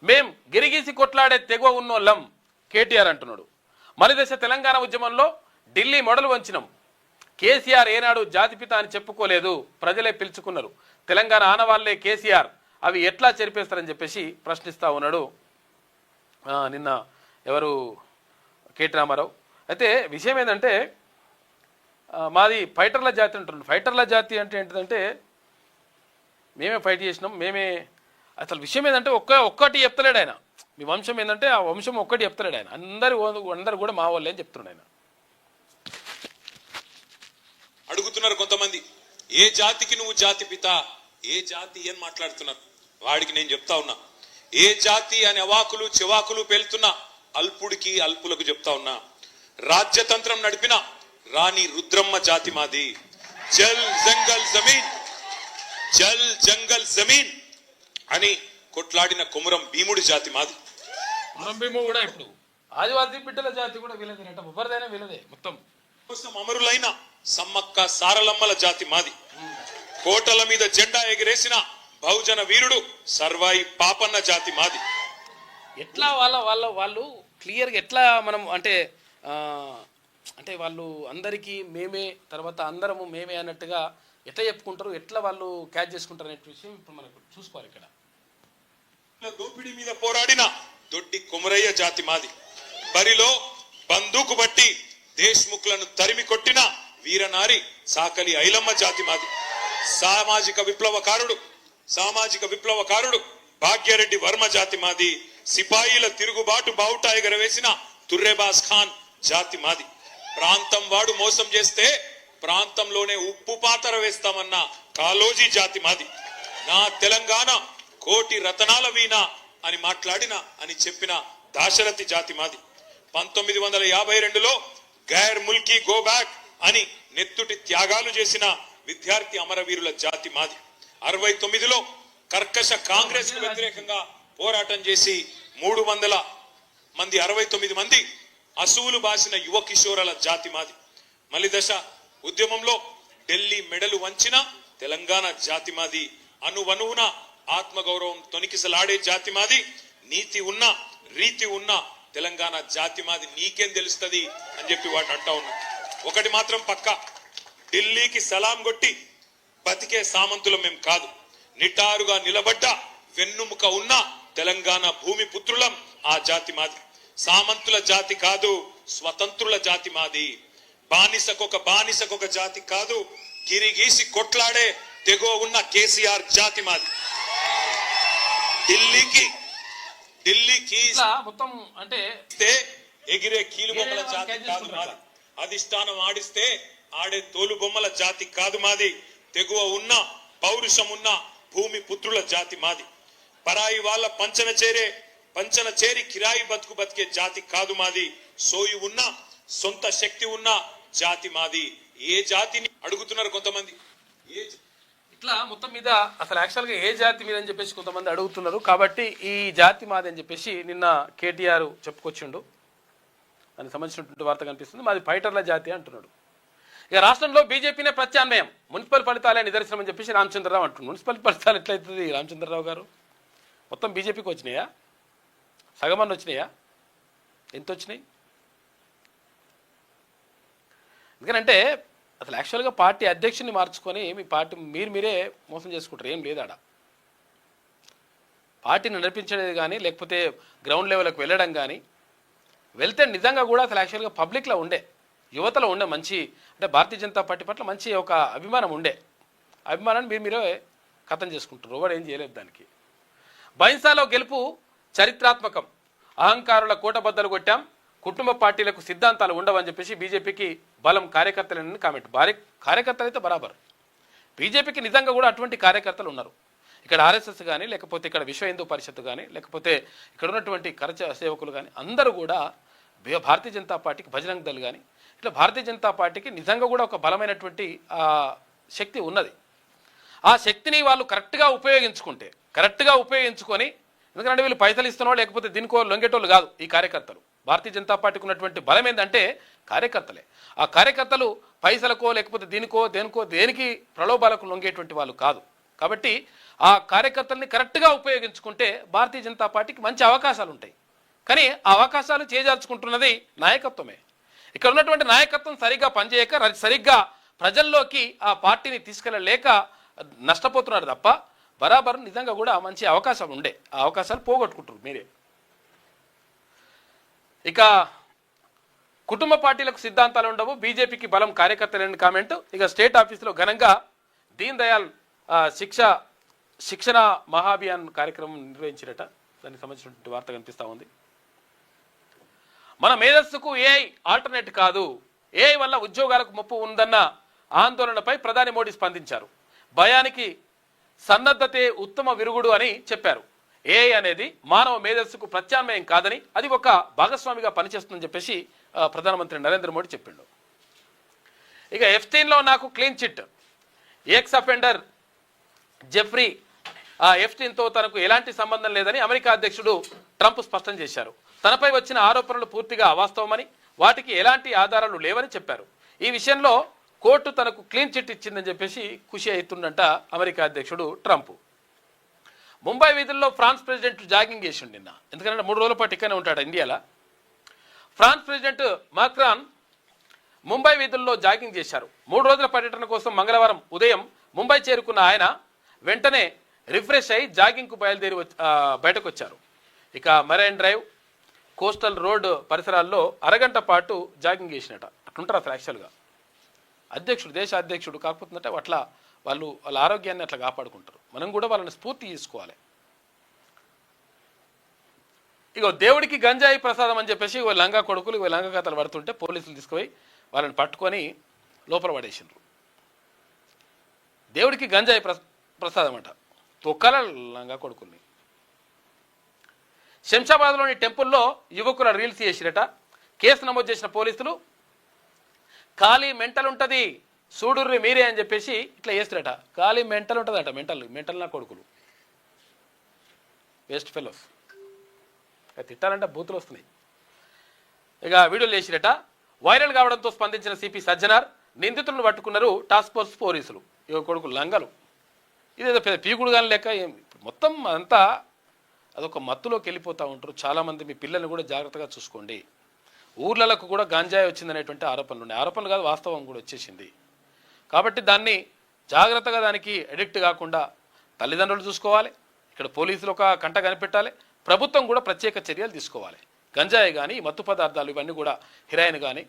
మేం గిరిగీసి కొట్లాడే తెగువ ఉన్నోళ్ళం కేటీఆర్ అంటున్నాడు. మలిదశ తెలంగాణ ఉద్యమంలో ఢిల్లీ మొడలు వంచినాం, కేసీఆర్ ఏనాడు జాతిపిత అని చెప్పుకోలేదు, ప్రజలే పిలుచుకున్నారు, తెలంగాణ ఆనవాళ్లే కేసీఆర్, అవి ఎట్లా చెరిపేస్తారని చెప్పేసి ప్రశ్నిస్తూ ఉన్నాడు నిన్న ఎవరు కేటీ రామారావు. అయితే విషయం ఏంటంటే మాది ఫైటర్ల జాతి అంటున్నాడు. ఫైటర్ల జాతి అంటే ఏంటిదంటే మేమే ఫైట్ చేసినాం, మేమే, అసలు విషయం ఏంటంటే ఒక్కటి చెప్తలేడు ఆయన. మీ వంశం ఏంటంటే ఆ వంశం ఒక్కటి చెప్తలేడు ఆయన, అందరు కూడా మా వాళ్ళే అని చెప్తున్నాడు ఆయన. అడుగుతున్నారు కొంతమంది, ఏ జాతికి నువ్వు జాతి పిత, ఏ జాతి అని మాట్లాడుతున్నారు. వాడికి నేను చెప్తా ఉన్నా, ఏ జాతి అని అవాకులు చెవాకులు పేలుతున్నా అల్పుడికి అల్పులకు చెప్తా ఉన్నా, రాజ్యతంత్రం నడిపిన రాణి రుద్రమ్మ జాతి మాది. జల్ జంగల్ జమీన్, జల్ జంగల్ జమీన్ అని కొట్లాడిన కొమురం భీముడి జాతి మాది. కొమురం భీముడు కూడా ఇప్పుడు ఆదివాసీ బిడ్డల జాతి కూడా వీళ్ళదేనట, ఎవరిదైనా వీళ్ళదే. మొత్తం కోసం అమరులైన సమ్మక్క సారలమ్మల జాతి మాది. కోటల మీద జెండా ఎగిరేసిన బహుజన వీరుడు సర్వాయి పాపన్న జాతి మాది. ఎట్లా వాళ్ళు క్లియర్గా ఎట్లా మనం అంటే వాళ్ళు అందరికీ మేమే, తర్వాత అందరము మేమే అన్నట్టుగా ఎట్లా చెప్పుకుంటారు, ఎట్లా వాళ్ళు క్యాచ్ చేసుకుంటారు అనే విషయం ఇప్పుడు మనకు చూసుకోవాలి. ఇక్కడ దోపిడీ మీద పోరాడిన దొడ్డి కొమరయ్య జాతి మాది. బరిలో బందూకు బట్టి దేశ్ముఖులను తరిమి కొట్టిన వీరనారి సాకలి ఐలమ్మ జాతి మాది. సామాజిక విప్లవకారుడు భాగ్యరెడ్డి వర్మ జాతి మాది. సిపాయిల తిరుగుబాటు బావుటా ఎగరవేసిన తుర్రెబాస్ ఖాన్ జాతి మాది. ప్రాంతం వాడు మోసం చేస్తే ప్రాంతంలోనే ఉప్పు పాతర వేస్తామన్న కాలోజీ జాతి మాది. నా తెలంగాణ కోటి రతనాల వీణ అని చెప్పిన దాశరథి జాతి మాది. 1952లో గైర్ ముల్కీ గో బ్యాక్ అని నెత్తుటి త్యాగాలు చేసిన విద్యార్థి అమరవీరుల జాతి మాది. 69లో కర్కశ కాంగ్రెస్ కు వ్యతిరేకంగా పోరాటం చేసి 300 మంది 69 మంది అసూలు బాసిన యువ కిషోరాల జాతి మాది. మలిదశ ఉద్యమంలో ఢిల్లీ మెడలు వంచిన తెలంగాణ జాతి మాది. అనువనువున ఆత్మగౌరవం తొనికిసలాడే జాతి మాది. నీతి ఉన్న రీతి ఉన్న తెలంగాణ జాతి మాది. నీకేం తెలుస్తుంది అని చెప్పి వాడిని అంటా ఉన్నా. ఒకటి మాత్రం పక్క, ఢిల్లీకి సలాం కొట్టి బతికే సామంతులం మేం కాదు. నిటారుగా నిలబడ్డ వెన్నుముక ఉన్న తెలంగాణ భూమి పుత్రులం ఆ జాతి మాది. సామంతుల జాతి కాదు, స్వతంత్రుల జాతి మాది. బానిసకొక జాతి కాదు, గిరిగీసి కొట్లాడే తెగో ఉన్న కేసీఆర్ జాతి మాది. ఢిల్లీకి మొత్తం అంటే ఎగిరే కీలుబొమ్మల జాతి కాదు మాది. అధిష్టానం ఆడిస్తే ఆడే తోలు బొమ్మల జాతి కాదు మాది. తెగువ ఉన్న పౌరుషం ఉన్న భూమి పుత్రుల జాతి మాది. పరాయి వాళ్ళ పంచన చేరి కిరాయి బతుకు బతికే జాతి కాదు మాది. సోయి ఉన్న సొంత శక్తి ఉన్న జాతి మాది. ఏ జాతిని అడుగుతున్నారు కొంతమంది. ఇట్లా మొత్తం మీద అసలు యాక్చువల్గా ఏ జాతి మీద అని చెప్పేసి కొంతమంది అడుగుతున్నారు. కాబట్టి ఈ జాతి మాది అని చెప్పేసి నిన్న కేటీఆర్ చెప్పుకొచ్చిండు. దానికి సంబంధించినటువంటి వార్త కనిపిస్తుంది. మాది ఫైటర్ల జాతి అంటున్నాడు. ఇక రాష్ట్రంలో బీజేపీనే ప్రత్యామ్నాయం, మున్సిపల్ ఫలితాలే నిదర్శనం అని చెప్పేసి రామచంద్రరావు అంటున్నాడు. మున్సిపల్ ఫలితాలు ఎట్లయితుంది రామచంద్రరావు గారు? మొత్తం బీజేపీకి వచ్చినాయా? సగమన్న వచ్చినాయా? ఎంత వచ్చినాయి? ఎందుకంటే అసలు యాక్చువల్గా పార్టీ అధ్యక్షుని మార్చుకొని మీ పార్టీ మీరే మోసం చేసుకుంటారు. ఏం లేదు ఆడ. పార్టీని నడిపించేది కానీ లేకపోతే గ్రౌండ్ లెవెల్కి వెళ్ళడం కానీ వెళ్తే నిజంగా కూడా అసలు యాక్చువల్గా పబ్లిక్లో ఉండే యువతలో ఉండే మంచి అంటే భారతీయ జనతా పార్టీ పట్ల మంచి ఒక అభిమానం ఉండే అభిమానాన్ని మీరే ఖతం చేసుకుంటారు. ఎవరు ఏం చేయలేదు దానికి. బైన్సాలో గెలుపు చరిత్రాత్మకం, అహంకారుల కోటబద్దలు కొట్టాం, కుటుంబ పార్టీలకు సిద్ధాంతాలు ఉండవని చెప్పేసి బీజేపీకి బలం కార్యకర్తలని కామెంట్. కార్యకర్తలు అయితే బరాబర్. బీజేపీకి నిజంగా కూడా అటువంటి కార్యకర్తలు ఉన్నారు. ఇక్కడ ఆర్ఎస్ఎస్ కానీ లేకపోతే ఇక్కడ విశ్వ హిందూ పరిషత్ కానీ లేకపోతే ఇక్కడ ఉన్నటువంటి కరచ సేవకులు కానీ అందరూ కూడా భారతీయ జనతా పార్టీకి బజరంగ్ దళ్ కానీ ఇట్లా భారతీయ జనతా పార్టీకి నిజంగా కూడా ఒక బలమైనటువంటి శక్తి ఉన్నది. ఆ శక్తిని వాళ్ళు కరెక్ట్గా ఉపయోగించుకొని ఎందుకంటే వీళ్ళు పైసలు ఇస్తున్నారో లేకపోతే దీనికో లొంగేటోళ్ళు కాదు ఈ కార్యకర్తలు. భారతీయ జనతా పార్టీకి ఉన్నటువంటి బలం ఏంటంటే కార్యకర్తలే. ఆ కార్యకర్తలు పైసలకో లేకపోతే దేనికి ప్రలోభాలకు లొంగేటువంటి వాళ్ళు కాదు. కాబట్టి ఆ కార్యకర్తల్ని కరెక్ట్గా ఉపయోగించుకుంటే భారతీయ జనతా పార్టీకి మంచి అవకాశాలు ఉంటాయి. కానీ ఆ అవకాశాలు చేజార్చుకుంటున్నది నాయకత్వమే. ఇక్కడ ఉన్నటువంటి నాయకత్వం సరిగ్గా పనిచేయక సరిగ్గా ప్రజల్లోకి ఆ పార్టీని తీసుకెళ్ళలేక నష్టపోతున్నారు తప్ప బరాబర్ నిజంగా కూడా మంచి అవకాశాలు ఉండే ఆ అవకాశాలు పోగొట్టుకుంటారు మీరే. ఇక కుటుంబ పార్టీలకు సిద్ధాంతాలు ఉండవు, బీజేపీకి బలం కార్యకర్తలని కామెంట్. ఇక స్టేట్ ఆఫీసులో ఘనంగా దీన్ దయాళ్ శిక్షణ మహాభియాన్ కార్యక్రమం నిర్వహించినట. దానికి సంబంధించినటువంటి వార్త కనిపిస్తూ ఉంది. మన మేధస్సుకు ఏఐ ఆల్టర్నేట్ కాదు, ఏఐ వల్ల ఉద్యోగాలకు ముప్పు ఉందన్న ఆందోళనపై ప్రధాని మోడీ స్పందించారు. భయానికి సన్నద్ధతే ఉత్తమ విరుగుడు అని చెప్పారు. ఏఐ అనేది మానవ మేధస్సుకు ప్రత్యామ్నాయం కాదని అది ఒక భాగస్వామిగా పనిచేస్తుందని చెప్పేసి ప్రధానమంత్రి నరేంద్ర మోడీ చెప్పిండు. ఇక F-16లో నాకు clean chit, ex offender Jeffrey F-16తో తనకు ఎలాంటి సంబంధం లేదని అమెరికా అధ్యక్షుడు ట్రంప్ స్పష్టం చేశారు. తనపై వచ్చిన ఆరోపణలు పూర్తిగా అవాస్తవమని వాటికి ఎలాంటి ఆధారాలు లేవని చెప్పారు. ఈ విషయంలో కోర్టు తనకు క్లీన్ చిట్ ఇచ్చిందని చెప్పేసి ఖుషి అవుతుందంట అమెరికా అధ్యక్షుడు ట్రంప్. ముంబై వీధుల్లో ఫ్రాన్స్ ప్రెసిడెంట్ జాగింగ్ చేసిండు నిన్న. ఎందుకంటే 3 రోజుల పాటు ఇక్కడనే ఉంటాడు ఇండియాలో. ఫ్రాన్స్ ప్రెసిడెంట్ మాక్రాన్ ముంబై వీధుల్లో జాగింగ్ చేశారు. 3 రోజుల పర్యటన కోసం మంగళవారం ఉదయం ముంబై చేరుకున్న ఆయన వెంటనే రిఫ్రెష్ అయి జాగింగ్కు బయలుదేరి బయటకు వచ్చారు. ఇక మరైన్ డ్రైవ్, కోస్టల్ రోడ్ పరిసరాల్లో అరగంట పాటు జాగింగ్ చేసినట. అట్లుంటారు అసలు యాక్చువల్గా దేశ అధ్యక్షుడు కాకపోతుందంటే అట్లా వాళ్ళ ఆరోగ్యాన్ని అట్లా కాపాడుకుంటారు. మనం కూడా వాళ్ళని స్ఫూర్తి తీసుకోవాలి. ఇక దేవుడికి గంజాయి ప్రసాదం అని చెప్పేసి లంగా కొడుకులు లంగా కథలు పడుతుంటే పోలీసులు తీసుకుపోయి వాళ్ళని పట్టుకొని లోపల పడేసిండ్రు. దేవుడికి గంజాయి ప్రసాదం అంట, తొక్కల లంగా కొడుకుల్ని. శంషాబాద్లోని టెంపుల్లో యువకుల రీల్స్ చేసిరట. కేసు నమోదు చేసిన పోలీసులు ఖాళీ మెంటల్ ఉంటుంది చూడుర్రి మీరే అని చెప్పేసి ఇట్లా చేస్తారట. ఖాళీ మెంటల్ ఉంటుందట. మెంటల్ నా కొడుకులు, వేస్ట్ ఫెలోస్. తిట్టాలంటే బూతులు వస్తున్నాయి. ఇక వీడియోలు చేసిరట. వైరల్ కావడంతో స్పందించిన సిపి సజ్జనార్ నిందితులను పట్టుకున్నారు టాస్క్ ఫోర్స్ పోలీసులు. ఇక కొడుకు లంగలు ఇదేదో పెద్ద పీకుడు కానీ లెక్క మొత్తం అంతా అదొక మత్తులోకి వెళ్ళిపోతూ ఉంటారు చాలామంది. మీ పిల్లల్ని కూడా జాగ్రత్తగా చూసుకోండి. ఊర్లకు కూడా గంజాయి వచ్చిందనేటువంటి ఆరోపణలు ఉన్నాయి. ఆరోపణలు కాదు, వాస్తవం కూడా వచ్చేసింది. కాబట్టి దాన్ని జాగ్రత్తగా దానికి అడిక్ట్ కాకుండా తల్లిదండ్రులు చూసుకోవాలి. ఇక్కడ పోలీసులు ఒక కంట కనిపెట్టాలి. ప్రభుత్వం కూడా ప్రత్యేక చర్యలు తీసుకోవాలి. గంజాయి కానీ మత్తు పదార్థాలు ఇవన్నీ కూడా హెరాయిన్ కానీ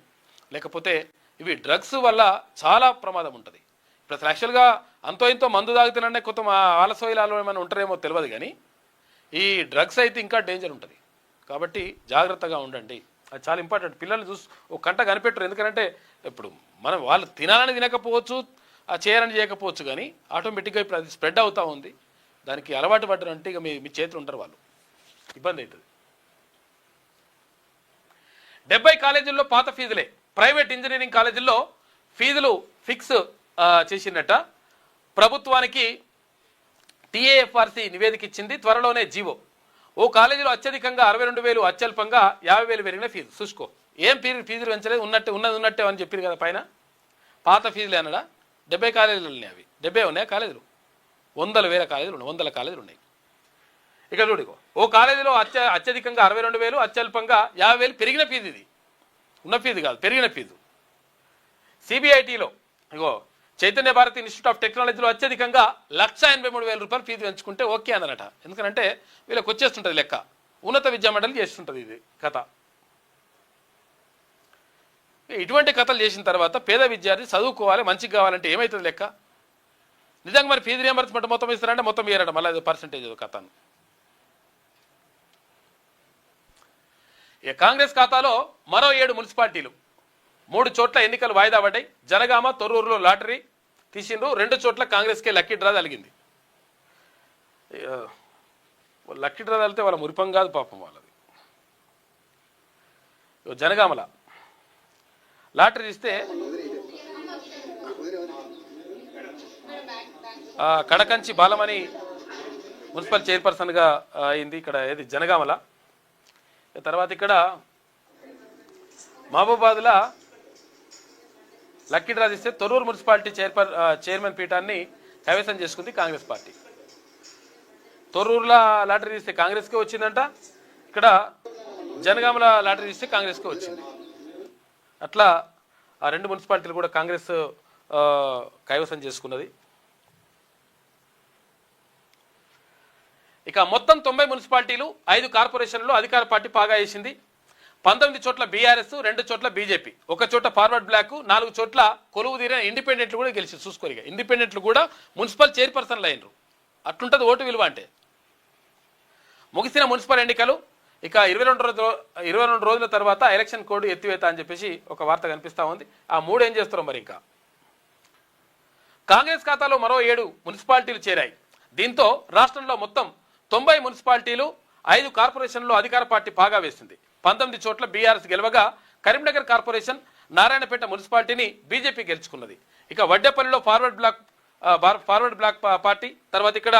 లేకపోతే ఇవి డ్రగ్స్ వల్ల చాలా ప్రమాదం ఉంటుంది. ఇప్పుడు అసలు యాక్చువల్గా అంతో ఇంతో మందు తాగుతాననే కొంత ఆలసోయిలాలో ఏమైనా ఉంటారేమో తెలియదు, కానీ ఈ డ్రగ్స్ అయితే ఇంకా డేంజర్ ఉంటుంది. కాబట్టి జాగ్రత్తగా ఉండండి. అది చాలా ఇంపార్టెంట్. పిల్లల్ని చూసి ఒక కంట కనిపెట్టరు. ఎందుకంటే ఇప్పుడు మనం వాళ్ళు తినాలని తినకపోవచ్చు, చేయరని చేయకపోవచ్చు, కానీ ఆటోమేటిక్గా ఇప్పుడు అది స్ప్రెడ్ అవుతూ ఉంది. దానికి అలవాటు పడ్డారు అంటే ఇక మీ చేతులు ఉంటారు వాళ్ళు, ఇబ్బంది అవుతుంది. 70 కాలేజీల్లో పాత ఫీజులే, ప్రైవేట్ ఇంజనీరింగ్ కాలేజీల్లో ఫీజులు ఫిక్స్ చేసినట్ట. ప్రభుత్వానికి టీఏఎఫ్ఆర్సీ నివేదిక ఇచ్చింది, త్వరలోనే జీవో. ఓ కాలేజీలో అత్యధికంగా 62,000, అత్యల్పంగా 50,000 పెరిగిన ఫీజు. చూసుకో, ఏం ఫీజులు పెంచలేదు, ఉన్నట్టే అని చెప్పారు కదా పైన. పాత ఫీజులు అన్నాడా? 70 కాలేజీలు ఉన్నాయి, అవి 70 ఉన్నాయి కాలేజీలు, 100,000 కాలేజీలు ఉన్నాయి, 100 కాలేజీలు ఉన్నాయి. ఇక చూడుకో, ఓ కాలేజీలో అత్యధికంగా 62,000, అత్యల్పంగా 50,000 పెరిగిన ఫీజు. ఇది ఉన్న ఫీజు కాదు, పెరిగిన ఫీజు. సిబిఐటిలో ఇగో చైతన్య భారతి ఇన్స్టిట్యూట్ ఆఫ్ టెక్నాలజీలో అత్యధికంగా 1,83,000 రూపాయలు ఫీజు పెంచుకుంటే ఓకే అన్నట. ఎందుకంటే వీళ్ళకి వచ్చేస్తుంటుంది లెక్క, ఉన్నత విద్యా మండలి చేస్తుంటుంది ఇది కథ. ఇటువంటి కథలు చేసిన తర్వాత పేద విద్యార్థి చదువుకోవాలి, మంచిగా కావాలంటే ఏమవుతుంది లెక్క? నిజంగా మరి ఫీజు రియంబర్స్మెంట్ మొత్తం ఇస్తారంటే మొత్తం ఇయ్యారట, మళ్ళీ పర్సంటేజ్ కథను. కాంగ్రెస్ ఖాతాలో మరో 7 మున్సిపాలిటీలు, 3 చోట్ల ఎన్నికలు వాయిదా పడ్డాయి. జనగామ, తొర్రూరులో లాటరీ తీసిండ్రు, 2 చోట్ల కాంగ్రెస్కే లక్కీ డ్రా తగిలింది. లక్కీ డ్రా తగిలితే వాళ్ళ మురిపం కాదు పాపం వాళ్ళది. జనగామల లాటరీ తీస్తే కడకంచి బాలమణి మున్సిపల్ చైర్పర్సన్గా అయింది. ఇక్కడ ఏది జనగామల. తర్వాత ఇక్కడ మహబూబాద్లా లక్కీ డ్రా తీస్తే తొర్రూరు మున్సిపాలిటీ చైర్మన్ పీఠాన్ని కైవసం చేసుకుంది కాంగ్రెస్ పార్టీ. తొర్రూరులో లాటరీ తీస్తే కాంగ్రెస్కే వచ్చిందంట, ఇక్కడ జనగామల లాటరీ తీస్తే కాంగ్రెస్కే వచ్చింది. అట్లా ఆ 2 మున్సిపాలిటీలు కూడా కాంగ్రెస్ కైవసం చేసుకున్నది. ఇక మొత్తం 90 మున్సిపాలిటీలు, 5 కార్పొరేషన్లు అధికార పార్టీ పాగా వేసింది. 19 చోట్ల బీఆర్ఎస్, 2 చోట్ల బీజేపీ, 1 చోట ఫార్వర్డ్ బ్లాక్, 4 చోట్ల కొలువు తీరిన ఇండిపెండెంట్లు కూడా గెలిచి చూసుకోరిగా. ఇండిపెండెంట్లు కూడా మున్సిపల్ చైర్పర్సన్లు అయినరు. అట్లుంటుంది ఓటు విలువ అంటే. ముగిసిన మున్సిపల్ ఎన్నికలు, ఇక 22 రోజుల తర్వాత ఎలక్షన్ కోడ్ ఎత్తివేత అని చెప్పేసి ఒక వార్త కనిపిస్తూ ఉంది. ఆ 3 ఏం చేస్తారో మరి. ఇంకా కాంగ్రెస్ ఖాతాలో మరో 7 మున్సిపాలిటీలు చేరాయి. దీంతో రాష్ట్రంలో మొత్తం 90 మున్సిపాలిటీలు, 5 కార్పొరేషన్లో అధికార పార్టీ పాగా వేసింది. 19 చోట్ల బీఆర్ఎస్ గెలవగా కరీంనగర్ కార్పొరేషన్, నారాయణపేట మున్సిపాలిటీని బీజేపీ గెలుచుకున్నది. ఇక వడ్డేపల్లిలో ఫార్వర్డ్ బ్లాక్ పార్టీ, తర్వాత ఇక్కడ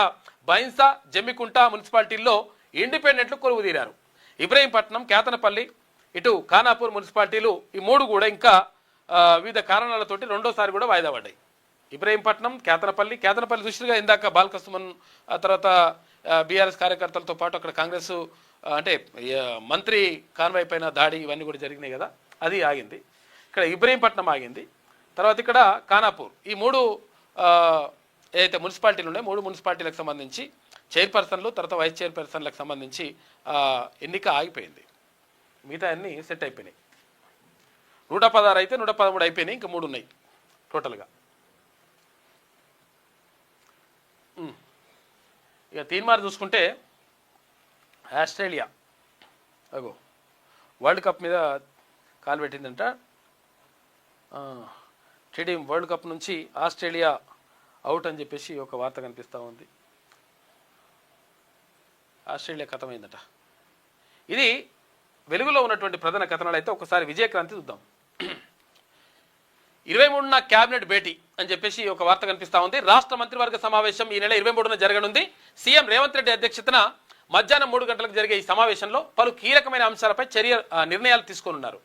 బైన్సా, జమ్మికుంట మున్సిపాలిటీల్లో ఇండిపెండెంట్లు కొలువు తీరారు. ఇబ్రహీంపట్నం, కేతనపల్లి, ఇటు ఖానాపూర్ మున్సిపాలిటీలు, ఈ 3 కూడా ఇంకా వివిధ కారణాలతోటి రెండోసారి కూడా వాయిదా పడ్డాయి. ఇబ్రహీంపట్నం, కేతనపల్లి దృష్టిగా ఇందాక బాల్కసుమన్, తర్వాత బీఆర్ఎస్ కార్యకర్తలతో పాటు అక్కడ కాంగ్రెస్ అంటే మంత్రి కాన్వాయ్ పైన దాడి, ఇవన్నీ కూడా జరిగినాయి కదా, అది ఆగింది. ఇక్కడ ఇబ్రహీంపట్నం ఆగింది. తర్వాత ఇక్కడ ఖానాపూర్, ఈ 3 ఏదైతే మున్సిపాలిటీలు ఉన్నాయో 3 మున్సిపాలిటీలకు సంబంధించి చైర్పర్సన్లు, తర్వాత వైస్ చైర్పర్సన్లకు సంబంధించి ఎన్నిక ఆగిపోయింది. మిగతా అన్నీ సెట్ అయిపోయినాయి. 116 అయితే 113 అయిపోయినాయి, ఇంకా 3 ఉన్నాయి టోటల్గా. ఇక తీన్మార్ చూసుకుంటే ఆస్ట్రేలియా అగో వరల్డ్ కప్ మీద కాలు పెట్టిందంట. టీడీఎం వరల్డ్ కప్ నుంచి ఆస్ట్రేలియా అవుట్ అని చెప్పేసి ఒక వార్త కనిపిస్తూ ఉంది. ఆస్ట్రేలియా కథమైందట. ఇది వెలుగులో ఉన్నటువంటి ప్రధాన కథనాలు. అయితే ఒకసారి విజయక్రాంతి చూద్దాం. 23న క్యాబినెట్ భేటీ అని చెప్పేసి ఒక వార్త కనిపిస్తూ ఉంది. రాష్ట్ర మంత్రివర్గ సమావేశం ఈ నెల 23న జరగనుంది. సీఎం రేవంత్ రెడ్డి అధ్యక్షతన మధ్యాహ్నం 3 గంటలకు జరిగే ఈ సమావేశంలో పలు కీలకమైన అంశాలపై నిర్ణయాలు తీసుకోనున్నారు.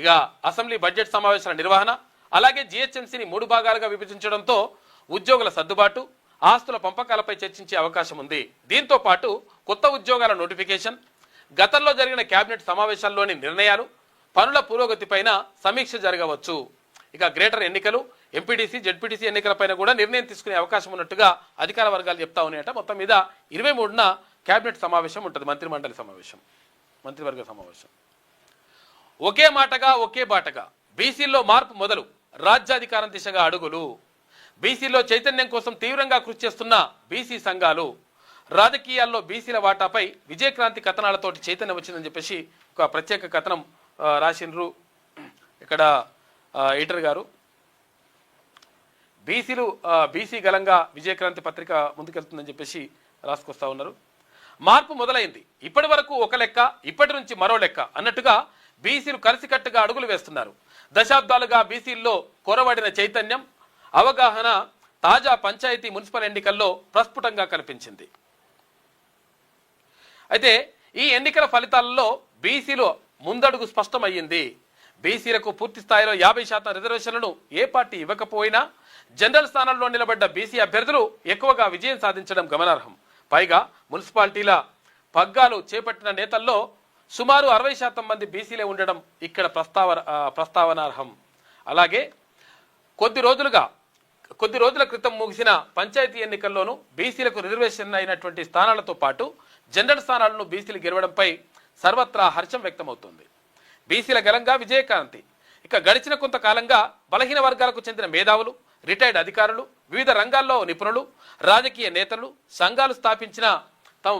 ఇక అసెంబ్లీ బడ్జెట్ సమావేశాల నిర్వహణ, అలాగే జిహెచ్ఎంసీని 3 భాగాలుగా విభజించడంతో ఉద్యోగుల సర్దుబాటు, ఆస్తుల పంపకాలపై చర్చించే అవకాశం ఉంది. దీంతో పాటు కొత్త ఉద్యోగాల నోటిఫికేషన్, గతంలో జరిగిన కేబినెట్ సమావేశాల్లోని నిర్ణయాలు, పనుల పురోగతిపైన సమీక్ష జరగవచ్చు. ఇక గ్రేటర్ ఎన్నికలు, ఎంపీటీసీ, జెడ్పీటీసీ ఎన్నికలపైన కూడా నిర్ణయం తీసుకునే అవకాశం ఉన్నట్టుగా అధికార వర్గాలు చెప్తా ఉన్నాయట. మొత్తం మీద 23న కేబినెట్ సమావేశం ఉంటుంది, మంత్రిమండలి సమావేశం, మంత్రివర్గ సమావేశం. ఒకే మాటగా ఒకే బాటగా బీసీల్లో మార్పు మొదలు, రాజ్యాధికారం దిశగా అడుగులు. బీసీలో చైతన్యం కోసం తీవ్రంగా కృషి చేస్తున్న బీసీ సంఘాలు, రాజకీయాల్లో బీసీల వాటాపై విజయక్రాంతి కథనాలతోటి చైతన్యం వచ్చిందని చెప్పేసి ఒక ప్రత్యేక కథనం రాసిండ్రు ఇక్కడ ఎడిటర్ గారు. బీసీ గలంగా విజయక్రాంతి పత్రిక ముందుకెళ్తుందని చెప్పేసి రాసుకొస్తా ఉన్నారు. మార్పు మొదలైంది, ఇప్పటి వరకు ఒక లెక్క, ఇప్పటి నుంచి మరో లెక్క అన్నట్టుగా బీసీలు కలిసికట్టుగా అడుగులు వేస్తున్నారు. దశాబ్దాలుగా బీసీల్లో కొరవడిన చైతన్యం, అవగాహన తాజా పంచాయతీ మున్సిపల్ ఎన్నికల్లో ప్రస్ఫుటంగా కనిపించింది. అయితే ఈ ఎన్నికల ఫలితాలలో బీసీలో ముందడుగు స్పష్టమయ్యింది. బీసీలకు పూర్తి స్థాయిలో 50% రిజర్వేషన్లను ఏ పార్టీ ఇవ్వకపోయినా జనరల్ స్థానంలో నిలబడ్డ బీసీ అభ్యర్థులు ఎక్కువగా విజయం సాధించడం గమనార్హం. పైగా మున్సిపాలిటీల పగ్గాలు చేపట్టిన నేతల్లో సుమారు 60% మంది బీసీలే ఉండడం ఇక్కడ ప్రస్తావనార్హం. అలాగే కొద్ది రోజుల క్రితం ముగిసిన పంచాయతీ ఎన్నికల్లోనూ బీసీలకు రిజర్వేషన్ అయినటువంటి స్థానాలతో పాటు జనరల్ స్థానాలను బీసీలు గెలవడంపై సర్వత్రా హర్షం వ్యక్తమవుతోంది. బీసీల గలంగా విజయకాంతి. ఇక గడిచిన కొంతకాలంగా బలహీన వర్గాలకు చెందిన మేధావులు, రిటైర్డ్ అధికారులు, వివిధ రంగాల్లో నిపుణులు, రాజకీయ నేతలు, సంఘాలు స్థాపించిన తమ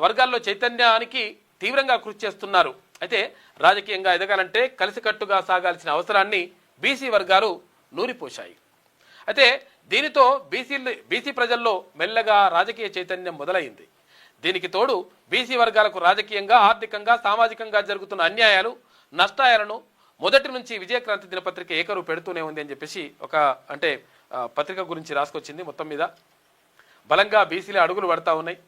వర్గాల్లో చైతన్యానికి తీవ్రంగా కృషి చేస్తున్నారు. అయితే రాజకీయంగా ఎదగాలంటే కలిసికట్టుగా సాగాల్సిన అవసరాన్ని బీసీ వర్గాలు నూరిపోశాయి. అయితే దీనితో బీసీ ప్రజల్లో మెల్లగా రాజకీయ చైతన్యం మొదలైంది. దీనికి తోడు బీసీ వర్గాలకు రాజకీయంగా, ఆర్థికంగా, సామాజికంగా జరుగుతున్న అన్యాయాలు, నష్టాలను మొదటి నుంచి విజయక్రాంతి దినపత్రిక ఏకరువు పెడుతూనే ఉంది అని చెప్పేసి పత్రిక గురించి రాసుకొచ్చింది. మొత్తం మీద బలంగా బీసీలే అడుగులు పడతా ఉన్నాయి.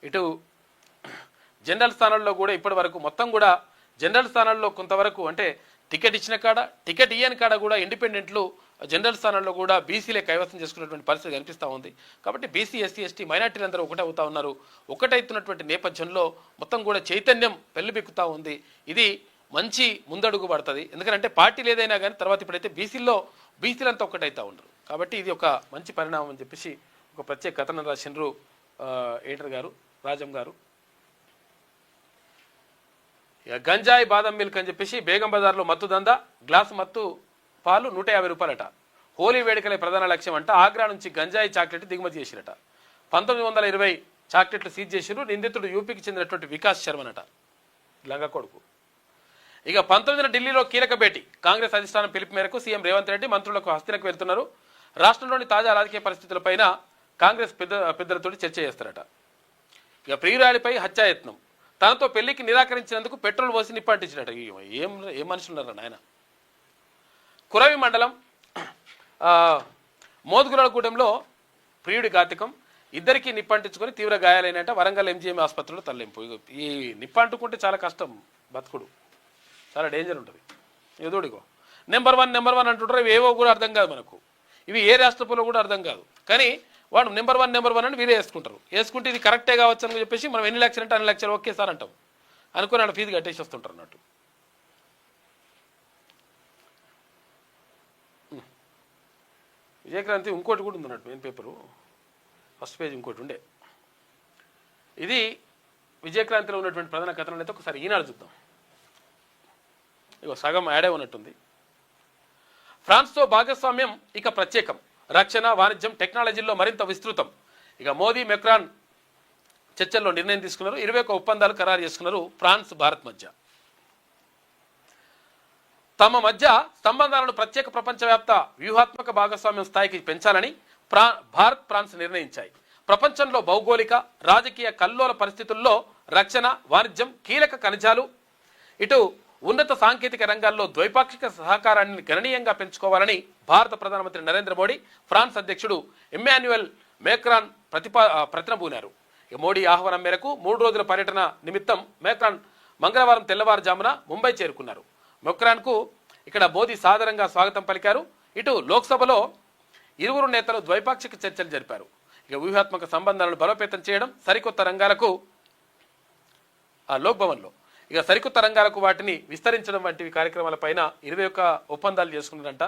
ఇటు జనరల్ స్థానాల్లో కూడా ఇప్పటి వరకు మొత్తం కూడా జనరల్ స్థానాల్లో కొంతవరకు టికెట్ ఇచ్చిన కాడ, టికెట్ ఇయ్యని కాడ కూడా ఇండిపెండెంట్లు జనరల్ స్థానాల్లో కూడా బీసీలే కైవసం చేసుకున్నటువంటి పరిస్థితి కనిపిస్తూ ఉంది. కాబట్టి బీసీ, ఎస్సీ, ఎస్టీ, మైనార్టీలందరూ ఒకటే అవుతా ఉన్నారు. ఒకటైతున్నటువంటి నేపథ్యంలో మొత్తం కూడా చైతన్యం పెళ్లిబిక్కుతూ ఉంది. ఇది మంచి ముందడుగు పడుతుంది. ఎందుకంటే పార్టీలు ఏదైనా కానీ తర్వాత ఇప్పుడైతే బీసీలంతా ఒకటైతా ఉండరు. కాబట్టి ఇది ఒక మంచి పరిణామం అని చెప్పేసి ఒక ప్రత్యేక కథనం రాసిండ్రు ఎడిటర్ గారు, రాజం గారు. గంజాయి బాదం మిల్క్ అని చెప్పేసి బేగం బజార్లో మత్తు దందా, గ్లాసు మత్తు పాలు 150 రూపాయలట. హోలీ వేడుకలే ప్రధాన లక్ష్యం అంట. ఆగ్రా నుంచి గంజాయి చాక్లెట్ దిగుమతి చేసిరట. 1920 చాక్లెట్లు సీజ్ చేసిరు. నిందితుడు యూపీకి చెందినటువంటి వికాస్ శర్మనట, లంగా కొడుకు. ఇక 19న ఢిల్లీలో కీలక భేటీ. కాంగ్రెస్ అధిష్టానం పిలుపు మేరకు సీఎం రేవంత్ రెడ్డి మంత్రులకు హస్తినకు వెళ్తున్నారు. రాష్ట్రంలోని తాజా రాజకీయ పరిస్థితులపైన కాంగ్రెస్ పెద్దలతో చర్చ చేస్తారట. ఇక ప్రియురాలిపై హత్యాయత్నం, తనతో పెళ్లికి నిరాకరించినందుకు పెట్రోల్ పోసి నిప్పంటించినట. ఏం మనుషులున్నారా నాయన. కురవి మండలం మోదుగులగూడెంలో ప్రియుడి ఘాతికం, ఇద్దరికి నిప్పంటించుకొని తీవ్ర గాయాలైనట. వరంగల్ ఎంజీఎం ఆసుపత్రిలో తరలింపు. ఈ నిప్పంటుకుంటే చాలా కష్టం, బతుకుడు చాలా డేంజర్ ఉంటుంది. ఎదుడిగో నెంబర్ వన్ అంటుంటారు. ఏవో కూడా అర్థం కాదు మనకు. ఇవి ఏ రాష్ట్రంలో కూడా అర్థం కాదు. కానీ వాడు నెంబర్ వన్ అని వీరే వేసుకుంటే ఇది కరెక్టే కావచ్చు అని చెప్పేసి మనం ఎన్ని లక్షలు అంటే అన్ని లక్షలు ఓకే సార్ అంటాం అనుకుని ఆడ ఫీజు కట్టేసి వస్తుంటారు అన్నట్టు. విజయక్రాంతి ఇంకోటి కూడా ఉంది అన్నట్టు, మెయిన్ పేపరు ఫస్ట్ పేజ్ ఇంకోటి ఉండే. ఇది విజయక్రాంతిలో ఉన్నటువంటి ప్రధాన కథనాలు అయితే ఒకసారి ఈనాడు చూద్దాం. ఇగో సగం యాడే ఉన్నట్టుంది. ఫ్రాన్స్తో భాగస్వామ్యం ఇక ప్రత్యేకం, రక్షణ, వాణిజ్యం, టెక్నాలజీల్లో మరింత విస్తృతం. ఇక మోదీ, మెక్రాన్ చర్చల్లో నిర్ణయం తీసుకున్నారు. 21 ఒప్పందాలు ఖరారు చేసుకున్నారు ఫ్రాన్స్, భారత్ మధ్య. తమ మధ్య సంబంధాలను ప్రత్యేక ప్రపంచవ్యాప్త వ్యూహాత్మక భాగస్వామ్యం స్థాయికి పెంచాలని భారత్, ఫ్రాన్స్ నిర్ణయించాయి. ప్రపంచంలో భౌగోళిక, రాజకీయ కల్లోల పరిస్థితుల్లో రక్షణ, వాణిజ్యం, కీలక ఖనిజాలు, ఇటు ఉన్నత సాంకేతిక రంగాల్లో ద్వైపాక్షిక సహకారాన్ని గణనీయంగా పెంచుకోవాలని భారత ప్రధానమంత్రి నరేంద్ర మోడీ, ఫ్రాన్స్ అధ్యక్షుడు ఎమ్మాన్యుయల్ మేక్రాన్ ప్రతినబూనారు. మోడీ ఆహ్వానం మేరకు 3 రోజుల పర్యటన నిమిత్తం మేక్రాన్ మంగళవారం తెల్లవారుజామున ముంబై చేరుకున్నారు. మెక్రాన్కు ఇక్కడ మోదీ సాదరంగా స్వాగతం పలికారు. ఇటు లోక్సభలో ఇరువురు నేతలు ద్వైపాక్షిక చర్చలు జరిపారు. ఇక వ్యూహాత్మక సంబంధాలను బలోపేతం చేయడం, సరికొత్త రంగాలకు లోక్భవన్లో సరికొత్త రంగాలకు వాటిని విస్తరించడం వంటివి కార్యక్రమాలపైన 21 ఒప్పందాలు చేసుకున్నారంట.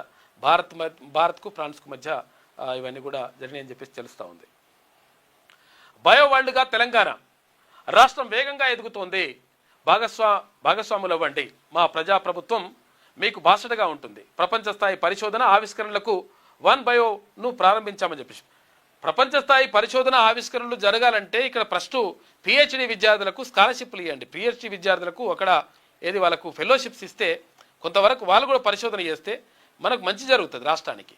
భారత్కు ఫ్రాన్స్కు మధ్య ఇవన్నీ కూడా జరినాయని చెప్పేసి తెలుస్తూ ఉంది. బయో వరల్డ్గా తెలంగాణ రాష్ట్రం వేగంగా ఎదుగుతోంది. భాగస్వాములు అవ్వండి, మా ప్రజాప్రభుత్వం మీకు బాసటగా ఉంటుంది. ప్రపంచ స్థాయి పరిశోధన ఆవిష్కరణలకు వన్ బయోను ప్రారంభించామని చెప్పేసి. ప్రపంచ స్థాయి పరిశోధన ఆవిష్కరణలు జరగాలంటే ఇక్కడ ఫస్ట్ పిహెచ్డి విద్యార్థులకు స్కాలర్షిప్లు ఇవ్వండి. పిహెచ్డి విద్యార్థులకు అక్కడ వాళ్ళకు ఫెలోషిప్స్ ఇస్తే కొంతవరకు వాళ్ళు కూడా పరిశోధన చేస్తే మనకు మంచి జరుగుతుంది రాష్ట్రానికి.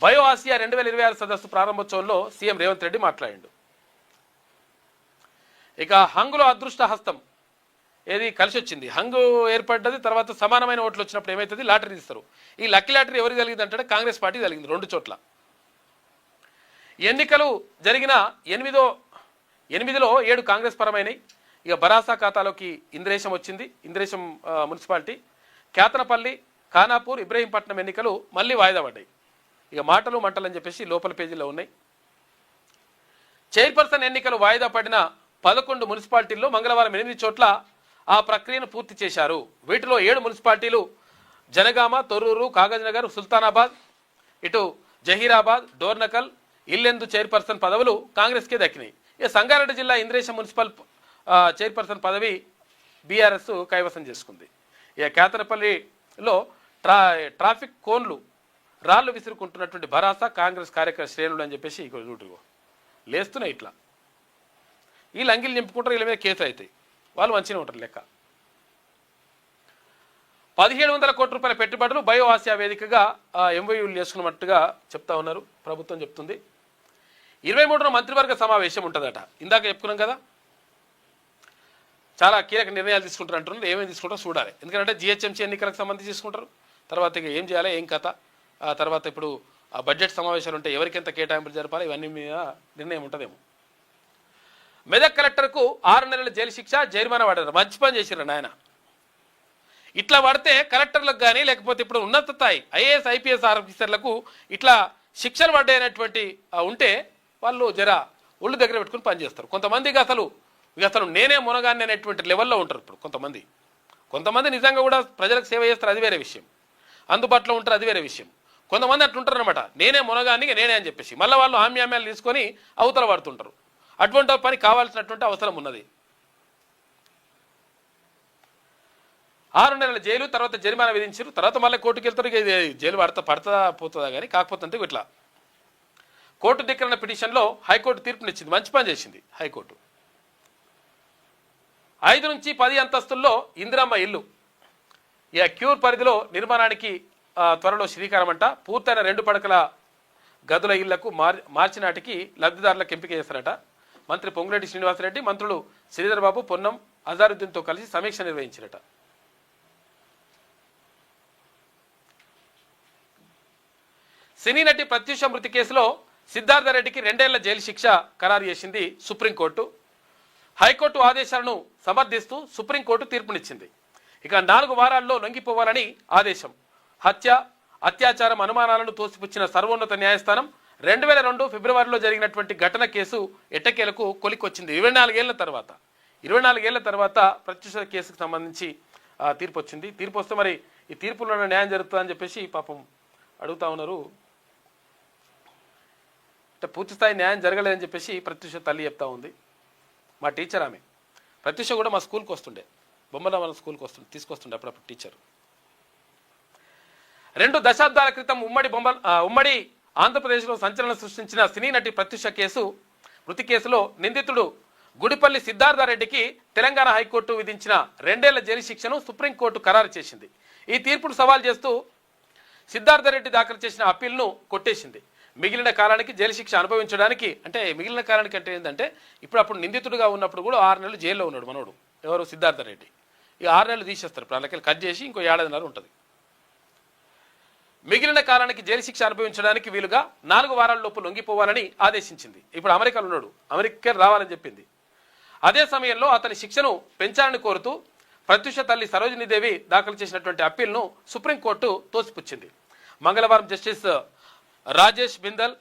బయో ఆసియా 2026 సదస్సు ప్రారంభోత్సవంలో సీఎం రేవంత్ రెడ్డి మాట్లాడిండు. ఇక హంగులో అదృష్ట హస్తం ఏది కలిసి వచ్చింది. హంగు ఏర్పడ్డది, తర్వాత సమానమైన ఓట్లు వచ్చినప్పుడు ఏమవుతుంది, లాటరీ తీస్తారు. ఈ లక్కీ లాటరీ ఎవరికి కలిగింది అంటే కాంగ్రెస్ పార్టీ కలిగింది 2 చోట్ల. ఎన్నికలు జరిగిన 8లో 7 కాంగ్రెస్ పరమైనవి. ఇక బరాసా ఖాతాలోకి ఇంద్రేశం వచ్చింది. ఇంద్రేశం మున్సిపాలిటీ, కేతనపల్లి, ఖానాపూర్, ఇబ్రహీంపట్నం ఎన్నికలు మళ్ళీ వాయిదా పడ్డాయి. ఇక మాటలు మంటలు అని చెప్పేసి లోపల పేజీలో ఉన్నాయి. చైర్పర్సన్ ఎన్నికలు వాయిదా పడిన 11 మున్సిపాలిటీల్లో మంగళవారం 8 చోట్ల ఆ ప్రక్రియను పూర్తి చేశారు. వీటిలో 7 మున్సిపాలిటీలు జనగామ, తొర్రూరు, కాగజ్నగర్, సుల్తానాబాద్, ఇటు జహీరాబాద్, డోర్నకల్, ఇల్లెందు చైర్పర్సన్ పదవులు కాంగ్రెస్కే దక్కినాయి. ఇక సంగారెడ్డి జిల్లా ఇంద్రేశం మున్సిపల్ చైర్పర్సన్ పదవి బీఆర్ఎస్ కైవసం చేసుకుంది. ఇక కేతనపల్లిలో ట్రాఫిక్ కోన్లు రాళ్లు విసురుకుంటున్నటువంటి భరాసా కాంగ్రెస్ కార్యకర్త శ్రేణులు అని చెప్పేసి ఇక్కడ చూటుగో లేస్తున్నాయి. ఇట్లా వీళ్ళు అంగిలు నింపుకుంటారు, వీళ్ళ మీద కేసులు అవుతాయి. వాళ్ళు మంచిగా ఉంటారు లెక్క. 1700 కోట్ల రూపాయల పెట్టుబడులు బయో ఆసియా వేదికగా ఎంఓయూలు చేసుకున్నట్టుగా చెప్తా ఉన్నారు. ప్రభుత్వం చెప్తుంది. 23న మంత్రివర్గ సమావేశం ఉంటుందట. ఇందాక చెప్పుకున్నాం కదా, చాలా కీలక నిర్ణయాలు తీసుకుంటారు అంటున్నారు. ఏమేమి తీసుకుంటారో చూడాలి. ఎందుకంటే జిహెచ్ఎంసీ ఎన్నికలకు సంబంధించి తీసుకుంటారు. తర్వాత ఇక ఏం చేయాలి, ఏం కథ, ఆ తర్వాత ఇప్పుడు ఆ బడ్జెట్ సమావేశాలు ఉంటే ఎవరికి ఎంత కేటాయింపులు జరపాలి, ఇవన్నీ మీద నిర్ణయం ఉంటుందేమో. మెదక్ కలెక్టర్కు 6 నెలల జైలు శిక్ష, జరిమానా పడ్డారు. మంచి పని చేసిర్రు నాయన. ఇట్లా పడితే కలెక్టర్లకు కానీ లేకపోతే ఇప్పుడు ఉన్నత స్థాయి ఐఏఎస్ ఐపీఎస్ ఆఫీసర్లకు ఇట్లా శిక్షలు పడ్డాయనేటువంటి ఉంటే వాళ్ళు జర ఒళ్ళు దగ్గర పెట్టుకుని పనిచేస్తారు. కొంతమందికి అసలు నేనే మునగాన్ని అనేటువంటి లెవెల్లో ఉంటారు. ఇప్పుడు కొంతమంది నిజంగా కూడా ప్రజలకు సేవ చేస్తారు, అది వేరే విషయం. అందుబాటులో ఉంటారు, అది వేరే విషయం. కొంతమంది అట్లుంటారు అనమాట, నేనే మునగాన్ని నేనే అని చెప్పేసి మళ్ళీ వాళ్ళు హామ్యామ్యాలు తీసుకొని అవతల పడుతుంటారు. అటువంటి పని కావాల్సినటువంటి అవసరం ఉన్నది. 6 నెలల జైలు, తర్వాత జరిమానా విధించారు. తర్వాత మళ్ళీ కోర్టుకు వెళ్తారు. ఇది జైలు పడతా పోతుందా కానీ కాకపోతే అంతే. ఇట్లా కోర్టు ధిక్కరణ పిటిషన్లో హైకోర్టు తీర్పునిచ్చింది. మంచి పని చేసింది హైకోర్టు. 5 నుంచి 10 అంతస్తుల్లో ఇందిరమ్మ ఇల్లు ఇక క్యూర్ పరిధిలో నిర్మాణానికి త్వరలో శ్రీకారం అంట. పూర్తయిన 2 పడకల గదుల ఇళ్లకు మార్చి నాటికి లబ్ధిదారులకు ఎంపిక చేస్తారట. మంత్రి పొంగులేటి శ్రీనివాసరెడ్డి, మంత్రులు శ్రీధర్ బాబు, పొన్నం, అజారుద్దీన్తో కలిసి సమీక్ష నిర్వహించారట. సినీ నటి ప్రత్యూష మృతి కేసులో సిద్ధార్థరెడ్డికి 2 ఏళ్ల జైలు శిక్ష ఖరారు చేసింది సుప్రీంకోర్టు. హైకోర్టు ఆదేశాలను సమర్థిస్తూ సుప్రీంకోర్టు తీర్పునిచ్చింది. ఇక 4 వారాల్లో లొంగిపోవాలని ఆదేశం. అత్యాచారం అనుమానాలను తోసిపుచ్చిన సర్వోన్నత న్యాయస్థానం 2002 ఫిబ్రవరిలో జరిగినటువంటి ఘటన కేసు ఎట్టకేలకు కొలికొచ్చింది. 24 ఏళ్ల తర్వాత ప్రత్యూష కేసుకు సంబంధించి తీర్పు వచ్చింది. తీర్పు వస్తే మరి ఈ తీర్పులో న్యాయం జరుగుతుందని చెప్పేసి పాపం అడుగుతా ఉన్నారు. అంటే పూర్తిస్థాయి న్యాయం జరగలేదని చెప్పేసి ప్రత్యూష తల్లి చెప్తా ఉంది. మా టీచర్ ఆమె. ప్రత్యూష కూడా మా స్కూల్కి వస్తుండే, బొమ్మల మన స్కూల్కి తీసుకొస్తుండే అప్పుడప్పుడు టీచర్. 2 దశాబ్దాల క్రితం ఉమ్మడి ఆంధ్రప్రదేశ్లో సంచలనం సృష్టించిన సినీ నటి ప్రత్యూష మృతి కేసులో నిందితుడు గుడిపల్లి సిద్ధార్థరెడ్డికి తెలంగాణ హైకోర్టు విధించిన 2 ఏళ్ల జైలు శిక్షను సుప్రీంకోర్టు ఖరారు చేసింది. ఈ తీర్పును సవాల్ చేస్తూ సిద్ధార్థరెడ్డి దాఖలు చేసిన అప్పీల్ను కొట్టేసింది. మిగిలిన కాలానికి జైలు శిక్ష అనుభవించడానికి, అంటే మిగిలిన కాలానికి అంటే ఏంటంటే అప్పుడు నిందితుడిగా ఉన్నప్పుడు కూడా 6 నెలలు జైల్లో ఉన్నాడు మనోడు, ఎవరు సిద్ధార్థరెడ్డి. ఈ 6 నెలలు తీసేస్తారు, ఇప్పుడు అలాగే కట్ చేసి ఇంకో 7.5 ఉంటుంది. మిగిలిన కాలానికి జైలు శిక్ష అనుభవించడానికి వీలుగా 4 వారాల లోపు లొంగిపోవాలని ఆదేశించింది. ఇప్పుడు అమెరికాలో ఉన్నాడు, అమెరికా రావాలని చెప్పింది. అదే సమయంలో అతని శిక్షను పెంచాలని కోరుతూ ప్రత్యూష తల్లి సరోజినీదేవి దాఖలు చేసినటువంటి అప్పీల్ను సుప్రీంకోర్టు తోసిపుచ్చింది. మంగళవారం జస్టిస్ రాజేష్ బిందల్,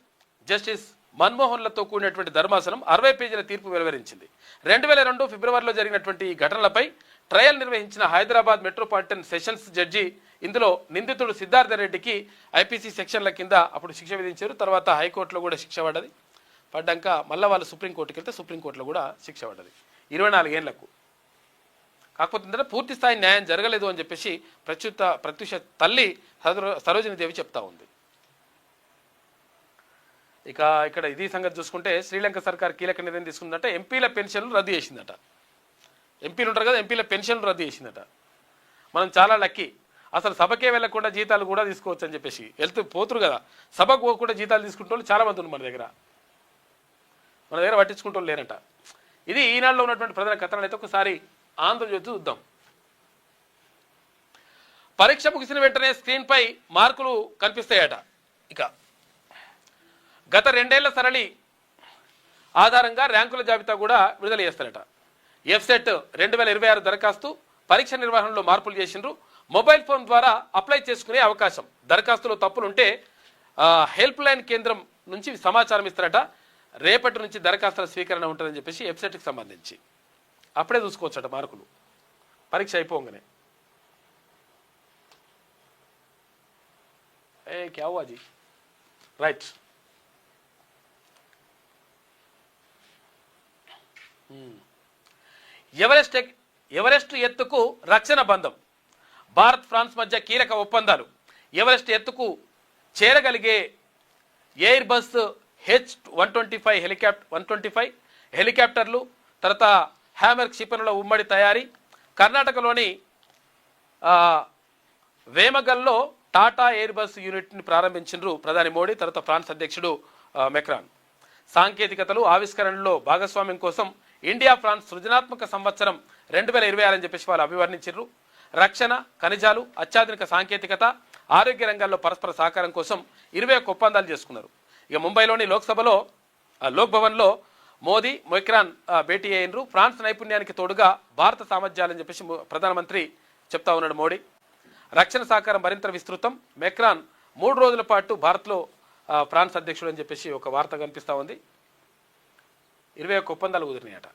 జస్టిస్ మన్మోహన్లతో కూడినటువంటి ధర్మాసనం 60 పేజీల తీర్పు వెలువరించింది. 2002 ఫిబ్రవరిలో జరిగినటువంటి ఈ ఘటనలపై ట్రయల్ నిర్వహించిన హైదరాబాద్ మెట్రోపాలిటన్ సెషన్స్ జడ్జి ఇందులో నిందితుడు సిద్ధార్థరెడ్డికి ఐపీసీ సెక్షన్ల కింద అప్పుడు శిక్ష విధించారు. తర్వాత హైకోర్టులో కూడా శిక్ష పడ్డాక మళ్ళీ వాళ్ళు సుప్రీంకోర్టుకి వెళ్తే సుప్రీంకోర్టులో కూడా శిక్ష పడ్డది 24 ఏళ్లకు. కాకపోతే పూర్తి స్థాయి న్యాయం జరగలేదు అని చెప్పేసి ప్రత్యూష తల్లి సరోజినీదేవి చెప్తా ఉంది. ఇక ఇక్కడ ఇది సంగతి చూసుకుంటే శ్రీలంక సర్కార్ కీలక నిర్ణయం తీసుకుందంటే ఎంపీల పెన్షన్లు రద్దు చేసిందట. ఎంపీలు ఉంటారు కదా, ఎంపీల పెన్షన్లు రద్దు చేసిందట. మనం చాలా లక్కీ. అసలు సభకే వెళ్లకుండా జీతాలు కూడా తీసుకోవచ్చు అని చెప్పేసి పోతురు కదా, సభకు పోకుండా జీతాలు తీసుకుంటే వాళ్ళు చాలా మంది ఉన్నారు మన దగ్గర పట్టించుకుంటూ లేరంట. ఇది ఈనాడులో ఉన్నటువంటి ప్రధాన కథనాలు. అయితే ఒకసారి ఆంధ్రజ్యోతి చూద్దాం. పరీక్ష ముగిసిన వెంటనే స్క్రీన్పై మార్కులు కనిపిస్తాయట. ఇక గత 2 ఏళ్ల సరళి ఆధారంగా ర్యాంకుల జాబితా కూడా విడుదల చేస్తారట. ఎఫ్సెట్ 2026 దరఖాస్తు పరీక్ష నిర్వహణలో మార్పులు చేసిండ్రు. మొబైల్ ఫోన్ ద్వారా అప్లై చేసుకునే అవకాశం, దరఖాస్తులో తప్పులుంటే హెల్ప్ లైన్ కేంద్రం నుంచి సమాచారం ఇస్తారట. రేపటి నుంచి దరఖాస్తుల స్వీకరణ ఉంటుందని చెప్పేసి వెబ్సైట్కి సంబంధించి అప్పుడే చూసుకోవచ్చట మార్కులు పరీక్ష అయిపోగానే. క్యా హువా జీ, రైట్. ఎవరెస్ట్ ఎత్తుకు రక్షణ బంధం, భారత్ ఫ్రాన్స్ మధ్య కీలక ఒప్పందాలు. ఎవరెస్ట్ ఎత్తుకు చేరగలిగే ఎయిర్ బస్ H125 హెలికాప్టర్లు, తర్వాత హ్యామర్ క్షిపణుల ఉమ్మడి తయారీ. కర్ణాటకలోని వేమగల్లో టాటా ఎయిర్ బస్ యూనిట్ని ప్రారంభించారు ప్రధాని మోడీ, తర్వాత ఫ్రాన్స్ అధ్యక్షుడు మెక్రాన్. సాంకేతికతలు ఆవిష్కరణలో భాగస్వామ్యం కోసం ఇండియా ఫ్రాన్స్ సృజనాత్మక సంవత్సరం 2026 అని చెప్పేసి వాళ్ళు అభివర్ణించారు. రక్షణ, ఖనిజాలు, అత్యాధునిక సాంకేతికత, ఆరోగ్య రంగాల్లో పరస్పర సహకారం కోసం 21 ఒప్పందాలు చేసుకున్నారు. ఇక ముంబైలోని లోక్ భవన్లో మోదీ మెక్రాన్ భేటీ అయినరు. ఫ్రాన్స్ నైపుణ్యానికి తోడుగా భారత సామర్థ్యాలని చెప్పేసి ప్రధానమంత్రి చెప్తా ఉన్నాడు మోడీ. రక్షణ సహకారం మరింత విస్తృతం. మెక్రాన్ 3 రోజుల పాటు భారత్లో ఫ్రాన్స్ అధ్యక్షుడు అని చెప్పేసి ఒక వార్త కనిపిస్తూ ఉంది. 21 ఒప్పందాలు కుదిరినాయట.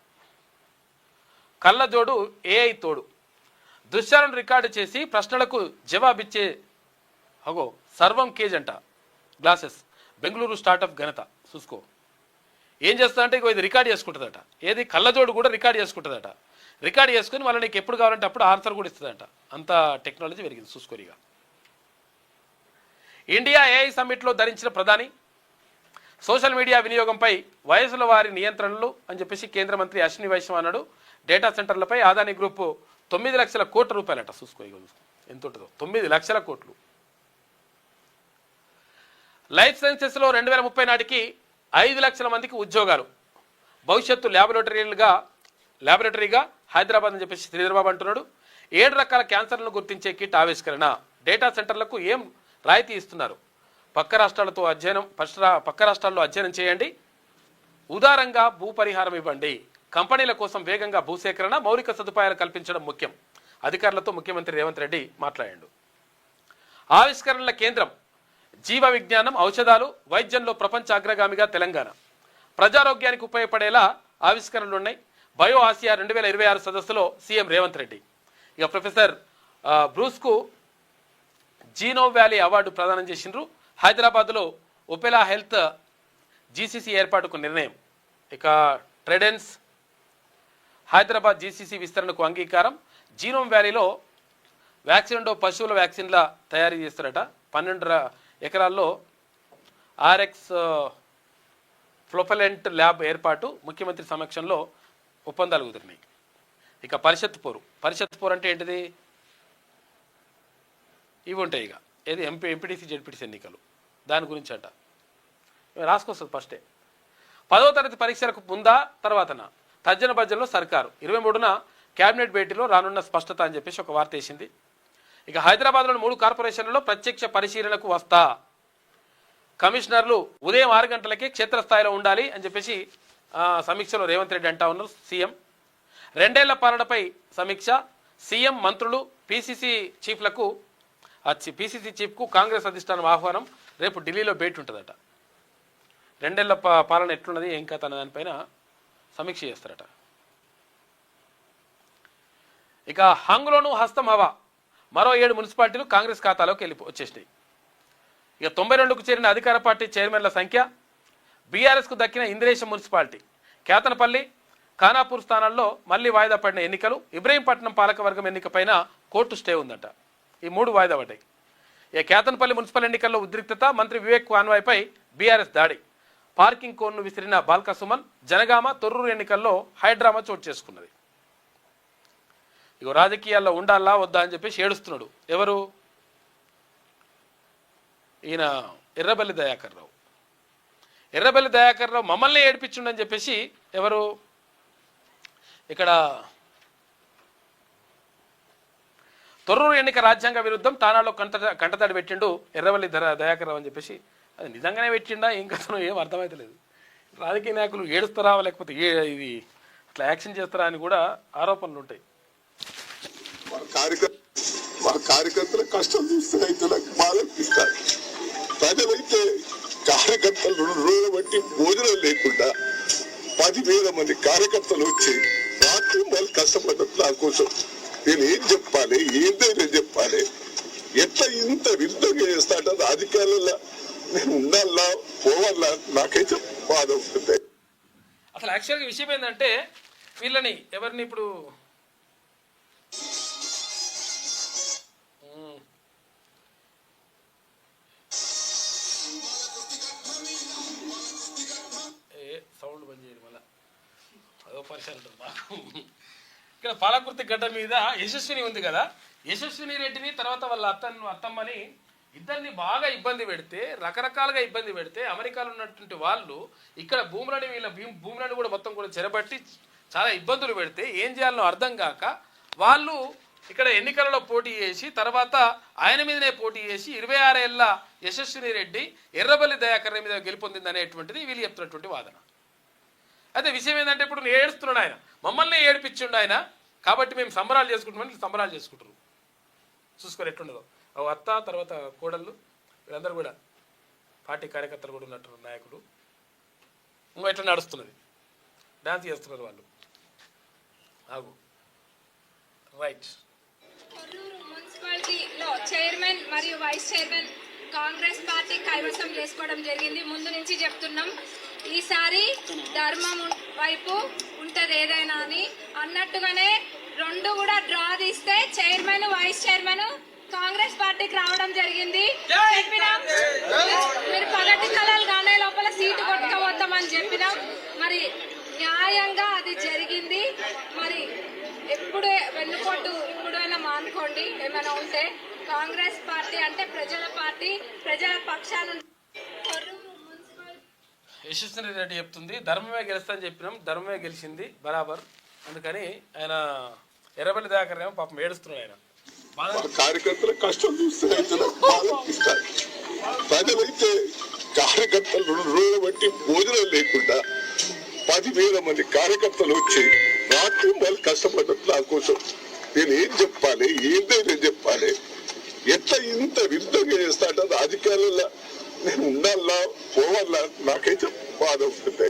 కళ్ళజోడు ఏఐ తోడు, దృశ్యాలను రికార్డు చేసి ప్రశ్నలకు జవాబిచ్చే సర్వం కేజ్ అంట గ్లాసెస్. బెంగళూరు స్టార్టప్ ఘనత చూసుకో. ఏం చేస్తా అంటే ఇది రికార్డ్ చేసుకుంటుందట. ఏది కళ్ళజోడు కూడా రికార్డ్ చేసుకుంటుందట. రికార్డ్ చేసుకుని మళ్ళీ నీకు ఎప్పుడు కావాలంటే అప్పుడు ఆన్సర్ కూడా ఇస్తుందట. అంత టెక్నాలజీ పెరిగింది చూసుకోరిగా. ఇండియా ఏఐ సమ్మిట్లో ధరించిన ప్రధాని. సోషల్ మీడియా వినియోగంపై వయసుల వారి నియంత్రణలు అని చెప్పేసి కేంద్ర మంత్రి అశ్విని వైష్ణవ్ అన్నాడు. డేటా సెంటర్లపై అదానీ గ్రూప్ 9 లక్షల కోట్ల రూపాయలట. చూసుకో ఎంత ఉంటుందో, 9 లక్షల కోట్లు. లైఫ్ సైన్సెస్లో 2030 నాటికి 5 లక్షల మందికి ఉద్యోగాలు. భవిష్యత్తు ల్యాబొరేటరీగా హైదరాబాద్ అని చెప్పేసి శ్రీధర్బాబు అంటున్నాడు. 7 రకాల క్యాన్సర్లను గుర్తించే కిట్ ఆవిష్కరణ. డేటా సెంటర్లకు ఏం రాయితీ ఇస్తున్నారు? పక్క రాష్ట్రాల్లో అధ్యయనం చేయండి. ఉదారంగా భూ పరిహారం ఇవ్వండి. కంపెనీల కోసం వేగంగా భూసేకరణ, మౌలిక సదుపాయాలు కల్పించడం ముఖ్యం. అధికారులతో ముఖ్యమంత్రి రేవంత్ రెడ్డి మాట్లాడాడు. ఆవిష్కరణల కేంద్రం, జీవ విజ్ఞానం, ఔషధాలు, వైద్యంలో ప్రపంచ అగ్రగామిగా తెలంగాణ. ప్రజారోగ్యానికి ఉపయోగపడేలా ఆవిష్కరణలు ఉన్నాయి. బయో ఆసియా 2026 సదస్సులో సీఎం రేవంత్ రెడ్డి. ఇక ప్రొఫెసర్ బ్రూస్కు జీనో వ్యాలీ అవార్డు ప్రదానం చేసిండ్రు. హైదరాబాద్లో ఒపెలా హెల్త్ జీసీసీ ఏర్పాటుకు నిర్ణయం. ఇక ట్రెడెన్స్ హైదరాబాద్ జీసీసీ విస్తరణకు అంగీకారం. జీనోమ్ వ్యాలీలో వ్యాక్సిన్ పశువుల వ్యాక్సిన్ల తయారీ చేస్తారట. 12 ఎకరాల్లో ఆర్ఎక్స్ ఫ్లోపలెంట్ ల్యాబ్ ఏర్పాటు. ముఖ్యమంత్రి సమక్షంలో ఒప్పందాలు కుదిరినాయి. ఇక పరిషత్ పోరు అంటే ఏంటిది? ఇవి ఉంటాయి. ఇక ఏది ఎంపీటీసీ జెడ్పీటీసీ ఎన్నికలు, దాని గురించి అంట. రాసుకొస్తుంది ఫస్టే. 10వ తరగతి పరీక్షలకు ముందా తర్వాతనా తర్జన భర్జనలో సర్కారు. 23న కేబినెట్ భేటీలో రానున్న స్పష్టత అని చెప్పేసి ఒక వార్త వేసింది. ఇక హైదరాబాద్లోని 3 కార్పొరేషన్లలో ప్రత్యక్ష పరిశీలనకు వస్తా. కమిషనర్లు ఉదయం 6 గంటలకే క్షేత్రస్థాయిలో ఉండాలి అని చెప్పేసి సమీక్షలో రేవంత్ రెడ్డి అంటా ఉన్నారు సీఎం. 2 ఏళ్ల పాలనపై సమీక్ష. సీఎం, మంత్రులు, పీసీసీ చీఫ్కు కాంగ్రెస్ అధిష్టానం ఆహ్వానం. రేపు ఢిల్లీలో భేటీ ఉంటుందట. 2 ఏళ్ల పాలన ఎట్లున్నది ఏం కథ అన్న దానిపైన సమీక్ష చేస్తారట. ఇక హంగ్లోనూ హస్తం హవా. మరో 7 మున్సిపాలిటీలు కాంగ్రెస్ ఖాతాలోకి వచ్చేసినాయి. ఇక 92కు చేరిన అధికార పార్టీ చైర్మన్ల సంఖ్య. బీఆర్ఎస్కు దక్కిన ఇంద్రేశం మున్సిపాలిటీ, కేతనపల్లి, ఖానాపూర్ స్థానాల్లో మళ్లీ వాయిదా పడిన ఎన్నికలు. ఇబ్రహీంపట్నం పాలకవర్గం ఎన్నికపైన కోర్టు స్టే ఉందట. ఈ 3 వాయిదా పడ్డాయి. ఇక కేతనపల్లి మున్సిపల్ ఎన్నికల్లో ఉద్రిక్తత. మంత్రి వివేక్ కాన్వాయ్పై బీఆర్ఎస్ దాడి. పార్కింగ్ కోడ్ను విసిరిన బాల్క సుమన్. జనగామ, తొర్రూరు ఎన్నికల్లో హైడ్రామా చోటు చేసుకున్నది. ఇక రాజకీయాల్లో ఉండాలా వద్దా అని చెప్పేసి ఏడుస్తున్నాడు ఎవరు? ఈయన ఎర్రబెల్లి దయాకర్ రావు. ఎర్రబెల్లి దయాకర్ రావు మమ్మల్ని ఏడిపించుండని చెప్పేసి ఎవరు ఇక్కడ తొర్రూరు ఎన్నిక రాజ్యాంగ విరుద్ధం తానాలో కంటతడి పెట్టిండు ఎర్రబెల్లి దయాకర్ రావు అని చెప్పేసి, అది నిజంగానే పెట్టిండా ఏం కథనో ఏం అర్థమవుతలేదు. రాజకీయ నాయకులు ఏడుస్తారా లేకపోతే ఇది అట్లా యాక్షన్ చేస్తారా అని కూడా ఆరోపణలు ఉంటాయి. మా కార్యకర్తల కష్టం చూస్తే రైతులకు బాధ అనిపిస్తారు. ప్రజలైతే కార్యకర్తలు 2 రోజులు బట్టి భోజనం లేకుండా 10,000 మంది కార్యకర్తలు వచ్చి రాత్రి వాళ్ళు కష్టపడ్డట్టు నా కోసం నేను ఏం చెప్పాలి, ఏదైనా చెప్పాలి, ఎట్లా ఇంత విరుద్ధంగా చేస్తాడ రాజకీయాలలో నేను ఉండాలా పోవాలా నాకైతే బాధ ఉంటుంది. అసలు యాక్చువల్గా విషయం ఏంటంటే వీళ్ళని ఎవరిని ఇప్పుడు సౌండ్ బంద్ చేయడం వల్ల అదో పరిచయం ఉంటుంది మాకు. ఇక్కడ పాలకుర్తి గడ్డ మీద యశస్విని ఉంది కదా, యశస్విని రెడ్డిని తర్వాత వాళ్ళ అత్తమ్మని ఇద్దరిని బాగా ఇబ్బంది పెడితే, రకరకాలుగా ఇబ్బంది పెడితే అమెరికాలో ఉన్నటువంటి వాళ్ళు ఇక్కడ వీళ్ళ భూములను కూడా మొత్తం కూడా చెరబట్టి చాలా ఇబ్బందులు పెడితే ఏం చేయాలనో అర్థం కాక వాళ్ళు ఇక్కడ ఎన్నికలలో పోటీ చేసి తర్వాత ఆయన మీదనే పోటీ చేసి 26 ఏళ్ల యశస్విని రెడ్డి ఎర్రబెల్లి దయాకర్ మీద గెలుపొందింది అనేటువంటిది వీళ్ళు చెప్తున్నటువంటి వాదన. అయితే విషయం ఏంటంటే ఇప్పుడు ఏడుస్తున్నాడు ఆయన, మమ్మల్ని ఏడిపించిండు ఆయన, కాబట్టి మేము సంబరాలు చేసుకుంటామని సంబరాలు చేసుకుంటారు. చూసుకోరు ఎట్లుండదో అత్త తర్వాత కోడళ్ళు వీళ్ళందరూ కూడా పార్టీ కార్యకర్తలు కూడా ఉన్నట్టు నాయకులు ఇంకో ఎట్లా నడుస్తున్నది, డాన్స్ చేస్తున్నారు వాళ్ళు. ఆగు రైట్. కొర్రూరు మున్సిపాలిటీలో చైర్మన్ మరియు వైస్ చైర్మన్ కాంగ్రెస్ పార్టీ కైవసం చేసుకోవడం జరిగింది. ముందు నుంచి చెప్తున్నాం, ఈసారి ధర్మం వైపు ఉంటది ఏదైనా అని అన్నట్టుగానే 2 కూడా డ్రా తీస్తే చైర్మన్ వైస్ చైర్మన్ కాంగ్రెస్ పార్టీకి రావడం జరిగింది. చెప్పినాం మీరు పగటి కళలు గానే లోపల సీటు కొట్టుకోవద్దామని చెప్పినాం. మరి న్యాయంగా అది జరిగింది. మరి ఎప్పుడు వెన్నుపోటు ఇప్పుడైనా మానుకోండి, ఏమైనా ఉంటే. కాంగ్రెస్ పార్టీ అంటే ప్రజల పార్టీ, ప్రజల పక్షాన. యశస్విని రెడ్డి చెప్తుంది ధర్మమే గెలుస్తా అని చెప్పినాం, ధర్మమే గెలిచింది బరాబర్. అందుకని ఆయన ఎర్రబెల్లి దయాకర్ ఏమో పాపం ఏడుస్తున్నాడు. ఆయన కార్యకర్తల కష్టం చూస్తే రైతులకు బాధ అనిపిస్తారు. ప్రజలైతే కార్యకర్తలు 2 రోజులు బట్టి భోజనం లేకుండా 10,000 మంది కార్యకర్తలు వచ్చి రాత్రి వాళ్ళు కష్టపడ్డట్టు నా కోసం నేను ఏం చెప్పాలి, ఏదైనా చెప్పాలి, ఎట్లా ఇంత విరుద్ధంగా చేస్తాడ రాజకీయాలలో నేను ఉండాలా పోవాలా నాకైతే బాధ ఉంటుంది.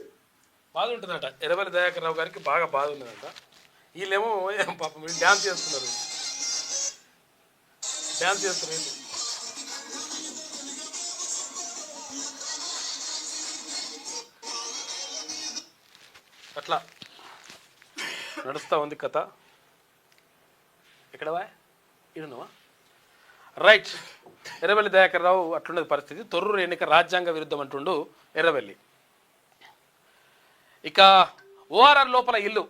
బాధ ఉంటుందట ఎర్రబెల్లి దయాకర్ రావు గారికి, బాగా బాధ ఉన్నదంట. వీళ్ళేమో పాపం డ్యాన్స్ చేస్తున్నారు, డ్యాన్స్ చేస్తున్నారు. అట్లా నడుస్తూ ఉంది కథ. ఎక్కడవా ఇడున్నావా రైట్. ఎర్రబెల్లి దయాకర్ రావు అట్లున్నది పరిస్థితి. తొర్రూరు ఎన్నిక రాజ్యాంగ విరుద్ధం అంటుండు ఎర్రబెల్లి. ఇక ఓఆర్ఆర్ లోపల ఇల్లు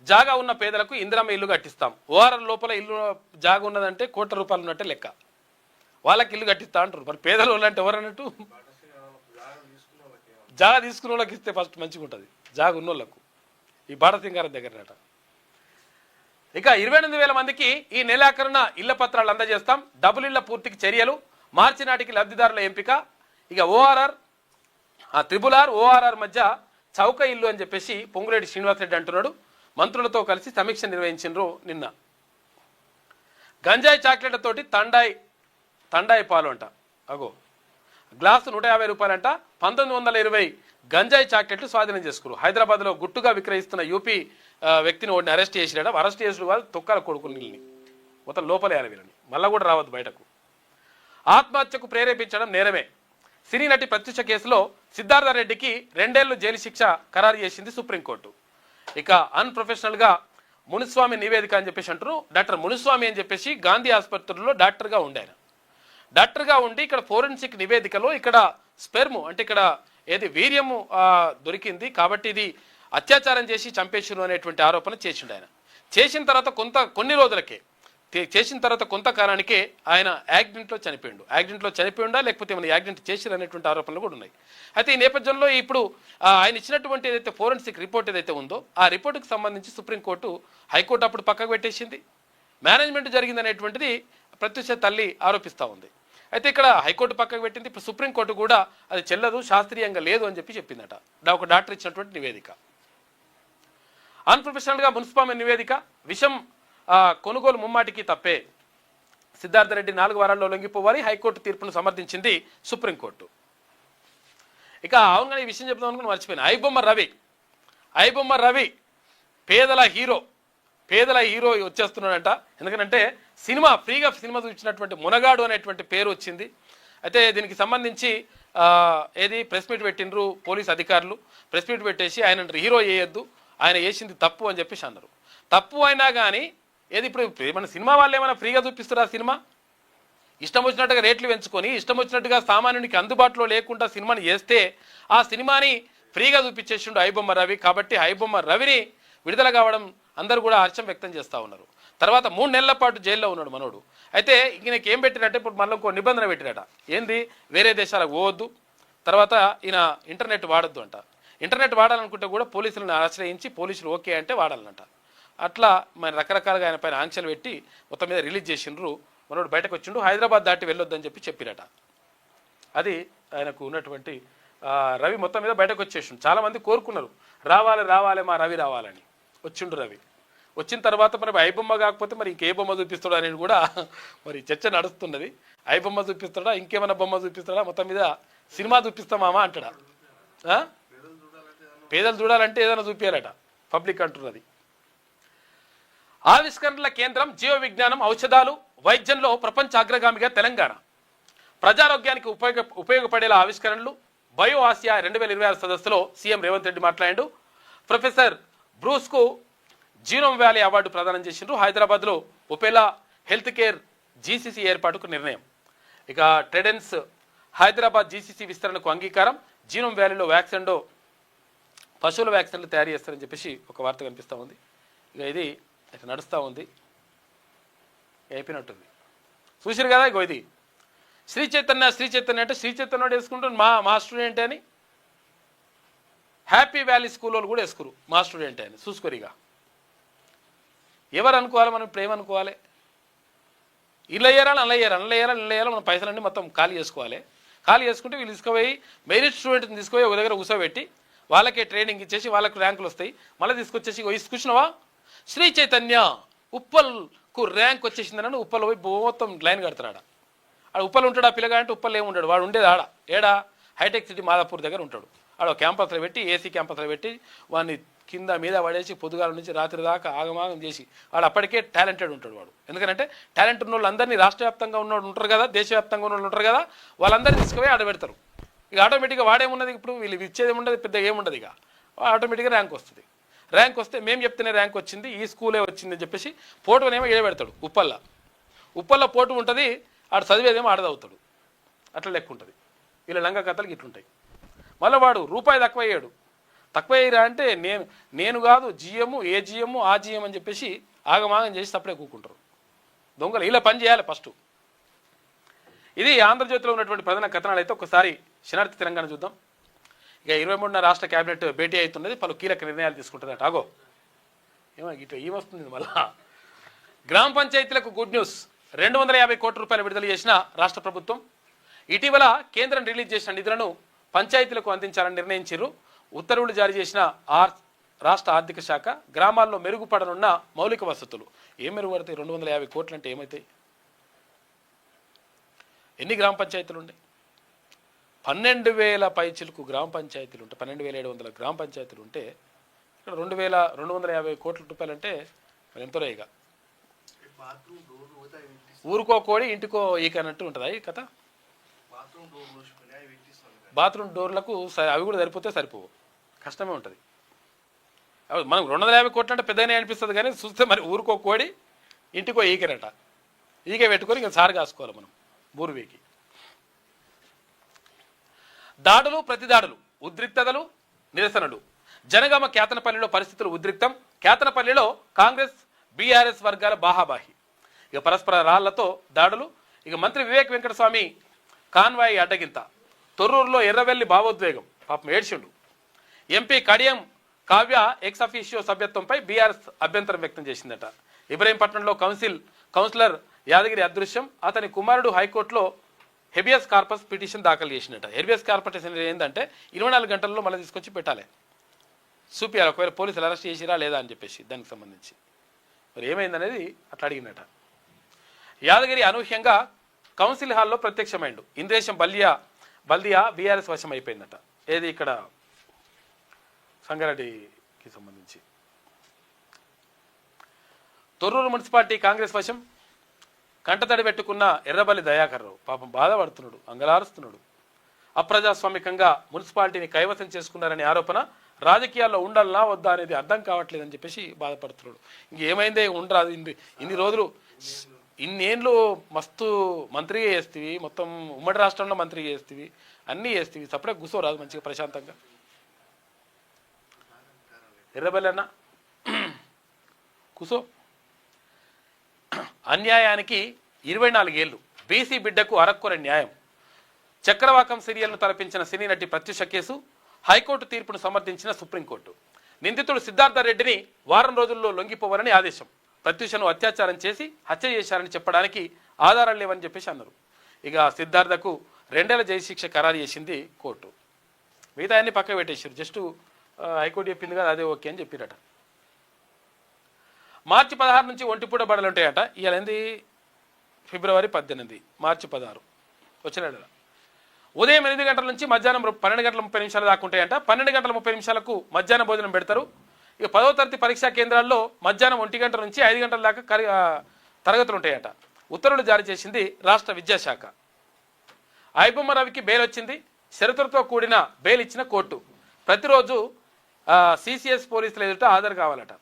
జాగా ఉన్న పేదలకు ఇందిరమ్మ ఇల్లు కట్టిస్తాం. ఓఆర్ఆర్ లోపల ఇల్లు జాగా ఉన్నదంటే ₹1 కోట్ల ఉన్నట్టే లెక్క. వాళ్ళకి ఇల్లు కట్టిస్తా అంటారు. మరి పేదలు అంటే ఎవరు అన్నట్టు? జాగా తీసుకున్న వాళ్ళకి ఇస్తే ఫస్ట్ మంచిగా ఉంటుంది, జాగా ఉన్న వాళ్ళకు. ఈ బాడసింగారం దగ్గరనట. ఇక 28,000 మందికి ఈ నెలాఖరున ఇళ్ల పత్రాలు అందజేస్తాం. డబుల్ ఇళ్ల పూర్తికి చర్యలు, మార్చి నాటికి లబ్ధిదారుల ఎంపిక. ఇక ఓఆర్ఆర్ RRR ఓఆర్ఆర్ మధ్య చౌక ఇల్లు అని చెప్పేసి పొంగులేటి శ్రీనివాసరెడ్డి అంటున్నాడు. మంత్రులతో కలిసి సమీక్ష నిర్వహించారు నిన్న. గంజాయి చాక్లెట్లతోటి తండాయి పాలు అంట. అగో గ్లాసు ₹150 అంట. 1920 గంజాయి చాక్లెట్లు స్వాధీనం చేసుకున్నారు. హైదరాబాద్లో గుట్టుగా విక్రయిస్తున్న యూపీ వ్యక్తిని ఒకటిని అరెస్ట్ చేసినాడు. అరెస్ట్ చేసిన వాళ్ళు తొక్కల కొడుకుల్ని మొత్తం లోపలేయాలి వీళ్ళని, మళ్ళీ కూడా రావద్దు బయటకు. ఆత్మహత్యకు ప్రేరేపించడం నేరమే. సినీ నటి ప్రత్యక్ష కేసులో సిద్ధార్థ రెడ్డికి 2 ఏళ్లు జైలు శిక్ష ఖరారు చేసింది సుప్రీంకోర్టు. ఇక అన్ప్రొఫెషనల్గా మునుస్వామి నివేదిక అని చెప్పేసి అంటారు. డాక్టర్ మునుస్వామి అని చెప్పేసి గాంధీ ఆసుపత్రిలో డాక్టర్గా ఉండారు. డాక్టర్గా ఉండి ఇక్కడ ఫోరెన్సిక్ నివేదికలో ఇక్కడ స్పెర్ము అంటే ఇక్కడ ఏది వీర్యము దొరికింది కాబట్టి ఇది అత్యాచారం చేసి చంపేసిరు అనేటువంటి ఆరోపణ చేసిండు ఆయన. చేసిన తర్వాత కొన్ని రోజులకే చేసిన తర్వాత కొంతకాలానికే ఆయన యాక్సిడెంట్లో చనిపోయిండు. యాక్సిడెంట్లో చనిపోయిండా లేకపోతే ఏమైనా యాక్సిడెంట్ చేసిరు అనేటువంటి ఆరోపణలు కూడా ఉన్నాయి. అయితే ఈ నేపథ్యంలో ఇప్పుడు ఆయన ఇచ్చినటువంటి ఏదైతే ఫోరెన్సిక్ రిపోర్ట్ ఏదైతే ఉందో ఆ రిపోర్టుకు సంబంధించి సుప్రీంకోర్టు, హైకోర్టు అప్పుడు పక్కకు పెట్టేసింది. మేనేజ్మెంట్ జరిగిందనేటువంటిది ప్రత్యూష తల్లి ఆరోపిస్తూ ఉంది. అయితే ఇక్కడ హైకోర్టు పక్కకు పెట్టింది. ఇప్పుడు సుప్రీంకోర్టు కూడా అది చెల్లదు, శాస్త్రీయంగా లేదు అని చెప్పిందట. ఒక డాక్టర్ ఇచ్చినటువంటి నివేదిక. అన్ప్రొఫెషనల్గా మున్సిపల్ నివేదిక, విషం కొనుగోలు ముమ్మాటికి తప్పే, సిద్ధార్థ రెడ్డి 4 వారాల్లో లొంగిపోవాలి, హైకోర్టు తీర్పును సమర్థించింది సుప్రీంకోర్టు. ఇక అవును కానీ ఈ విషయం చెప్తాం అనుకుని మర్చిపోయినా. ఐబొమ్మ రవి పేదల హీరో వచ్చేస్తున్నాడంట. ఎందుకంటే ఫ్రీగా సినిమా చూపించినటువంటి మునగాడు అనేటువంటి పేరు వచ్చింది. అయితే దీనికి సంబంధించి ఏది ప్రెస్ మీట్ పెట్టినరు పోలీస్ అధికారులు. ప్రెస్ మీట్ పెట్టేసి ఆయన హీరో చేయొద్దు, ఆయన చేసింది తప్పు అని చెప్పేసి అన్నారు. తప్పు అయినా కానీ ఏది ఇప్పుడు మన సినిమా వాళ్ళు ఏమైనా ఫ్రీగా చూపిస్తారా? సినిమా ఇష్టం వచ్చినట్టుగా రేట్లు పెంచుకొని ఇష్టం వచ్చినట్టుగా సామాన్యునికి అందుబాటులో లేకుండా సినిమాని చేస్తే ఆ సినిమాని ఫ్రీగా చూపించేసిండు ఐబొమ్మ రవి. కాబట్టి ఐబొమ్మ రవిని విడుదల కావడం అందరూ కూడా హర్షం వ్యక్తం చేస్తూ ఉన్నారు. తర్వాత 3 నెలల పాటు జైల్లో ఉన్నాడు మనోడు. అయితే ఈయనకి ఏం పెట్టినట్టే ఇప్పుడు మళ్ళీ ఇంకో నిబంధన పెట్టినట. ఏంది? వేరే దేశాలకు పోవద్దు, తర్వాత ఈయన ఇంటర్నెట్ వాడొద్దు అంట. ఇంటర్నెట్ వాడాలనుకుంటే కూడా పోలీసులను ఆశ్రయించి పోలీసులు ఓకే అంటే వాడాలంట. అట్లా మరి రకరకాలుగా ఆయన పైన ఆంక్షలు పెట్టి మొత్తం మీద రిలీజ్ చేసిండ్రు. మనోడు బయటకు వచ్చిండు, హైదరాబాద్ దాటి వెళ్ళొద్దని చెప్పిరట. అది ఆయనకు ఉన్నటువంటి రవి మొత్తం మీద బయటకు వచ్చేసిండు. చాలామంది కోరుకున్నారు రావాలి మా రవి రావాలని. వచ్చిండు రవి. వచ్చిన తర్వాత మరి ఐబొమ్మ కాకపోతే మరి ఇంకే బొమ్మ చూపిస్తాడా అనేది కూడా మరి చర్చ నడుస్తున్నది. ఐబొమ్మ చూపిస్తాడా, ఇంకేమైనా బొమ్మ చూపిస్తాడా, మొత్తం మీద సినిమా చూపిస్తామామా అంటాడా? పేదలు చూడాలంటే ఏదైనా చూపించారట పబ్లిక్ అంటున్నది. ఆవిష్కరణల కేంద్రం, జీవ విజ్ఞానం, ఔషధాలు, వైద్యంలో ప్రపంచ అగ్రగామిగా తెలంగాణ. ప్రజారోగ్యానికి ఉపయోగపడేలా ఆవిష్కరణలు, బయో ఆసియా 2026 సదస్సులో సీఎం రేవంత్ రెడ్డి మాట్లాడాడు. ప్రొఫెసర్ బ్రూస్కు జీనోమ్ వ్యాలీ అవార్డు ప్రదానం చేసిండ్రు. హైదరాబాద్లో ఒపేలా హెల్త్ కేర్ జీసీసీ ఏర్పాటుకు నిర్ణయం. ఇక ట్రెడెన్స్ హైదరాబాద్ జీసీసీ విస్తరణకు అంగీకారం. జీనోమ్ వ్యాలీలో వ్యాక్సిన్లో పశువుల వ్యాక్సిన్లు తయారు చేస్తారని చెప్పేసి ఒక వార్త కనిపిస్తూ ఉంది. ఇక ఇది ఇక నడుస్తూ ఉంది, అయిపోయినట్టుంది. చూసారు కదా. ఇగో ఇది శ్రీ చైతన్య అంటే శ్రీ చైతన్య వేసుకుంటారు మా స్టూడెంట్ అని. హ్యాపీ వ్యాలీ స్కూల్ వాళ్ళు కూడా వేసుకురు మా స్టూడెంట్ అని. చూసుకోరిగా ఎవరు అనుకోవాలి, మనం ఇప్పుడు ఏమనుకోవాలి? ఇలా వేయాలి, అలా వేయాలి, మన పైసలన్నీ మొత్తం ఖాళీ చేసుకోవాలి. ఖాళీ చేసుకుంటే వీళ్ళు తీసుకుపోయి మెరిట్ స్టూడెంట్ని తీసుకుపోయి ఒక దగ్గర కూర్చోబెట్టి వాళ్ళకే ట్రైనింగ్ ఇచ్చేసి వాళ్ళకు ర్యాంకులు వస్తాయి. మళ్ళీ తీసుకొచ్చేసి తీసుకొచ్చినావా శ్రీ చైతన్య ఉప్పల్కు ర్యాంక్ వచ్చేసిందని ఉప్పల్ పోయి మొత్తం లైన్ కడతాడు. ఆడ ఉప్పల్ ఉంటాడు ఆ పిల్లగా అంటే ఉప్పల్ ఏముంటాడు, వాడు ఉండేది ఏడా హైటెక్ సిటీ మాదాపూర్ దగ్గర ఉంటాడు. ఆడ క్యాంపస్లో పెట్టి ఏసీ క్యాంపస్లో పెట్టి వాడిని కింద మీద పడేసి పొద్దుగాల నుంచి రాత్రి దాకా ఆగమాగం చేసి వాడు అప్పటికే టాలెంటెడ్ ఉంటాడు వాడు. ఎందుకంటే టాలెంట్ ఉన్న వాళ్ళందరినీ రాష్ట్ర వ్యాప్తంగా ఉన్నవాడు ఉంటారు కదా, దేశవ్యాప్తంగా ఉన్న వాళ్ళు ఉంటారు కదా, వాళ్ళందరినీ తీసుకుపోయి ఆడబెడతారు. ఇక ఆటోమేటిక్గా వాడేమున్నది, ఇప్పుడు వీళ్ళు ఇచ్చేది ఉండదు, పెద్దగా ఏముండదు. ఇక ఆటోమేటిక్గా ర్యాంక్ వస్తుంది. ర్యాంక్ వస్తే మేము చెప్తేనే ర్యాంక్ వచ్చింది, ఈ స్కూలే వచ్చింది అని చెప్పేసి ఫోటోనేమో ఏడబెడతాడు. ఉప్పల్లో ఫోటో ఉంటుంది, ఆడు చదివేదేమో ఆడదవుతాడు. అట్లా లెక్క ఉంటుంది. వీళ్ళ లంగ కథలకి ఇట్లుంటాయి. మళ్ళీ వాడు రూపాయి తక్కువ అయ్యాడు. తక్కువ అయ్యారా అంటే నేను కాదు జిఎం, ఏ జిఎం ఆ జిఎం అని చెప్పేసి ఆగమాగం చేసి తప్పుడే కూకుంటారు దొంగలు. ఇలా పని చేయాలి ఫస్ట్. ఇది ఆంధ్రజ్యోతిలో ఉన్నటువంటి ప్రధాన కథనాలు. అయితే ఒకసారి శనార్థి తెలంగాణ చూద్దాం. ఇక 23వ రాష్ట్ర కేబినెట్ భేటీ అవుతున్నది, పలు కీలక నిర్ణయాలు తీసుకుంటున్నట్టు. ఆగో ఏమొస్తుంది మళ్ళా. గ్రామ పంచాయతీలకు గుడ్ న్యూస్. 250 కోట్ల రూపాయలు విడుదల చేసిన రాష్ట్ర ప్రభుత్వం. ఇటీవల కేంద్రం రిలీజ్ చేసిన నిధులను పంచాయతీలకు అందించాలని నిర్ణయించారు. ఉత్తర్వులు జారీ చేసిన రాష్ట్ర ఆర్థిక శాఖ గ్రామాల్లో మెరుగుపడనున్న మౌలిక వసతులు. ఏం మెరుగుపడతాయి? 250 కోట్లు అంటే ఏమవుతాయి? ఎన్ని గ్రామ పంచాయతీలు ఉన్నాయి? 12,000 పైచిలకు గ్రామ పంచాయతీలు ఉంటే 12,700 గ్రామ పంచాయతీలు ఉంటే ఇక్కడ 2,250 కోట్ల రూపాయలు అంటే మరి ఎంతో రేగా. ఊరుకో కోడి ఇంటికో ఈకన్నట్టు ఉంటుందా ఈ కథ. బాత్రూమ్ డోర్లకు అవి కూడా సరిపోవు, కష్టమే ఉంటుంది. మనం 250 కోట్లు అంటే పెద్దగానే అనిపిస్తుంది, కానీ చూస్తే మరి ఊరుకో కోడి ఇంటికో ఈకరట. ఈక పెట్టుకొని ఇంకా సారు కాసుకోవాలి మనం బూరువేకి. దాడులు, ప్రతిదాడులు, ఉద్రిక్తతలు, నిరసనలు. జనగామ కేతనపల్లిలో పరిస్థితులు ఉద్రిక్తం. కేతనపల్లిలో కాంగ్రెస్ బీఆర్ఎస్ వర్గాల బాహాబాహి. ఇక పరస్పర రాళ్లతో దాడులు. ఇక మంత్రి వివేక్ వెంకటస్వామి కాన్వాయ్ అడ్డగింత. తొర్రూరులో ఎర్రవెల్లి భావోద్వేగం, పాపం ఏడ్చిండు. MP Kadiyam Kavya ex officio సభ్యత్వంపై బీఆర్ఎస్ అభ్యంతరం వ్యక్తం చేసిందట. ఇబ్రహీంపట్నంలో కౌన్సిలర్ యాదగిరి అదృశ్యం. అతని కుమారుడు హైకోర్టులో హెబియస్ కార్పస్ పిటిషన్ దాఖలు చేసినట. హెబియస్ కార్పస్ ఏంటంటే 24 గంటల్లో మళ్ళీ తీసుకొచ్చి పెట్టాలి, చూపించాలి ఒకవేళ పోలీసులు అరెస్ట్ చేసిరా లేదా అని చెప్పేసి. దానికి సంబంధించి మరి ఏమైందనేది అట్లా అడిగినట. యాదగిరి అనూహ్యంగా కౌన్సిల్ హాల్లో ప్రత్యక్షమైండు. ఇంద్రేశం బల్దియా బీఆర్ఎస్ వశం అయిపోయిందట. ఏది ఇక్కడ సంగారెడ్డికి సంబంధించి. తొర్రూరు మున్సిపాలిటీ కాంగ్రెస్ వశం. కంటతడి పెట్టుకున్న ఎర్రబల్లి దయాకర్ రావు పాపం బాధపడుతున్నాడు, అంగలారుస్తున్నాడు. అప్రజాస్వామికంగా మున్సిపాలిటీని కైవసం చేసుకున్నారనే ఆరోపణ. రాజకీయాల్లో ఉండాలనా వద్దా అనేది అర్థం కావట్లేదని చెప్పేసి బాధపడుతున్నాడు. ఇంకేమైందే ఉండరాదు, ఇన్ని రోజులు ఇన్నేళ్ళు మస్తు మంత్రిగా చేస్తేవి, మొత్తం ఉమ్మడి రాష్ట్రంలో మంత్రిగా చేస్తేవి, అన్నీ చేస్తేవి, సపరేట్ కూర్చోరాదు మంచిగా ప్రశాంతంగా. ఎర్రబల్లి అన్న కూసో. అన్యాయానికి 24 ఏళ్లు. బీసీ బిడ్డకు అరక్కుర న్యాయం. చక్రవాకం సీరియల్ను తలపించిన సినీ నటి ప్రత్యూష కేసు. హైకోర్టు తీర్పును సమర్థించిన సుప్రీంకోర్టు. నిందితుడు సిద్ధార్థ రెడ్డిని వారం రోజుల్లో లొంగిపోవాలని ఆదేశం. ప్రత్యూషను అత్యాచారం చేసి హత్య చేశారని చెప్పడానికి ఆధారాలు లేవని చెప్పేసి అన్నారు. ఇక సిద్ధార్థకు 2 ఏళ్ల జైలు శిక్ష ఖరారు చేసింది కోర్టు. మిగతా అన్ని పక్క పెట్టేసారు. జస్ట్ హైకోర్టు చెప్పింది కదా అదే ఓకే అని చెప్పిరట. మార్చి 16 నుంచి ఒంటిపూట బడులు ఉంటాయట. ఇవాళ ఏంది ఫిబ్రవరి 18, మార్చి 16 వచ్చిన నెల. ఉదయం 8 గంటల నుంచి మధ్యాహ్నం 12 గంటల 30 నిమిషాలు దాకా ఉంటాయంట. 12 గంటల 30 నిమిషాలకు మధ్యాహ్న భోజనం పెడతారు. ఇక 10వ తరగతి పరీక్షా కేంద్రాల్లో మధ్యాహ్నం 1 గంట నుంచి 5 గంటల దాకా తరగతులు ఉంటాయట. ఉత్తర్వులు జారీ చేసింది రాష్ట్ర విద్యాశాఖ. ఐబొమ్మ రవికి బెయిల్ వచ్చింది. షరతులతో కూడిన బెయిల్ ఇచ్చిన కోర్టు. ప్రతిరోజు సిసిఎస్ పోలీసులు ఎదుట హాజరు కావాలట.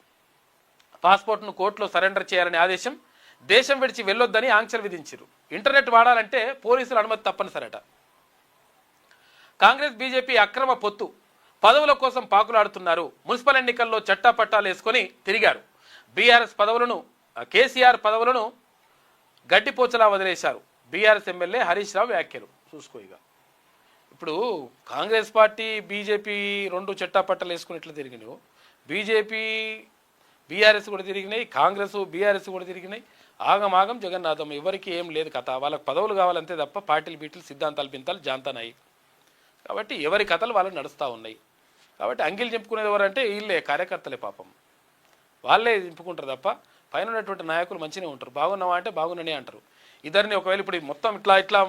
పాస్పోర్ట్ను కోర్టులో సరెండర్ చేయాలని ఆదేశం. దేశం విడిచి వెళ్ళొద్దని ఆంక్షలు విధించారు. ఇంటర్నెట్ వాడాలంటే పోలీసుల అనుమతి తప్పనిసరట. కాంగ్రెస్ బీజేపీ అక్రమ పొత్తు. పదవుల కోసం పాకులాడుతున్నారు. మున్సిపల్ ఎన్నికల్లో చట్టాపట్టాలు వేసుకొని తిరిగారు. బీఆర్ఎస్ పదవులను, కేసీఆర్ పదవులను గడ్డిపోచలా వదిలేశారు. బీఆర్ఎస్ ఎమ్మెల్యే హరీష్ రావు వ్యాఖ్యలు చూసుకో. ఇక ఇప్పుడు కాంగ్రెస్ పార్టీ బీజేపీ 2 చట్టాపట్టాలు వేసుకుని ఎట్లా తిరిగినావు, బీజేపీ బీఆర్ఎస్ కూడా తిరిగినాయి, కాంగ్రెస్ బీఆర్ఎస్ కూడా తిరిగినాయి. ఆగమాగం జగన్నాథం. ఎవరికి ఏం లేదు కథ. వాళ్ళకి పదవులు కావాలంతే తప్ప పార్టీలు బీటీలు సిద్ధాంతాలు బింతాలు జాంతానాయి. కాబట్టి ఎవరి కథలు వాళ్ళు నడుస్తూ ఉన్నాయి. కాబట్టి అంగిలు చెప్పుకునేది ఎవరంటే వీళ్ళే కార్యకర్తలే. పాపం వాళ్ళే దింపుకుంటారు తప్ప పైన ఉన్నటువంటి నాయకులు మంచిగానే ఉంటారు. బాగున్నావా అంటే బాగున్నానే అంటారు. ఇద్దరిని ఒకవేళ ఇప్పుడు మొత్తం ఇట్లా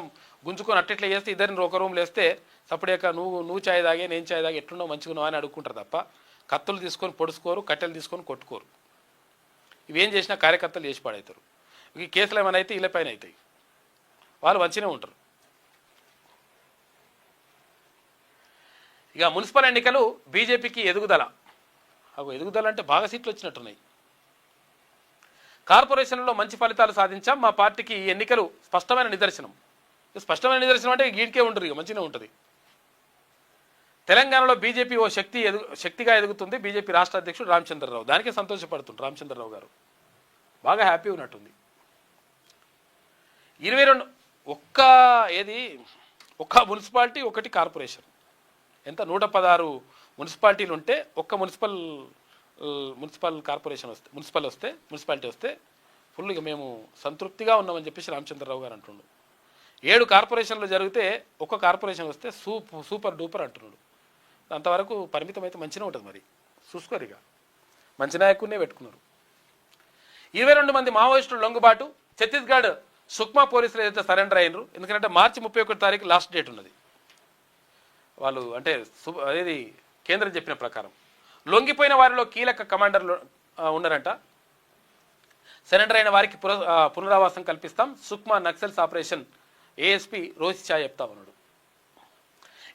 గుంజుకొని అట్టిట్లా చేస్తే ఇద్దరిని ఒక రూమ్లో వేస్తే సపరేక నువ్వు చాయ్ తాగే నేను చాయ్ తాగే ఎట్లున్నావు మంచిగున్నావు అని అడుక్కుంటారు తప్ప కత్తులు తీసుకొని పొడుచుకోరు, కట్టెలు తీసుకొని కొట్టుకోరు. ఇవేం చేసినా కార్యకర్తలు చేసి పాడవుతారు. ఈ కేసులు ఏమైనా అయితే వీళ్ళ పైన అవుతాయి. వాళ్ళు మంచిగానే ఉంటారు. ఇక మున్సిపల్ ఎన్నికలు బీజేపీకి ఎదుగుదల. ఎదుగుదల అంటే బాగా సీట్లు వచ్చినట్టున్నాయి. కార్పొరేషన్లో మంచి ఫలితాలు సాధించాం. మా పార్టీకి ఈ ఎన్నికలు స్పష్టమైన నిదర్శనం. స్పష్టమైన నిదర్శనం అంటే గీడికే ఉంటుంది, ఇక మంచిగా ఉంటుంది. తెలంగాణలో బీజేపీ ఓ శక్తిగా ఎదుగుతుంది. బీజేపీ రాష్ట్ర అధ్యక్షుడు రామచంద్రరావు దానికే సంతోషపడుతుంది. రామచంద్రరావు గారు బాగా హ్యాపీ ఉన్నట్టుంది. 22 ఒక్క మున్సిపాలిటీ ఒకటి కార్పొరేషన్. ఎంత 116 మున్సిపాలిటీలు ఉంటే ఒక్క మున్సిపల్ కార్పొరేషన్ వస్తే మున్సిపాలిటీ వస్తే ఫుల్గా మేము సంతృప్తిగా ఉన్నామని చెప్పేసి రామచంద్రరావు గారు అంటున్నాడు. 7 కార్పొరేషన్లు జరిగితే ఒక్క కార్పొరేషన్ వస్తే సూపర్ డూపర్ అంటున్నాడు. అంతవరకు పరిమితం అయితే మంచిగా ఉంటుంది. మరి చూసుకోరు, ఇక మంచి నాయకుడినే పెట్టుకున్నారు. 22 మంది మావోయిస్టులు లొంగుబాటు. ఛత్తీస్గఢ్ సుక్మా పోలీసులు ఏదైతే సరెండర్ అయినరు. ఎందుకంటే మార్చి 31 తారీఖు లాస్ట్ డేట్ ఉన్నది. వాళ్ళు అంటే అదేది కేంద్రం చెప్పిన ప్రకారం లొంగిపోయిన వారిలో కీలక కమాండర్లు ఉన్నారంట. సరెండర్ అయిన వారికి పునరావాసం కల్పిస్తాం. సుక్మా నక్సల్స్ ఆపరేషన్ ఏఎస్పీ రోహిత్ షా చెప్తా ఉన్నాడు.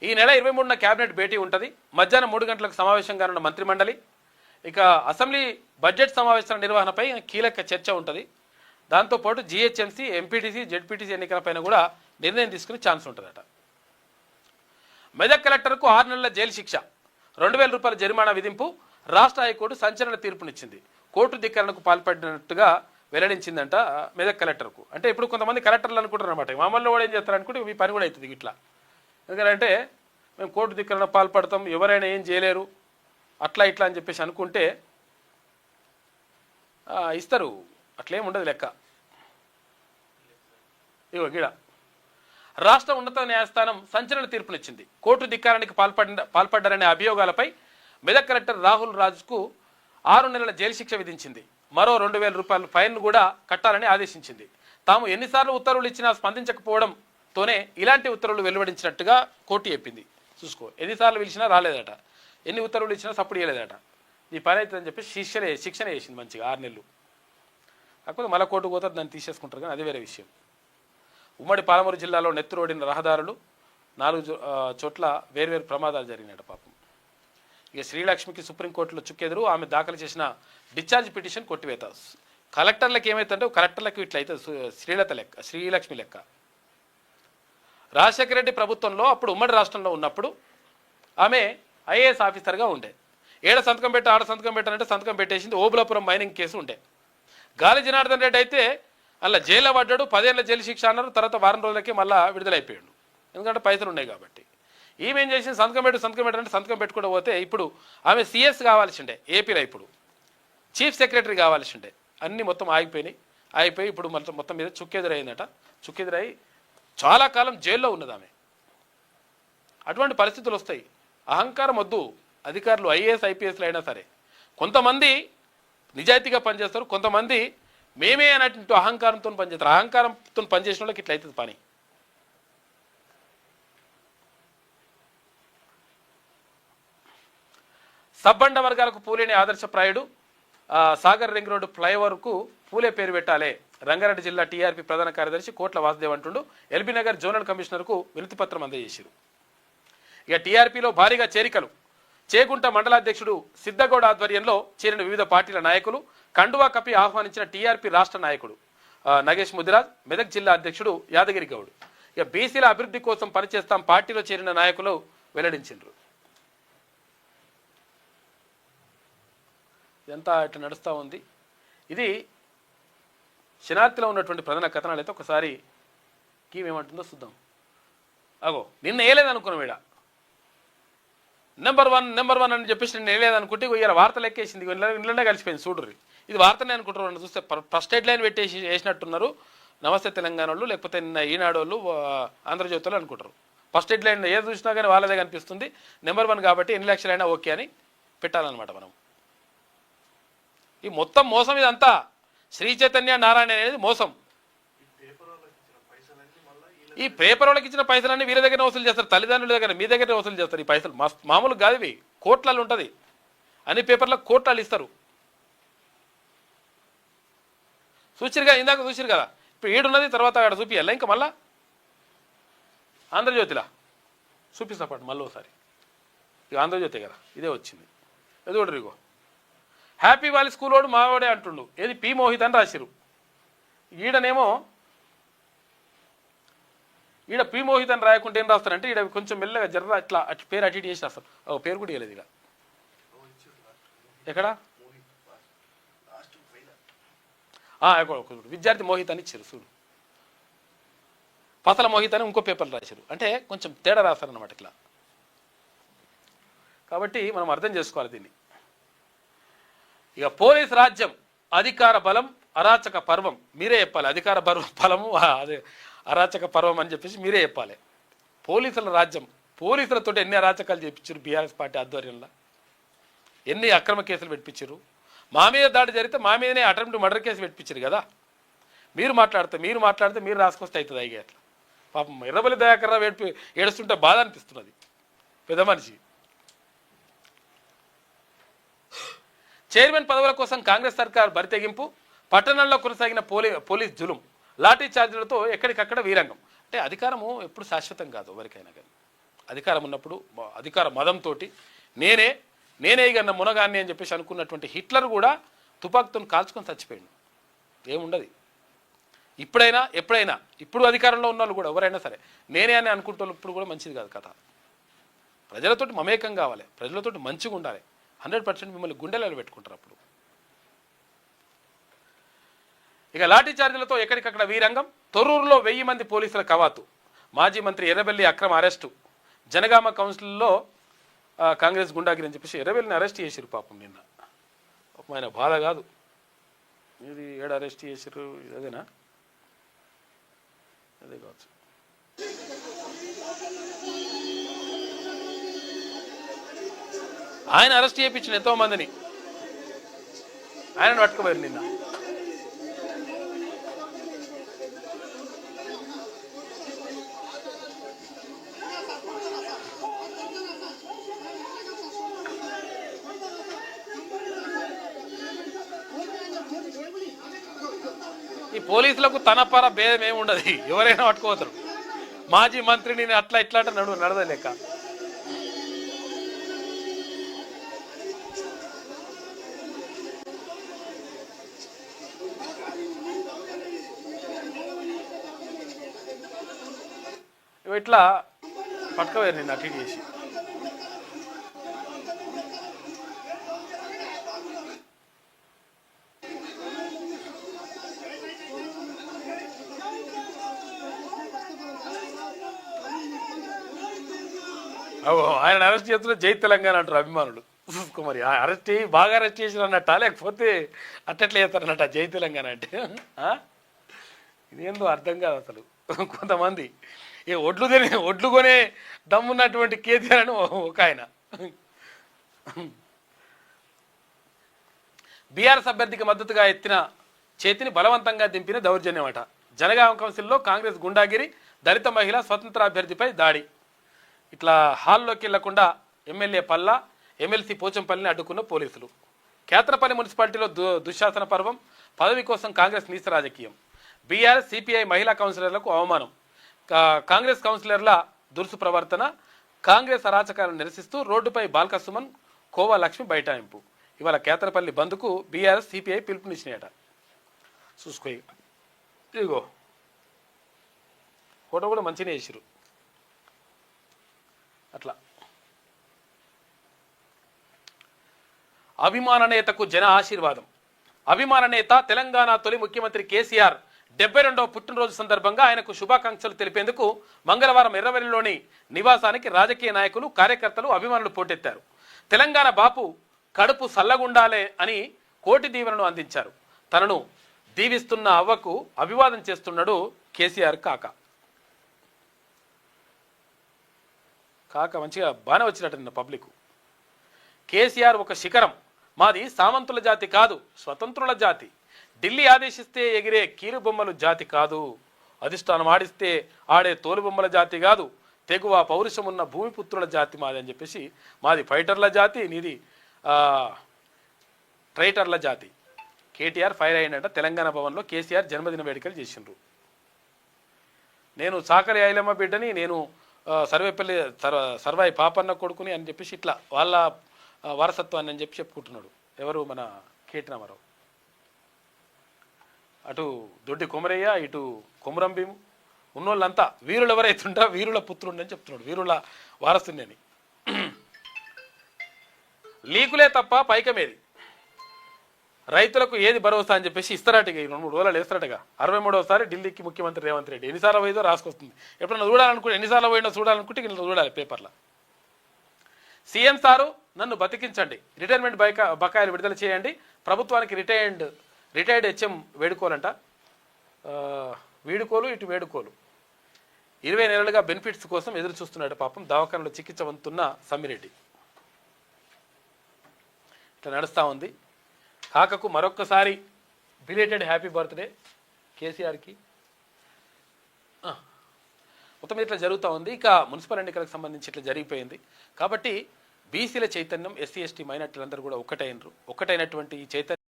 ఈ నెల 23న కేబినెట్ భేటీ ఉంటుంది. మధ్యాహ్నం 3 గంటలకు సమావేశం కానున్న మంత్రిమండలి. ఇక అసెంబ్లీ బడ్జెట్ సమావేశాల నిర్వహణపై కీలక చర్చ ఉంటుంది. దాంతోపాటు జిహెచ్ఎంసీ, ఎంపీటీసీ, జెడ్పీటీసీ ఎన్నికలపైన కూడా నిర్ణయం తీసుకునే ఛాన్స్ ఉంటుందట. మెదక్ కలెక్టర్కు 6 నెలల జైలు శిక్ష, 2,000 రూపాయల జరిమానా విధింపు. రాష్ట్ర హైకోర్టు సంచలన తీర్పునిచ్చింది. కోర్టు ధిక్కరణకు పాల్పడినట్టుగా వెల్లడించిందంట మెదక్ కలెక్టర్కు. అంటే ఇప్పుడు కొంతమంది కలెక్టర్లు అనుకుంటారు అనమాట, మామూలు కూడా ఏం చేస్తారు అనుకుంటే మీ పని కూడా అవుతుంది ఇట్లా. ఎందుకంటే మేము కోర్టు ధిక్కరణ పాల్పడతాం, ఎవరైనా ఏం చేయలేరు అట్లా ఇట్లా అని చెప్పేసి అనుకుంటే ఇస్తారు, అట్లేం ఉండదు లెక్క. ఇగో గిడ రాష్ట్ర ఉన్నత న్యాయస్థానం సంచలన తీర్పునిచ్చింది. కోర్టు ధిక్కారానికి పాల్పడ్డారనే అభియోగాలపై మెదక్ కలెక్టర్ రాహుల్ రాజ్కు 6 నెలల జైలు శిక్ష విధించింది. మరో 2,000 రూపాయల ఫైన్ కూడా కట్టాలని ఆదేశించింది. తాము ఎన్నిసార్లు ఉత్తర్వులు ఇచ్చినా స్పందించకపోవడంతోనే ఇలాంటి ఉత్తర్వులు వెలువడించినట్టుగా కోర్టు చెప్పింది. చూసుకో, ఎన్నిసార్లు పిలిచినా రాలేదట, ఎన్ని ఉత్తర్వులు ఇచ్చినా సప్పుడు చేయలేదట. ఈ పని అవుతుందని చెప్పి శిక్షణ వేసింది మంచిగా 6 నెలలు. కాకపోతే మళ్ళీ కోర్టుకు పోతారు, దాన్ని తీసేసుకుంటారు, కానీ అది వేరే విషయం. ఉమ్మడి పాలమూరు జిల్లాలో నెత్తురోడిన రహదారులు 4 చోట్ల వేర్వేరు ప్రమాదాలు జరిగినాయట పాపం. ఇక శ్రీలక్ష్మికి సుప్రీంకోర్టులో చుక్కెదురు, ఆమె దాఖలు చేసిన డిశ్చార్జ్ పిటిషన్ కొట్టివేత. కలెక్టర్లకు ఏమైతుందంటే కలెక్టర్లకు ఇట్లయితే శ్రీలక్ష్మి లెక్క. రాజశేఖర రెడ్డి ప్రభుత్వంలో అప్పుడు ఉమ్మడి రాష్ట్రంలో ఉన్నప్పుడు ఆమె ఐఏఎస్ ఆఫీసర్గా ఉండే. ఏడ సంతకం పెట్టి ఆడ సంతకం పెట్టాలంటే సంతకం పెట్టేసింది. ఓబులాపురం మైనింగ్ కేసు ఉండే. గాలి జనార్దన్ రెడ్డి అయితే అలా జైల్లో పడ్డాడు, 10 ఏళ్ల జైలు శిక్ష అన్నారు. తర్వాత వారం రోజులకి మళ్ళీ విడుదలైపోయాడు, ఎందుకంటే పైసలు ఉన్నాయి కాబట్టి. ఈమెం చేసింది, సంతకం పెట్టాలంటే సంతకం పెట్టుకుంటూ పోతే ఇప్పుడు ఆమె సిఎస్ కావాల్సి ఉండే ఏపీలో, ఇప్పుడు చీఫ్ సెక్రటరీ కావాల్సి ఉండే. అన్నీ మొత్తం ఆగిపోయి ఇప్పుడు మొత్తం మీద చుక్కెదురైందట. చుక్కెదురై చాలా కాలం జైల్లో ఉన్నది ఆమె. అటువంటి పరిస్థితులు వస్తాయి. అహంకారం వద్దు. అధికారులు ఐఏఎస్ ఐపీఎస్లు అయినా సరే కొంతమంది నిజాయితీగా పనిచేస్తారు, కొంతమంది మేమే అన్నట్టు అహంకారంతో పనిచేస్తారు. అహంకారంతో పనిచేసిన వాళ్ళకి ఇట్లా అవుతుంది పని. సబ్బండ వర్గాలకు పూలేని ఆదర్శప్రాయుడు. సాగర్ రింగ్ రోడ్డు ఫ్లైఓవర్కు పూలే పేరు పెట్టాలి. రంగారెడ్డి జిల్లా టీఆర్పీ ప్రధాన కార్యదర్శి కోట్ల వాసుదేవ్ అంటుండు. ఎల్బీ నగర్ జోనల్ కమిషనర్కు వినతిపత్రం అందజేశారు. ఇక టీఆర్పీలో భారీగా చేరికలు. చేగుంట మండలాధ్యక్షుడు సిద్ధగౌడ ఆధ్వర్యంలో చేరిన వివిధ పార్టీల నాయకులు. కండువా కప్పి ఆహ్వానించిన టీఆర్పీ రాష్ట్ర నాయకుడు నగేష్ ముదిరాజ్, మెదక్ జిల్లా అధ్యక్షుడు యాదగిరి గౌడ్. ఇక బీసీల అభివృద్ధి కోసం పనిచేస్తాం పార్టీలో చేరిన నాయకులు వెల్లడించారు. ఇదంతా ఇట్లా నడుస్తూ ఉంది. ఇది శనార్థిలో ఉన్నటువంటి ప్రధాన కథనాలు. అయితే ఒకసారి ఏమంటుందో చూద్దాం. అగో నిన్న వేయలేదనుకున్నాం, వీడ నెంబర్ వన్ అని చెప్పేసి నేను వేయలేదనుకుంటే ఇలా వార్తలు ఎక్కేసింది, ఇంట్లోనే కలిసిపోయింది. చూడరు, ఇది వార్తనే అనుకుంటారు. చూస్తే ఫస్ట్ హెడ్ లైన్ పెట్టేసి వేసినట్టున్నారు నమస్తే తెలంగాణ వాళ్ళు, లేకపోతే నిన్న ఈనాడు వాళ్ళు, ఆంధ్రజ్యోతి వాళ్ళు అనుకుంటారు. ఫస్ట్ హెడ్ లైన్ ఏది చూసినా కానీ వాళ్ళదే కనిపిస్తుంది. నెంబర్ 1 కాబట్టి ఎన్ని లక్షలైనా ఓకే అని పెట్టాలన్నమాట మనం. ఈ మొత్తం మోసం ఇదంతా. శ్రీ చైతన్య నారాయణ అనేది మోసం. ఈ పేపర్ వాళ్ళకి ఇచ్చిన పైసలన్నీ వీళ్ళ దగ్గర వసూలు చేస్తారు, తల్లిదండ్రుల దగ్గర, మీ దగ్గర వసూలు చేస్తారు. ఈ పైసలు మామూలు కాదు, ఇవి కోట్లలో ఉంటుంది. అన్ని పేపర్లకు కోట్లలో ఇస్తారు. చూసిరుగా, ఇందాక చూసిరు కదా. ఇప్పుడు ఏడున్నది, తర్వాత అక్కడ చూపియాలి. ఇంకా మళ్ళా ఆంధ్రజ్యోతిలా చూపిస్తా పాటు మళ్ళీ ఒకసారి. ఇక ఆంధ్రజ్యోతి కదా, ఇదే వచ్చింది. అది కూడా ఇగో హ్యాపీ వ్యాలీ స్కూల్ వాడు మావాడే అంటుండు. ఏది పి మోహిత్ అని రాసిరు. ఈడనేమో ఈడ పి మోహిత్ అని రాయకుంటే ఏం రాస్తారంటే ఈడ కొంచెం మెల్లగా జర్ర ఇట్లా పేరు అటు ఇటు చేసి రాస్తారు. పేరు కూడా ఇవ్వలేదు. ఇక ఎక్కడ విద్యార్థి మోహిత్ అని ఇచ్చారు. చూడు, పసల మోహిత్ అని ఇంకో పేపర్లు రాశారు. అంటే కొంచెం తేడా రాస్తారనమాట ఇట్లా. కాబట్టి మనం అర్థం చేసుకోవాలి దీన్ని. ఇక పోలీస్ రాజ్యం, అధికార బలం, అరాచక పర్వం. మీరే చెప్పాలి. అధికార బలము అదే అరాచక పర్వం అని చెప్పేసి మీరే చెప్పాలి. పోలీసుల రాజ్యం. పోలీసులతో ఎన్ని అరాచకాలు చేయించారు బీఆర్ఎస్ పార్టీ ఆధ్వర్యంలో. ఎన్ని అక్రమ కేసులు పెట్టించారు. మా మీద దాడి జరిగితే మా మీదనే అటెంప్ట్ మర్డర్ కేసు పెట్టించారు కదా. మీరు మాట్లాడితే మీరు రాసుకొస్తే అవుతుంది. అయ్యి అట్లా పాపం ఎర్రబలి దయాకర్రా ఏడుస్తుంటే బాధ అనిపిస్తున్నది. పెద్ద మనిషి. చైర్మన్ పదవుల కోసం కాంగ్రెస్ సర్కార్ బరితెగింపు. పట్టణంలో కొనసాగిన పోలీస్ జులుం. లాఠీ ఛార్జీలతో ఎక్కడికక్కడ వీరంగం. అంటే అధికారము ఎప్పుడు శాశ్వతం కాదు ఎవరికైనా కానీ. అధికారం ఉన్నప్పుడు అధికార మదంతో నేనే ఇక మునగాన్ని అని చెప్పేసి అనుకున్నటువంటి హిట్లర్ కూడా తుపాకుతో కాల్చుకొని చచ్చిపోయాడు. ఏముండదు. ఎప్పుడైనా ఇప్పుడు అధికారంలో ఉన్న వాళ్ళు కూడా ఎవరైనా సరే నేనే అని అనుకుంటున్న ఇప్పుడు కూడా మంచిది కాదు కథ. ప్రజలతోటి మమేకం కావాలి, ప్రజలతోటి మంచిగా ఉండాలి. 100% మిమ్మల్ని గుండెలలో పెట్టుకుంటారు. అప్పుడు ఇక లాఠీ చార్జీలతో ఎక్కడికక్కడ వీరంగం. తొర్రూరులో 1000 మంది పోలీసుల కవాతు. మాజీ మంత్రి ఎర్రబెల్లి అక్రమ అరెస్టు. జనగామ కౌన్సిల్లో కాంగ్రెస్ గుండాగిరి అని చెప్పేసి ఎర్రబెల్లిని అరెస్ట్ చేసిరు పాపం నిన్న. ఆయన బాధ కాదు ఇది, ఏడు అరెస్ట్ చేసిరు, అదేనా? అదే కావచ్చు. ఆయన అరెస్ట్ చేయించిన ఎంతో మందిని ఆయనను పట్టుకుపోయారు నిన్న. ఈ పోలీసులకు తన పర భేదం ఏమి ఉండదు, ఎవరైనా పట్టుకోతారు. మాజీ మంత్రిని అట్లా ఇట్లా అంటే నడదలేక. ఇట్లా పట్టుకోవేరు నిన్న అటు చేసి. ఆయన అరెస్ట్ చేస్తున్న జై తెలంగాణ అంటారు అభిమానులు. మరి అరెస్ట్ బాగా అరెస్ట్ చేసిన అన్నట్ట, లేకపోతే అట్టట్లే చేస్తారన్నట్ట జై తెలంగాణ అంటే? ఇదేందో అర్థం కాదు అసలు. కొంతమంది ఒడ్లు కొనే దమ్మున్నటువంటి కేసీఆర్ అని ఒక ఆయన. బీఆర్ఎస్ అభ్యర్థికి మద్దతుగా ఎత్తిన చేతిని బలవంతంగా దింపిన దౌర్జన్యం అట. జనగామ కౌన్సిల్లో కాంగ్రెస్ గుండాగిరి. దళిత మహిళ స్వతంత్ర అభ్యర్థిపై దాడి. ఇట్లా హాల్లోకి వెళ్లకుండా ఎమ్మెల్యే పల్లా, ఎమ్మెల్సీ పోచంపల్లిని అడ్డుకున్న పోలీసులు. కేత్రపల్లి మున్సిపాలిటీలో దుశ్శాసన పర్వం. పదవి కోసం కాంగ్రెస్ నీచ రాజకీయం. బీఆర్ఎస్ సిపిఐ మహిళా కౌన్సిలర్లకు అవమానం. కాంగ్రెస్ కౌన్సిలర్ల దురుసు ప్రవర్తన. కాంగ్రెస్ అరాచకాలను నిరసిస్తూ రోడ్డుపై బాల్క సుమన్, కోవా లక్ష్మి బైఠాయింపు. ఇవాళ కేత్రపల్లి బంద్కు బీఆర్ఎస్ సిపిఐ పిలుపునిచ్చినాయట. చూసుకో, ఇదిగో ఫోటో కూడా మంచిగా వేసిరు. అట్లా అభిమాన నేతకు జన ఆశీర్వాదం. అభిమాన నేత తెలంగాణ తొలి ముఖ్యమంత్రి కేసీఆర్ 72వ పుట్టినరోజు సందర్భంగా ఆయనకు శుభాకాంక్షలు తెలిపేందుకు మంగళవారం ఎర్రవెల్లిలోని నివాసానికి రాజకీయ నాయకులు, కార్యకర్తలు, అభిమానులు పోటెత్తారు. తెలంగాణ బాపు కడుపు సల్లగుండాలే అని కోటి దీవెనను అందించారు. తనను దీవిస్తున్న అవ్వకు అభివాదం చేస్తున్నాడు కేసీఆర్ కాక. మంచిగా బాగానే వచ్చినట్టు నిన్న పబ్లిక్. కేసీఆర్ ఒక శిఖరం. మాది సామంతుల జాతి కాదు, స్వతంత్రుల జాతి. ఢిల్లీ ఆదేశిస్తే ఎగిరే కీలు బొమ్మలు జాతి కాదు. అధిష్టానం ఆడిస్తే ఆడే తోలు బొమ్మల జాతి కాదు. తెగువ పౌరుషం ఉన్న భూమిపుత్రుల జాతి మాది అని చెప్పేసి, మాది ఫైటర్ల జాతి, నీది ట్రైటర్ల జాతి. కేటీఆర్ ఫైర్ అయ్యిందంట. తెలంగాణ భవన్లో కేసీఆర్ జన్మదిన వేడుకలు చేసిండ్రు. నేను సాకలి ఐలమ్మ బిడ్డని, నేను సర్వేపల్లి సర్వాయి పాపన్న కొడుకుని అని చెప్పేసి ఇట్లా వాళ్ళ వారసత్వాన్ని అని చెప్పి చెప్పుకుంటున్నాడు. ఎవరు? మన కేటీ రామారావు. అటు దొడ్డి కొమరయ్య, ఇటు కొమరం భీము ఉన్నోళ్ళంతా వీరులు ఎవరైతుంటా వీరుల పుత్రుడు అని చెప్తున్నాడు, వీరుల వారసుని అని. లీకులే తప్ప పైకమేది. రైతులకు ఏది భరోసా అని చెప్పేసి ఇస్తారటగా. 2-3 రోజులు వేస్తారటగా. 63వసారి ఢిల్లీకి ముఖ్యమంత్రి రేవంత్ రెడ్డి. ఎన్నిసార్లు పోయిందో రాసుకొస్తుంది. ఎప్పుడన్నా చూడాలనుకుంటే, ఎన్నిసార్లు పోయినా చూడాలనుకుంటే ఇట్లా చూడాలి పేపర్లో. సీఎం సారు నన్ను బతికించండి, రిటైర్మెంట్ బకాయిలు విడుదల చేయండి, ప్రభుత్వానికి రిటైర్డ్ హెచ్ఎం వేడుకోలంట. వీడుకోలు ఇటు వేడుకోలు. 20 నెలలుగా బెనిఫిట్స్ కోసం ఎదురు చూస్తున్నాడు పాపం. దవాఖానలో చికిత్స పొందుతున్న సమ్మిరెడ్డి. ఇట్లా నడుస్తూ ఉంది. కాకకు మరొక్కసారి బిలేటెడ్ హ్యాపీ బర్త్డే కేసీఆర్కి. మొత్తం ఇట్లా జరుగుతూ ఉంది. ఇక మున్సిపల్ ఎన్నికలకు సంబంధించి ఇట్లా జరిగిపోయింది కాబట్టి బీసీల చైతన్యం, ఎస్సీ ఎస్టీ మైనార్టీలందరూ కూడా ఒక్కటైనటువంటి ఈ చైతన్యం